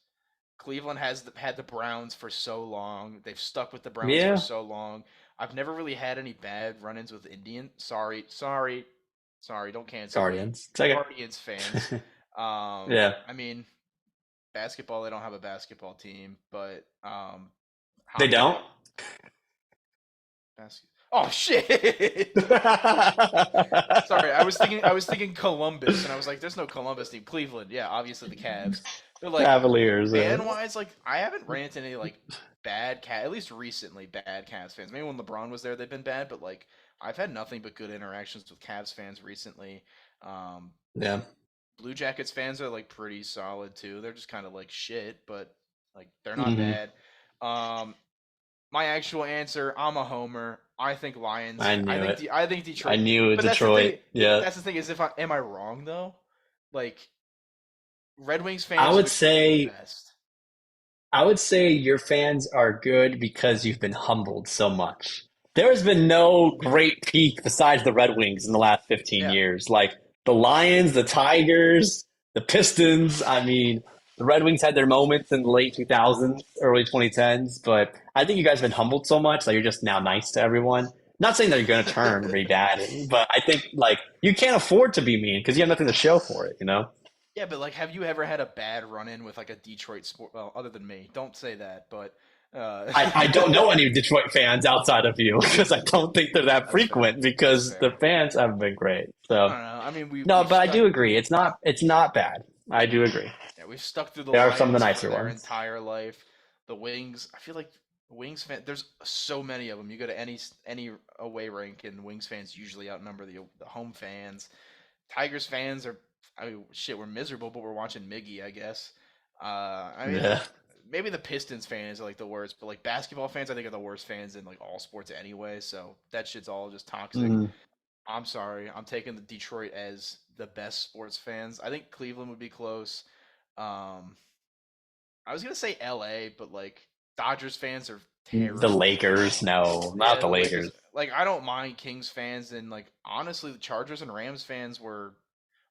Cleveland has had the Browns for so long. They've stuck with the Browns for Yeah. so long. I've never really had any bad run-ins with Indian. Sorry. Don't cancel me. Guardians. It's okay. Guardians fans. Yeah. I mean, basketball. They don't have a basketball team, but They hockey. don't. Oh shit! Sorry, I was thinking Columbus, and I was like, "There's no Columbus team." Cleveland, yeah, obviously the Cavs. But like Cavaliers. fan wise, like I haven't ran into any like bad cat, at least recently bad Cavs fans. Maybe when LeBron was there, they've been bad, but like I've had nothing but good interactions with Cavs fans recently. Um, Yeah. Blue Jackets fans are like pretty solid too. They're just kind of like shit, but like they're not Hmm. bad. Um, my actual answer, I'm a homer. I think Lions. I knew it. I think I Detroit. knew But that's the thing. Detroit. Yeah. That's the thing is, if I am I wrong though? Like Red Wings I fans are would the say best. I would say your fans are good because you've been humbled so much. There has been no great peak besides the Red Wings in the last 15 Yeah, years. Like the Lions, the Tigers, the Pistons. I mean, the Red Wings had their moments in the late 2000s, early 2010s, but I think you guys have been humbled so much that you're just now nice to everyone. Not saying that you're going to turn really bad, but I think like you can't afford to be mean because you have nothing to show for it, you know? yeah, but like, have you ever had a bad run-in with like a Detroit sport? Well, other than me, don't say that. But I don't know any Detroit fans outside of you because I don't think they're that that's fair. frequent That's because the fair. fans haven't been great. I So don't know. I mean, no, we've but I stuck. do agree. It's not bad. I do agree. Yeah, we've stuck through the There are some of the Lions for nicer their ones. entire life. The Wings, I feel like Wings fan. There's so many of them. You go to any away rink, and Wings fans usually outnumber the home fans. Tigers fans are, I mean, shit, we're miserable, but we're watching Miggy, I guess. I mean, Yeah. maybe the Pistons fans are like the worst, but like basketball fans, I think are the worst fans in like all sports anyway. So that shit's all just toxic. Mm, I'm sorry. I'm taking the Detroit as the best sports fans. I think Cleveland would be close. Um, I was gonna say LA, but like Dodgers fans are the terrible. Lakers, no, not Yeah, the the Lakers. Lakers. Like I don't mind Kings fans, and like honestly, the Chargers and Rams fans were,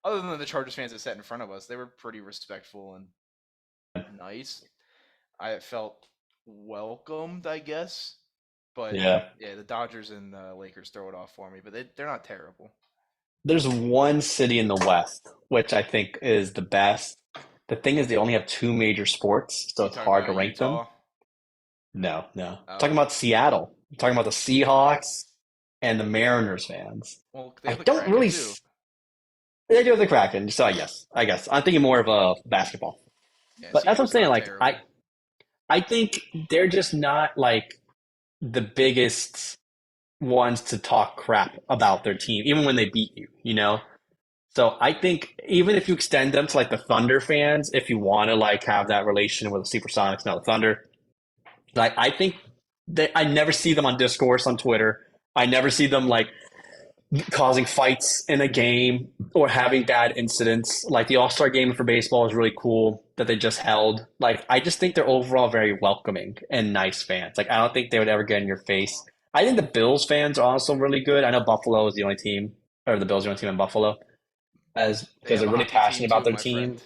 other than the Chargers fans that sat in front of us, they were pretty respectful and nice. I felt welcomed, I guess. But Yeah. yeah, the Dodgers and the Lakers throw it off for me, but they're not terrible. There's one city in the West which I think is the best. The thing is, they only have two major sports, so You it's talking hard to about rank them. Utah? No, no. I'm Oh, talking about Seattle. I'm talking about the Seahawks and the Mariners fans. well, they I have the don't Kraken really. too. They do have the Kraken, so I guess I'm thinking more of a basketball. Yeah, But that's what I'm Seattle's saying. not Like terrible. I think they're just not like the biggest ones to talk crap about their team, even when they beat you. You know. So I think even if you extend them to like the Thunder fans, if you want to like have that relation with the Supersonics, now the Thunder, like I think I never see them on discourse on Twitter. I never see them like causing fights in a game or having bad incidents. Like the All Star game for baseball is really cool that they just held. Like I just think they're overall very welcoming and nice fans. Like I don't think they would ever get in your face. I think the Bills fans are also really good. I know Buffalo is the only team, or the Bills are the only team in Buffalo, as They because have they're a really hockey team passionate about too, their my team. friend.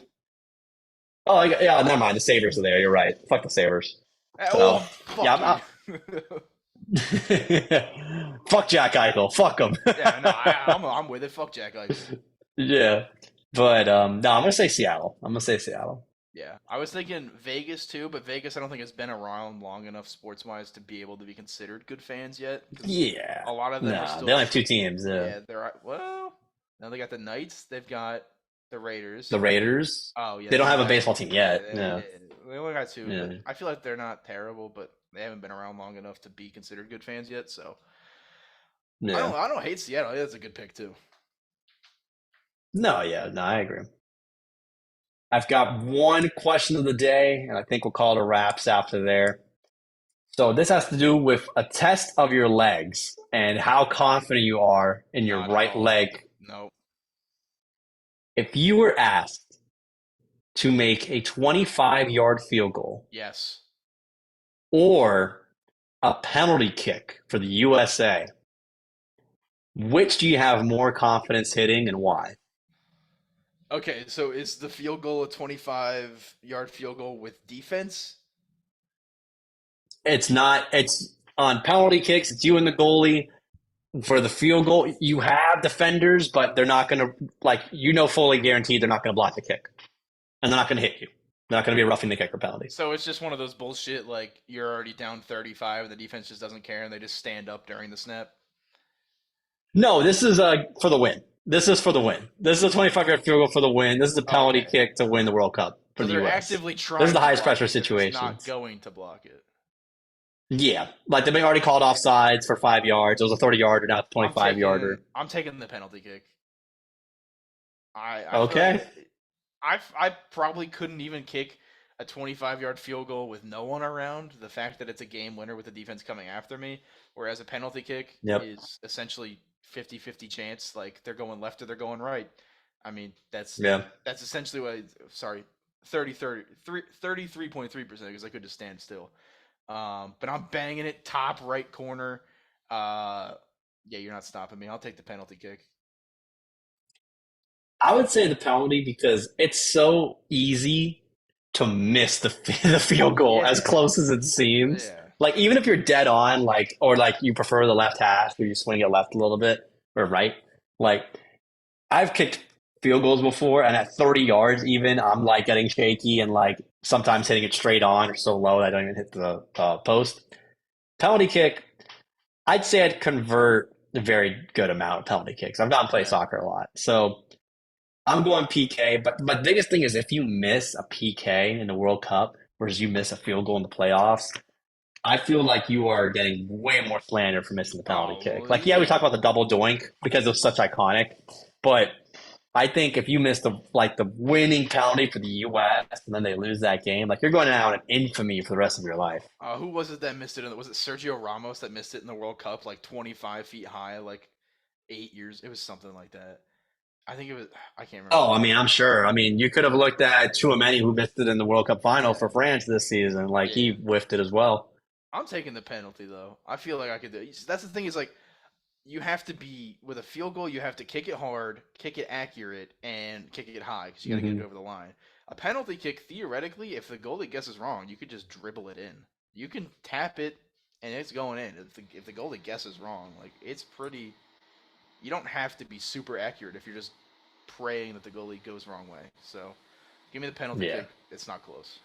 Oh yeah, never mind. The Sabres are there. You're right. Fuck the Sabres. So Oh, yeah, fuck you. fuck Jack Eichel. Fuck him. Yeah, no, I'm with it. Fuck Jack Eichel. Yeah. But no, I'm gonna say Seattle. I'm gonna say Seattle. Yeah, I was thinking Vegas too, but Vegas I don't think has been around long enough sports wise to be able to be considered good fans yet, because Yeah. a lot of them are No, they still. only have two teams. Yeah, they're well. Now they got the Knights. They've got the The Raiders. Raiders. Oh yeah, They they don't only have a got baseball team yeah, yet. Yeah. they only got two, but Yeah. I feel like they're not terrible, but they haven't been around long enough to be considered good fans yet. So Yeah. I don't hate Seattle. I think that's a good pick too. No, yeah, no, I agree. I've got one question of the day, and I think we'll call it a wraps after there. So this has to do with a test of your legs and how confident you are in your Not at right all. leg. No. If you were asked to make a 25-yard field goal Yes. or a penalty kick for the USA, which do you have more confidence hitting and why? Okay, so is the field goal a 25-yard field goal with defense? It's not, it's on penalty kicks, it's you and the goalie. For the field goal, you have defenders, but they're not going to, like, fully guaranteed they're not going to block the kick. And they're not going to hit you. They're not going to be a roughing the kicker penalty. So it's just one of those bullshit like you're already down 35 and the defense just doesn't care and they just stand up during the snap. No, this is for the win. This is for the win. This is a 25-yard field goal for the win. This is a penalty Okay. kick to win the World Cup for So the they're U.S. actively This is trying the to highest block pressure it. They're just not situations. going to block it. Yeah, like they've already called offsides for 5 yards. It was a 30-yarder, not a 25-yarder. I'm taking the penalty kick. I feel like Okay. I probably couldn't even kick a 25-yard field goal with no one around. The fact that it's a game winner with the defense coming after me, whereas a penalty kick Yep. is essentially 50-50 chance, like they're going left or they're going right. I mean, Yeah. that's essentially what sorry, 33.3% because I could just stand still. But I'm banging it top right corner. Uh yeah, you're not stopping me. I'll take the penalty kick. I would say the penalty because it's so easy to miss the field goal as Yeah. close as it seems. Yeah. Like even if you're dead on, like or like you prefer the left hash where you swing it left a little bit or right. Like I've kicked field goals before, and at 30 yards, even I'm like getting shaky and like sometimes hitting it straight on or so low that I don't even hit the post. Penalty kick, I'd say I'd convert a very good amount of penalty kicks. I've gotten to play Yeah. soccer a lot, so I'm going PK, but the biggest thing is if you miss a PK in the World Cup versus you miss a field goal in the playoffs, I feel like you are getting way more slander for missing the penalty Oh, kick. well, Like, yeah, we yeah. talk about the double doink because it was such iconic, but I think if you miss the winning penalty for the U.S. and then they lose that game, like you're going down in infamy for the rest of your life. Who was it that missed it? Was it Sergio Ramos that missed it in the World Cup, like 25 feet high, like 8 years? It was something like that. I think it was. I can't remember Oh, who I it mean, was. I'm sure. I mean, you could have looked at Chouameni, who missed it in the World Cup final Yeah, for France this season. Like he yeah. whiffed it as well. I'm taking the penalty though. I feel like I could do it. That's the thing is like you have to be with a field goal. You have to kick it hard, kick it accurate, and kick it high because you got to get it Hmm. over the line. A penalty kick, theoretically, if the goalie guesses wrong, you could just dribble it in. You can tap it and it's going in. If the goalie guesses wrong, like it's pretty. You don't have to be super accurate if you're just praying that the goalie goes wrong way. So give me the penalty Yeah. kick. It's not close.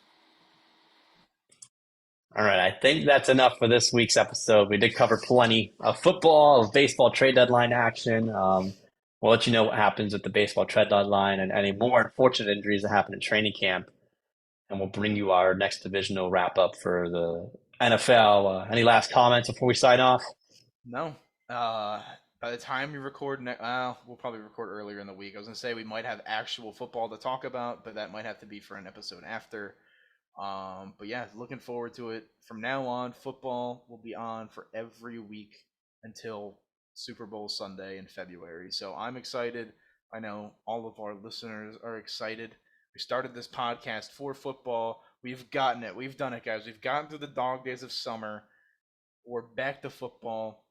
All right. I think that's enough for this week's episode. We did cover plenty of football, of baseball trade deadline action. We'll let you know what happens at the baseball trade deadline and any more unfortunate injuries that happen in training camp. And we'll bring you our next divisional wrap up for the NFL. Any last comments before we sign off? No. Uh, by the time we record we'll probably record earlier in the week. I was gonna say we might have actual football to talk about, but that might have to be for an episode after. But yeah, looking forward to it. From now on, football will be on for every week until Super Bowl Sunday in February. So I'm excited. I know all of our listeners are excited. We started this podcast for football. We've gotten it. We've done it, guys. We've gotten through the dog days of summer. We're back to football.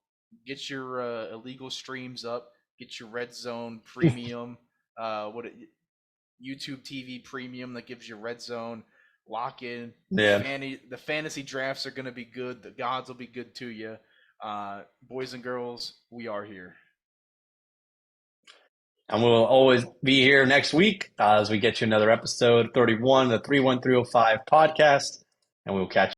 Get your illegal streams up. Get your Red Zone Premium. What YouTube TV Premium that gives you Red Zone. Lock in. Yeah. The fantasy drafts are going to be good. The gods will be good to you. Boys and girls, we are here. And we'll always be here next week as we get you another episode 31, the 31305 podcast. And we'll catch